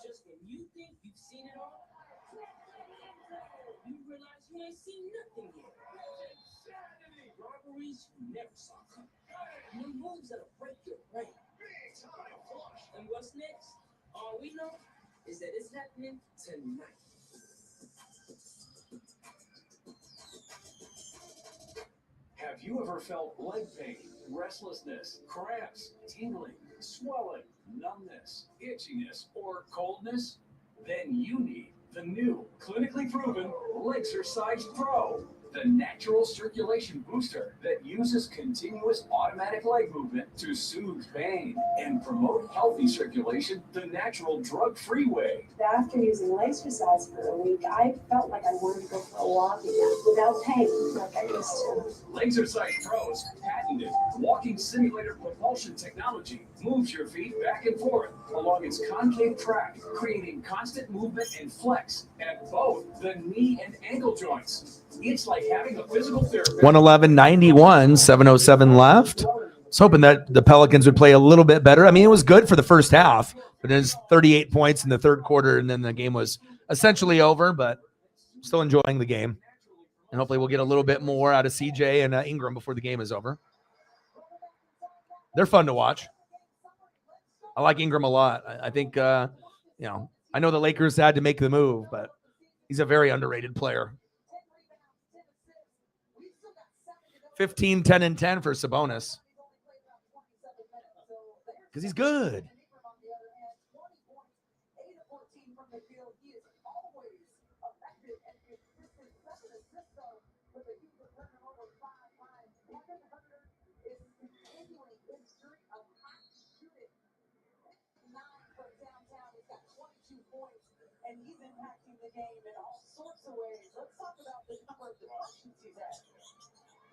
Just when you think you've seen it all, you realize you ain't seen nothing yet. Robberies you never saw coming. New moves that'll break your brain. And what's next? All we know is that it's happening tonight. Have you ever felt leg pain, restlessness, cramps, tingling, swelling, numbness, itchiness, or coldness? Then you need the new, clinically proven Lasercise Pro, the natural circulation booster that uses continuous automatic leg movement to soothe pain and promote healthy circulation the natural drug-free way. After using Lasercise for a week, I felt like I wanted to go for a walk again without pain, like I used to. Lasercise Pro's patented walking simulator propulsion technology moves your feet back and forth along its concave track, creating constant movement and flex at both the knee and ankle joints. It's like having a physical therapist. 111-91, 7:07 left. I was hoping that the Pelicans would play a little bit better. I mean, it was good for the first half, but it was 38 points in the third quarter, and then the game was essentially over, but still enjoying the game. And hopefully we'll get a little bit more out of CJ and Ingram before the game is over. They're fun to watch. I like Ingram a lot. I think, I know the Lakers had to make the move, but he's a very underrated player. 15, 10, and 10 for Sabonis. Because he's good. And he's impacting the game in all sorts of ways. Let's talk about the number of deflections he's had.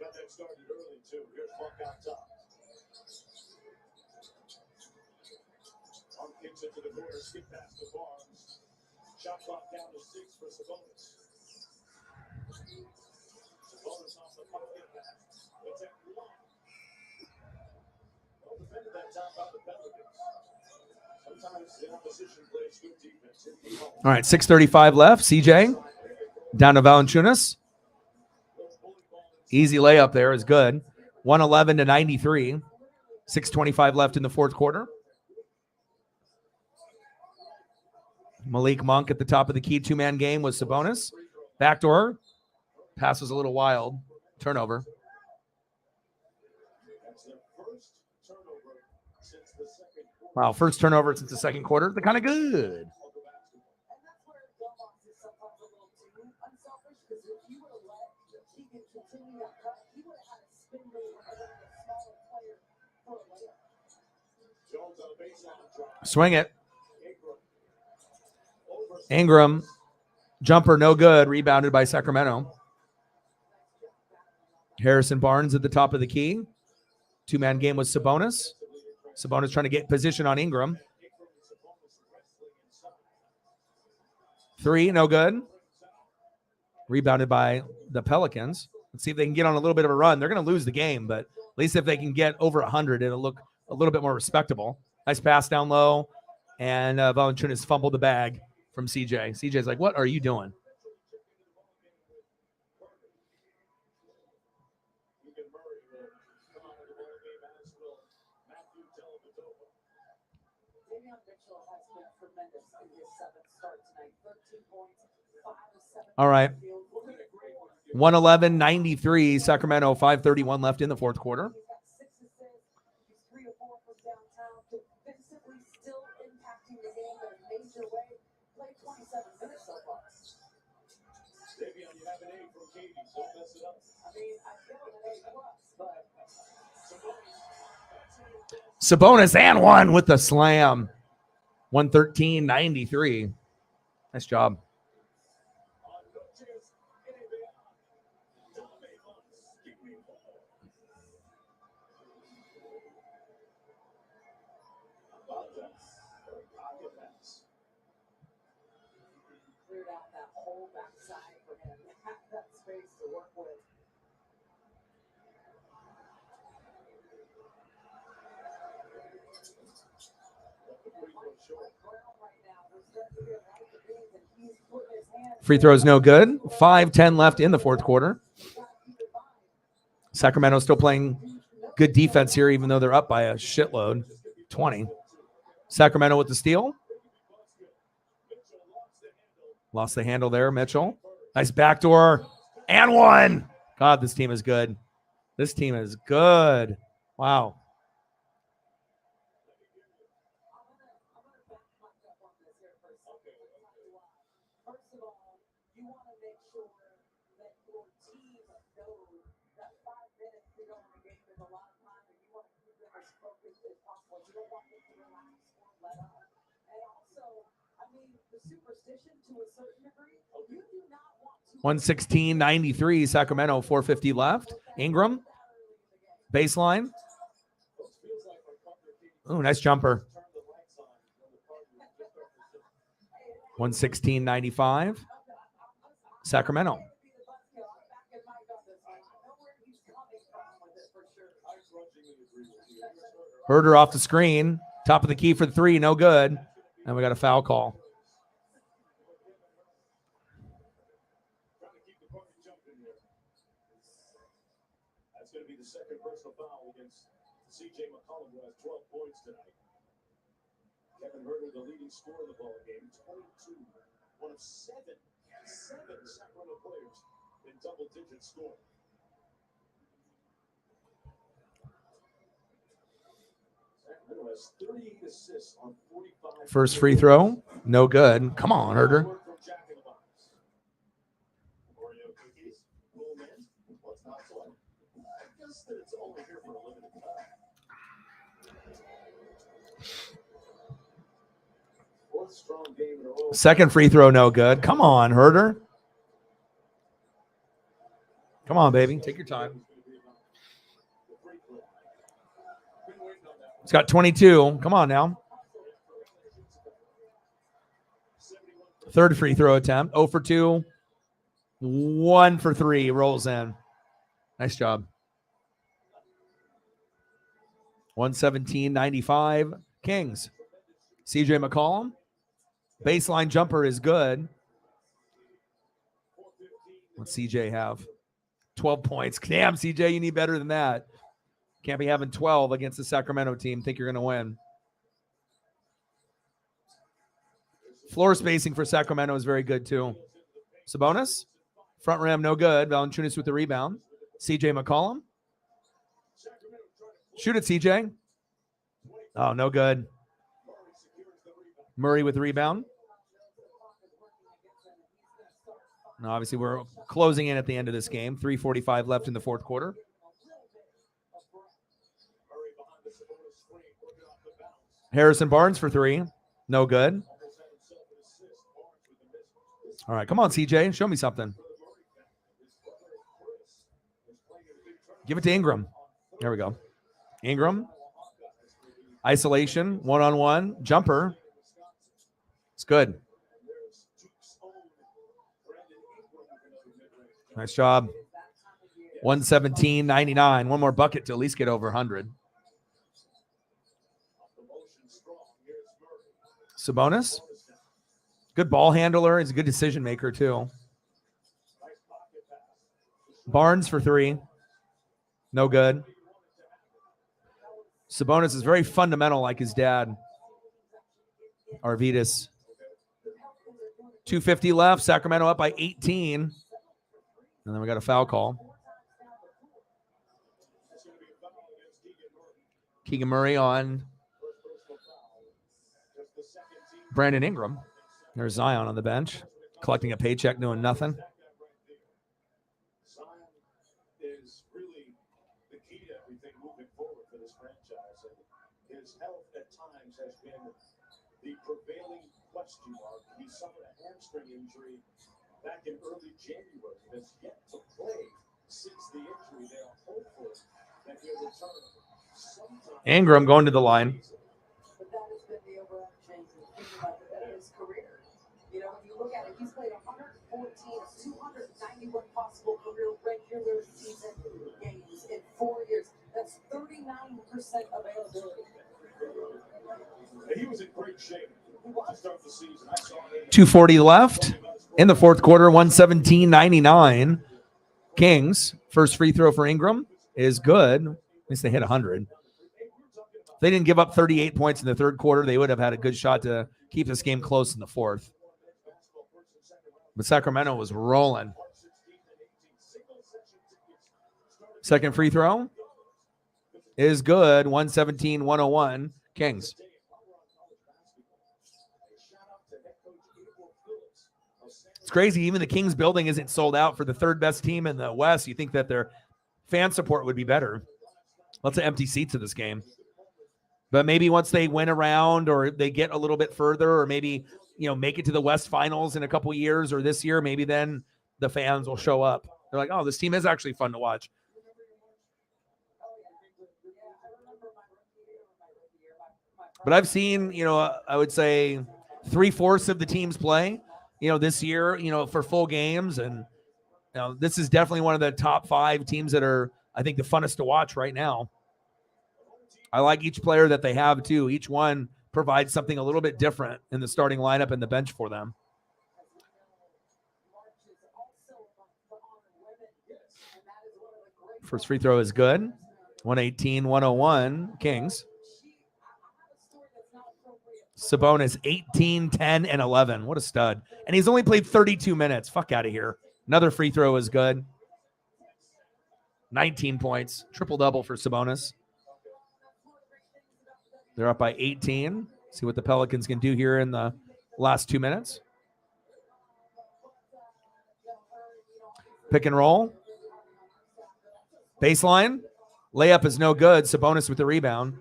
Got that started early, too. Here's Monk out top. Monk kicks it to the corner, skip past the Barnes. Shot clock down to 6 for Sabonis. Sabonis off the pocket pass. It's at 1. Well defended that time by the Pelicans. Sometimes the opposition plays good defense. All right, 6:35 left. CJ down to Valanciunas. Easy layup there is good. 111-93. 6:25 left in the fourth quarter. Malik Monk at the top of the key. Two-man game with Sabonis. Backdoor. Pass was a little wild. Turnover. That's their first turnover since the second quarter. Wow, first turnover since the second quarter. They're kind of good. And that's where Belmont is sometimes a little too unselfish, because if you would have let Keegan continue that cut, he would have had a spin move around a smaller player for a layup. Jones on a baseline drive. Swing it. Ingram. Ingram. Jumper, no good. Rebounded by Sacramento. Harrison Barnes at the top of the key. Two-man game with Sabonis. Sabonis trying to get position on Ingram. Three, no good. Rebounded by the Pelicans. Let's see if they can get on a little bit of a run. They're going to lose the game, but at least if they can get over 100, it'll look a little bit more respectable. Nice pass down low. And Valanciunas fumbled the bag from CJ. CJ's like, what are you doing? Davion Mitchell has been tremendous in his seventh start tonight. 13 points, 5 of 7. All right. 111-93, Sacramento, 5:31 left in the fourth quarter. He's got 6 assists. He's 3 or 4 from downtown. Defensively still impacting the game in a major way. Played 27 minutes so far. Davion, you have an A from Katie. Don't mess it up. I mean, I feel an A+, but Sabonis and one with the slam. 113-93. Nice job. cleared out that whole backside for him. Had that space to work with. Free throws no good. 5:10 left in the fourth quarter. Sacramento still playing good defense here, even though they're up by a shitload. 20. Sacramento with the steal. Lost the handle there, Mitchell. Nice backdoor. And one. God, this team is good. This team is good. Wow. First of all, you want to make sure that your team knows that 5 minutes to go in the game is a lot of time, and you want to keep them as focused as possible. You don't want them to relax or let up. And also, I mean, the superstition to a certain degree, you do not want to. 116-93, Sacramento, 4:50 left. Ingram, baseline. Ooh, nice jumper. 116-95, Sacramento. Herder off the screen. Top of the key for the three, no good. And we got a foul call. That's going to be the second personal foul against C.J. McCollum, who has 12 points tonight. Kevin Herter, the leading scorer of the ball game, 22. One of seven Sacramento players in double-digit scoring. Sacramento has 38 assists on 45. First free throw, no good. Come on, Herder. Work from Jack in the box. Oreo cookies, Cool Mint. What's not to like? I guess that it's only here for a limited time. Fourth strong game in a row. Second free throw, no good. Come on, Herder. Come on, baby. Take your time. It's got 22. Come on now. Third free throw attempt. 0 for 2. 1 for 3. Rolls in. Nice job. 117-95. Kings. CJ McCollum. Baseline jumper is good. What's CJ have? 12 points. Damn, CJ, you need better than that. Can't be having 12 against the Sacramento team. Think you're going to win. Floor spacing for Sacramento is very good too. Sabonis. Front rim, no good. Valanciunas with the rebound. CJ McCollum. Shoot it, CJ. Oh, no good. Murray with the rebound. Now, obviously, we're closing in at the end of this game. 3:45 left in the fourth quarter. Harrison Barnes for three. No good. All right, come on, CJ. Show me something. Give it to Ingram. There we go. Ingram. Isolation. One-on-one. Jumper. It's good. Nice job. 117-99. One more bucket to at least get over 100. Sabonis. Good ball handler. He's a good decision maker, too. Barnes for three. No good. Sabonis is very fundamental like his dad, Arvydas. 2:50 left. Sacramento up by 18. And then we got a foul call. Keegan Murray on Brandon Ingram. There's Zion on the bench, collecting a paycheck, doing nothing. Zion is really the key to everything moving forward for this franchise. And his health at times has been the prevailing question mark. He suffered a hamstring injury back in early January and has yet to play since the injury. They are hopeful that he'll return sometime. Ingram going to the line. But that has been the overarching thing about his career. You know, when you look at it, he's played 114 of 291 possible career regular season games in 4 years. That's 39% availability. He was in great shape to start the season. I saw him 2:40 left in the fourth quarter. 117-99. Kings. First free throw for Ingram is good. At least they hit 100. If they didn't give up 38 points in the third quarter, they would have had a good shot to keep this game close in the fourth. But Sacramento was rolling. Second free throw is good. 117-101. Kings. It's crazy. Even the Kings building isn't sold out for the third best team in the West. You think that their fan support would be better. Lots of empty seats in this game. But maybe once they win around or they get a little bit further or maybe, make it to the West Finals in a couple years or this year, maybe then the fans will show up. They're like, oh, this team is actually fun to watch. But I've seen, I would say 3/4 of the teams play, this year, for full games. And this is definitely one of the top 5 teams that are, I think, the funnest to watch right now. I like each player that they have, too. Each one provides something a little bit different in the starting lineup and the bench for them. First free throw is good. 118-101, Kings. Sabonis, 18, 10, and 11. What a stud. And he's only played 32 minutes. Fuck out of here. Another free throw is good. 19 points. Triple-double for Sabonis. They're up by 18. See what the Pelicans can do here in the last 2 minutes. Pick and roll. Baseline. Layup is no good. Sabonis with the rebound.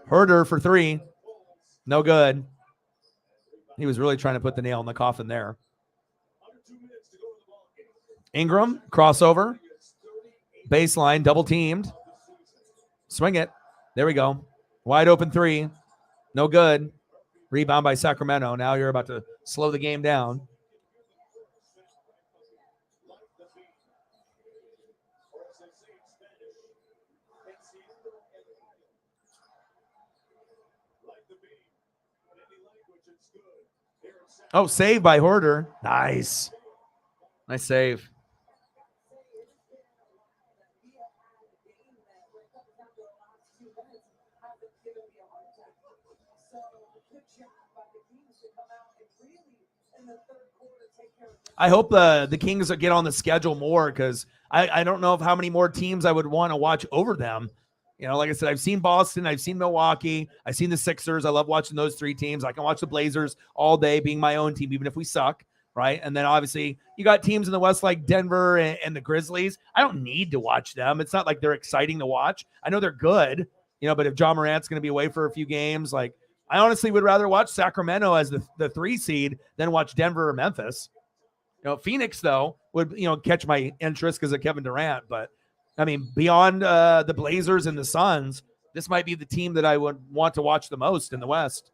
Herder for 3. No good. He was really trying to put the nail in the coffin there. Ingram, crossover. Baseline, double teamed. Swing it. There we go. Wide open 3. No good. Rebound by Sacramento. Now you're about to slow the game down. Oh, save by Herder. Nice. Nice save. good job by the Kings to come out and really, in the third quarter, take care of business. I hope the Kings get on the schedule more, because I don't know of how many more teams I would want to watch over them. You know, like I said, I've seen Boston, I've seen Milwaukee, I've seen the Sixers. I love watching those three teams. I can watch the Blazers all day, being my own team, even if we suck, right? And then obviously you got teams in the West like Denver and the Grizzlies. I don't need to watch them. It's not like they're exciting to watch. I know they're good, you know, but if John Morant's going to be away for a few games, like, I honestly would rather watch Sacramento as the 3 seed than watch Denver or Memphis. You know, Phoenix, though, would, you know, catch my interest because of Kevin Durant. But, I mean, beyond the Blazers and the Suns, this might be the team that I would want to watch the most in the West.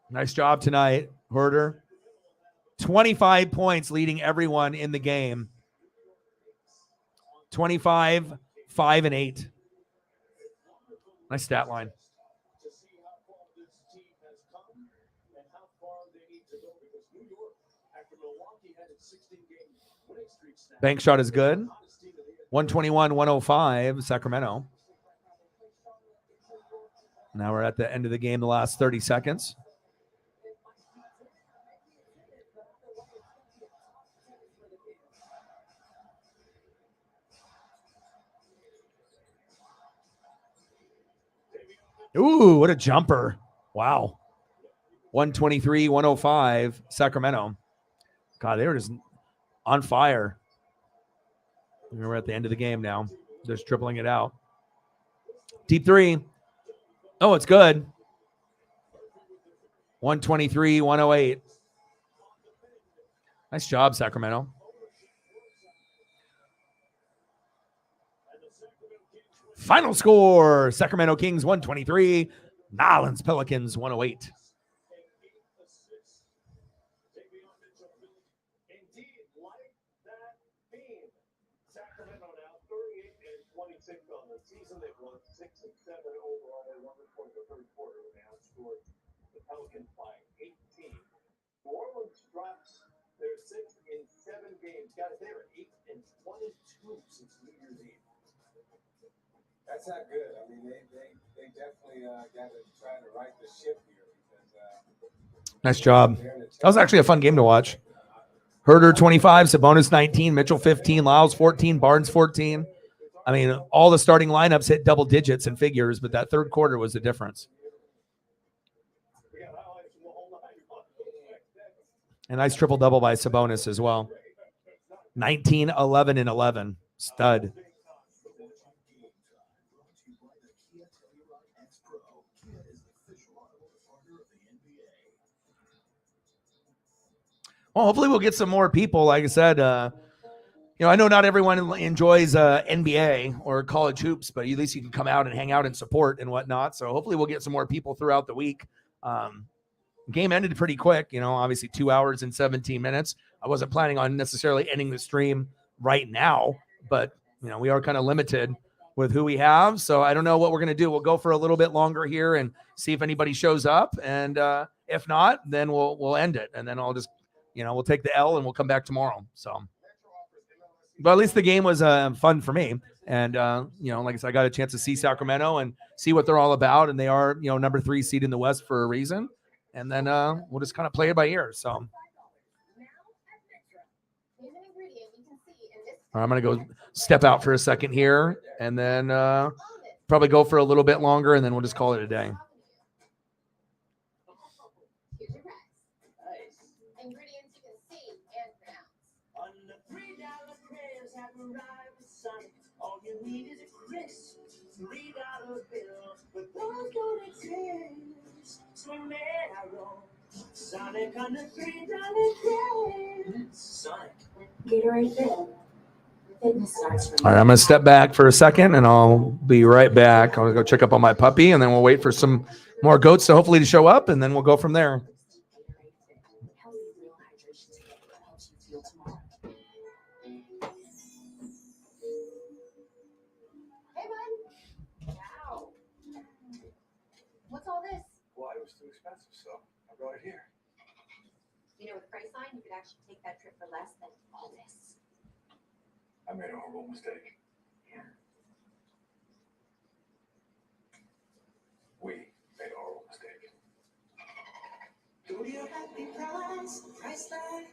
Nice job tonight, Herder. 25 points, leading everyone in the game. 25, 5, and 8. Nice stat line. To see how far this team has come and how far they need to go, because New York, after Milwaukee had its 16-game winning streak snapped, Bank shot is good. 121-105, Sacramento. Now we're at the end of the game, the last 30 seconds. Ooh, what a jumper. Wow. 123-105, Sacramento. God, they were just on fire. We're at the end of the game now. Just tripling it out. Deep three. Oh, it's good. 123-108. Nice job, Sacramento. Final score, Sacramento Kings 123, Nolans Pelicans 108. Indeed, like that theme. Sacramento now 38-26 on the season. They've won 6 and 7 overall. They won before the third quarter when they outscored the Pelicans by 18. New Orleans drops their 6th in 7 games. Guys, they are 8-22 since New Year's Eve. That's not good. I mean, they definitely got to try to right the ship here, because Nice job. That was actually a fun game to watch. Herder 25, Sabonis 19, Mitchell 15, Lyles 14, Barnes 14. I mean, all the starting lineups hit double digits and figures, but that third quarter was the difference. A nice triple-double by Sabonis as well. 19, 11, and 11. Stud. Well, hopefully we'll get some more people. Like I said, you know, I know not everyone enjoys NBA or college hoops, but at least you can come out and hang out and support and whatnot. So hopefully we'll get some more people throughout the week. Game ended pretty quick, you know, obviously 2 hours and 17 minutes. I wasn't planning on necessarily ending the stream right now, but, you know, we are kind of limited with who we have. So I don't know what we're going to do. We'll go for a little bit longer here and see if anybody shows up. And if not, then we'll end it. And then I'll just, you know, we'll take the L and we'll come back tomorrow. So, but at least the game was fun for me. And, you know, like I said, I got a chance to see Sacramento and see what they're all about. And they are, you know, number 3 seed in the West for a reason. And then we'll just kind of play it by ear. So, all right, I'm going to go step out for a second here and then probably go for a little bit longer, and then we'll just call it a day. Ingredients you can see and pronounce. On the $3 crayons have arrived with Sonic. All you need is a crisp $3 bill. But those don't exist. Swing arrow. Sonic on the $3 crayons. Sonic. Gatorade Fit. Fitness starts from All right, I'm going to step back for a second, and I'll be right back. I'm going to go check up on my puppy, and then we'll wait for some more goats to hopefully to show up, and then we'll go from there. healthy real hydration together that helps you feel tomorrow. Hey, bud. Wow. What's all this? Well, it was too expensive, so I brought it here. You know, with Priceline, you could actually take that trip for less than all this. I made a horrible mistake. Yeah. happy price, price tag.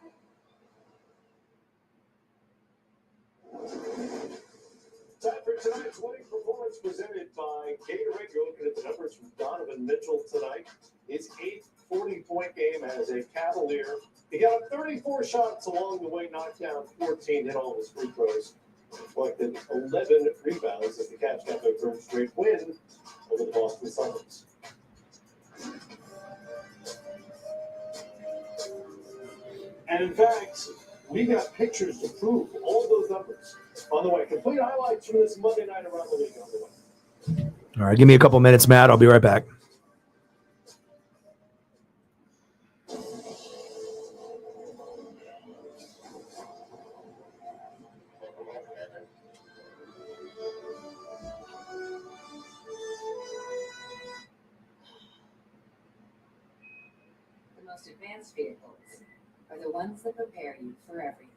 Time for tonight's winning performance presented by Gatorade. You're looking at the numbers from Donovan Mitchell tonight. His 8th 40-point game as a Cavalier. He got 34 shots along the way, knocked down 14, hit all of his free throws. Collected 11 rebounds as the Cavs got their third straight win over the Boston Celtics. And in fact, we got pictures to prove all those numbers. On the way, complete highlights from this Monday night around the league on the way. All right, give me a couple minutes, Matt. I'll be right back. The most advanced vehicles are the ones that prepare you for everything.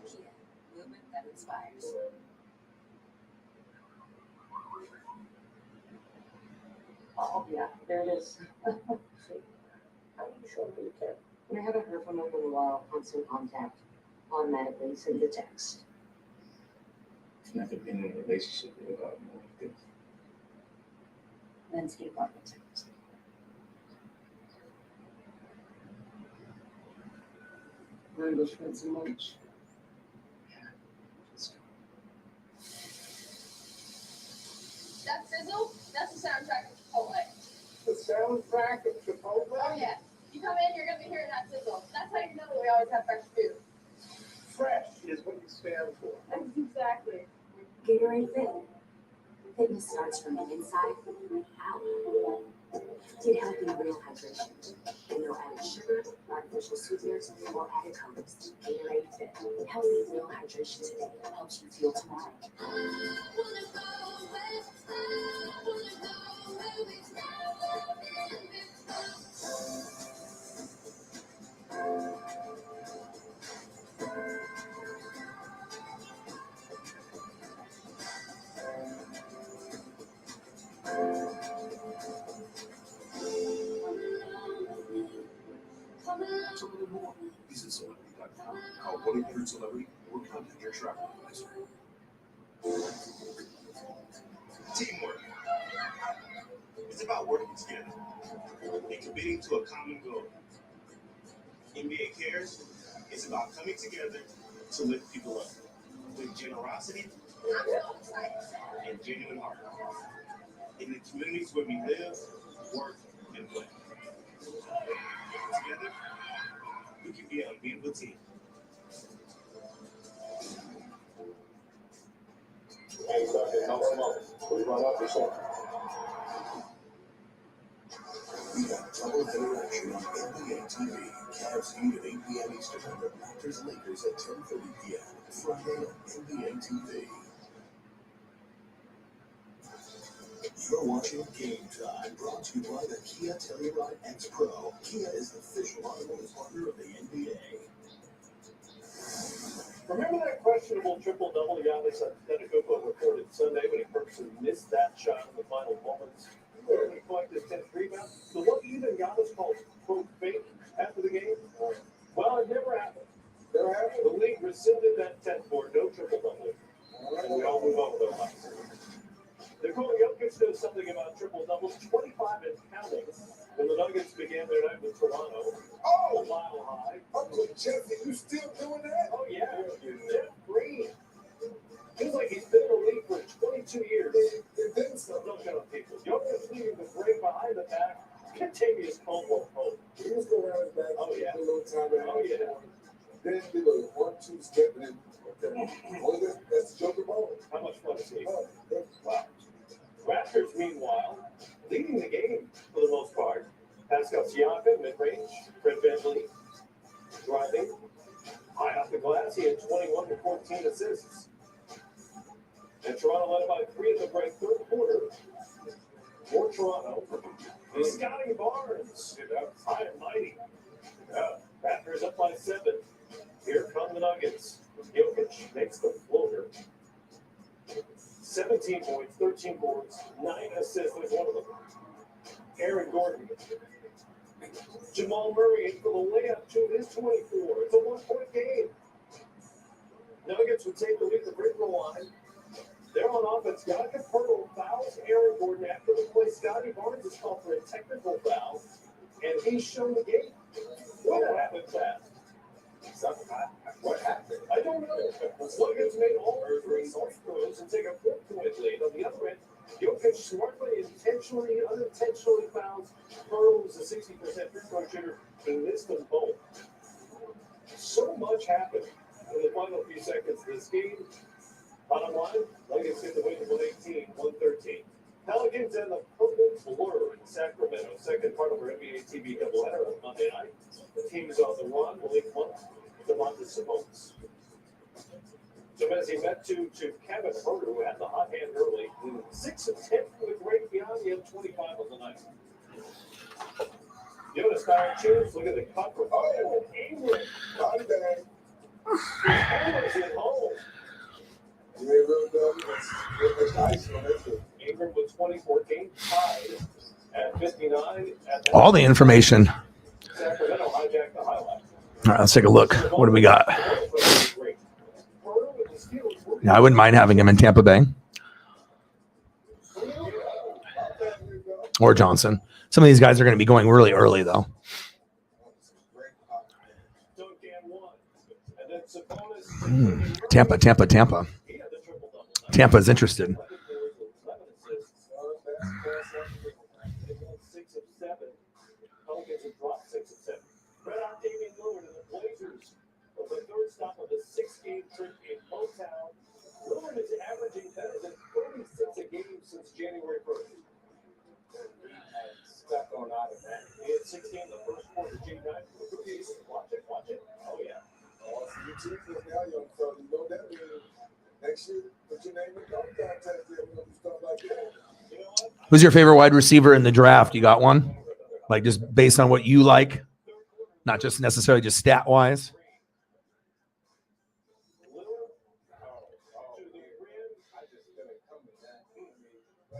Kia, movement that inspires. Oh, yeah, there it is. How do you show me you can? When I haven't heard from them in a while, constant contact, automatically send the text. It's not been in a relationship with about more like this. Landscape architect. Learn to shred some lunch. That sizzle, that's the soundtrack of Chipotle. The soundtrack of Chipotle? Oh yeah. You come in, you're gonna be hearing that sizzle. That's how you know that we always have fresh food. Fresh is what you stand for. Exactly. Gatorade Fit. Fitness starts from the inside out. Get healthy real hydration. And no added sugar, artificial sweeteners, or added colors. Gatorade Fit. Healthy real hydration today helps you feel tomorrow. To learn more, visit celebrity.com. Call 1-800-CELEBRITY or contact your travel advisor. Teamwork. It's about working together and committing to a common goal. NBA Cares is about coming together to lift people up with generosity and genuine heart in the communities where we live, work, and play. Together, we can be an unbeatable team. Hey, help him out. What do you want to say? We got double header action on NBA TV. Cavs Heat at 8 p.m. Eastern. Raptors Lakers at 10:30 p.m. Friday on NBA TV. You're watching Game Time, brought to you by the Kia Telluride X Pro. Kia is the official automotive partner of the NBA. Remember that questionable triple-double Giannis Antetokounmpo recorded Sunday when he purposely missed that shot in the final moments? He collected 10 rebounds. So what even Giannis called quote fake after the game? Well, it never happened. The league rescinded that 10 for no triple-double. And we all move on with our lives. Nikola Jokic knows something about triple-doubles, 25 and counting. When the Nuggets began their night with Toronto, a mile high. Uncle Jeffy, you still doing that? Oh, yeah. Jeff Green. Feels like he's been in the league for 22 years. And then some. No shut up, people. Jokic leading the break behind the back. Contagious Caldwell Pope. He was going around his back. Oh, yeah. A little time around. Oh, yeah. Then did a 1-2 step and then, okay. Well, that's Joker ball. How much fun is he? Oh, that's Wow. Raptors, meanwhile, leading the game for the most part. Pascal Siakam, mid-range. Fred VanVleet driving. High off the glass, he had 21 to 14 assists. And Toronto led by 3 in the break, third quarter. For Toronto. Scotty Barnes, high and mighty. Raptors up by 7. Here come the Nuggets. Jokic makes the floater. 17 points, 13 boards, 9 assists. There's one of them. Aaron Gordon. Jamal Murray in for the layup to his 24. It's a 1-point game. Nuggets would take the lead at the free throw line. They're on offense. Gotcha Purtle fouls Aaron Gordon after the play. Scotty Barnes is called for a technical foul, and he's shown the game. What happened fast? What happened? I don't know. Nuggets made all 3 throws and take a 4-point lead. On the other end, Jokic smartly, intentionally, unintentionally fouls Pearl's a 60% free throw shooter. He missed them both. So much happened in the final few seconds of this game. Bottom line, Nuggets get the win 118-113. Pelicans and the Purple Blur in Sacramento. Second part of our NBA TV doubleheader on Monday night. The team is on the run. Malik Monk, DeMontis Simons. Jemezi Metu to Kevin Huerter, who had the hot hand early. 6 of 10 for the great beyond. He had 25 on the night. Jonas Valanciunas, look at the cut for Ingram. Body bag. Ingram is at home. You ain't real dumb. That's ice on that too. Ingram with 2014 tied at 59. All the information. Sacramento hijacked the highlight. All right, let's take a look. What do we got? Yeah, I wouldn't mind having him in Tampa Bay. Or Johnson. Some of these guys are going to be going really early, though. Tampa. Tampa is interested. Stop of the 6-game trip in Motown. Lillard is averaging better than 36 a game since January 1st. Stuck on out of that. He had 16 in the first quarter. J9 for the rookies. Watch it. Oh, yeah. Oh, it's YouTube for now, young fella. You know that means next year, put your name in the contest there. We're going to do stuff like that. You know what? Who's your favorite wide receiver in the draft? You got one? Like just based on what you like? Not just necessarily just stat-wise?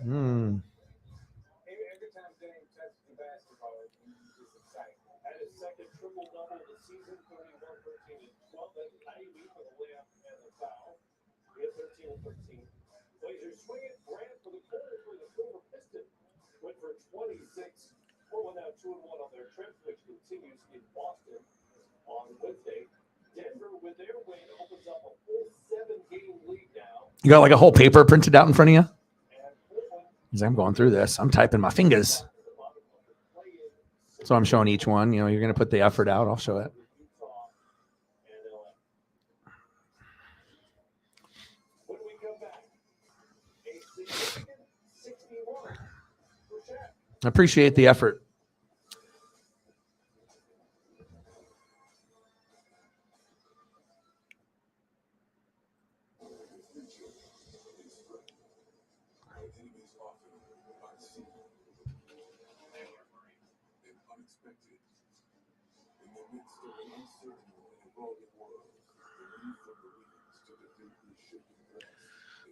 Hmm. Every time James touches the basketball, he's just excited. Had his second triple-double of the season, 31, 13, and 12. That's Ivy for the layup and the foul. He had 13 and 13. Blazers swing it. Grant for the goal for the Silver Piston. Went for 26. Portland now 2-1 on their trip, which continues in Boston on Wednesday. Denver, with their win, opens up a full 7-game lead now. You got like a whole paper printed out in front of you? As I'm going through this, I'm typing my fingers. So I'm showing each one. You know, you're going to put the effort out. I'll show it. I appreciate the effort.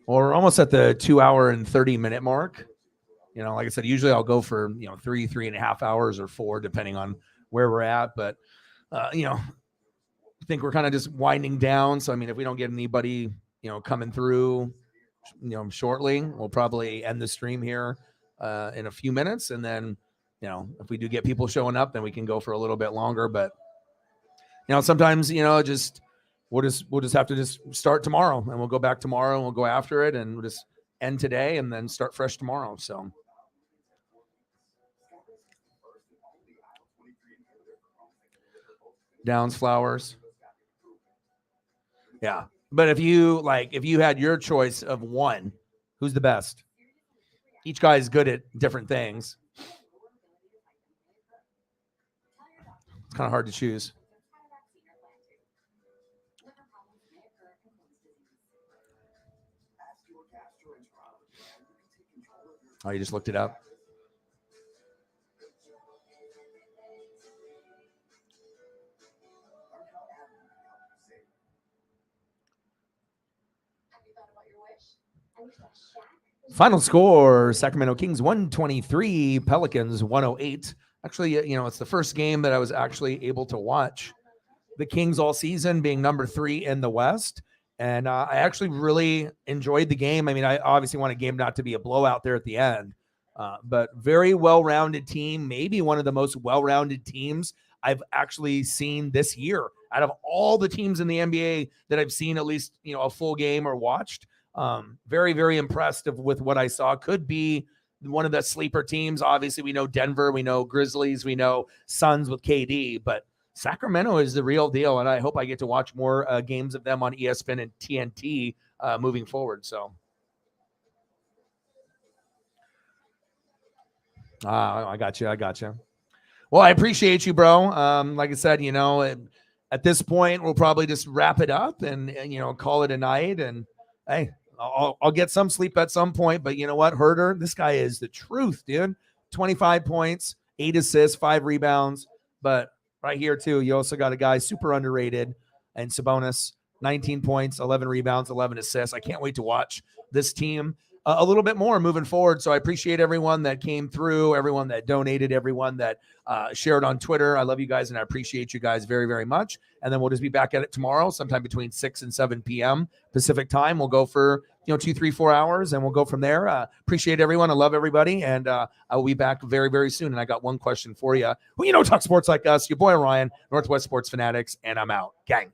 Well, we're almost at the 2 hour and 30-minute mark. You know, like I said, usually I'll go for, 3.5 hours or 4, depending on where we're at. But, I think we're kind of just winding down. So, I mean, if we don't get anybody, coming through, shortly, we'll probably end the stream here in a few minutes. And then, if we do get people showing up, then we can go for a little bit longer. But, sometimes, we'll just have to just start tomorrow, and we'll go back tomorrow, and we'll go after it, and we'll just end today and then start fresh tomorrow. So Downs, Flowers. Yeah. But if you had your choice of one, who's the best? Each guy is good at different things. It's kind of hard to choose. Oh, you just looked it up? Have you thought about your wish? I wish that Final score, Sacramento Kings 123, Pelicans 108. Actually, it's the first game that I was actually able to watch the Kings all season, being number 3 in the West. And I actually really enjoyed the game. I mean, I obviously want a game not to be a blowout there at the end, but very well-rounded team, maybe one of the most well-rounded teams I've actually seen this year. Out of all the teams in the NBA that I've seen at least, a full game or watched, very, very impressed with what I saw. Could be one of the sleeper teams. Obviously, we know Denver, we know Grizzlies, we know Suns with KD, but Sacramento is the real deal, and I hope I get to watch more games of them on ESPN and TNT moving forward. So, I got you. Well, I appreciate you, bro. Like I said, at this point, we'll probably just wrap it up and call it a night. And hey, I'll get some sleep at some point. But you know what, Herder, this guy is the truth, dude. 25 points, 8 assists, 5 rebounds. But right here, too, you also got a guy super underrated, and Sabonis, 19 points, 11 rebounds, 11 assists. I can't wait to watch this team a little bit more moving forward. So I appreciate everyone that came through, everyone that donated, everyone that shared on Twitter. I love you guys, and I appreciate you guys very, very much. And then we'll just be back at it tomorrow, sometime between 6 and 7 p.m. Pacific time. We'll go for 2, 3, 4 hours, and we'll go from there. Appreciate everyone. I love everybody, and I will be back very, very soon. And I got one question for you. Well, talk sports like us. Your boy Ryan, Northwest Sports Fanatics, and I'm out. Gang.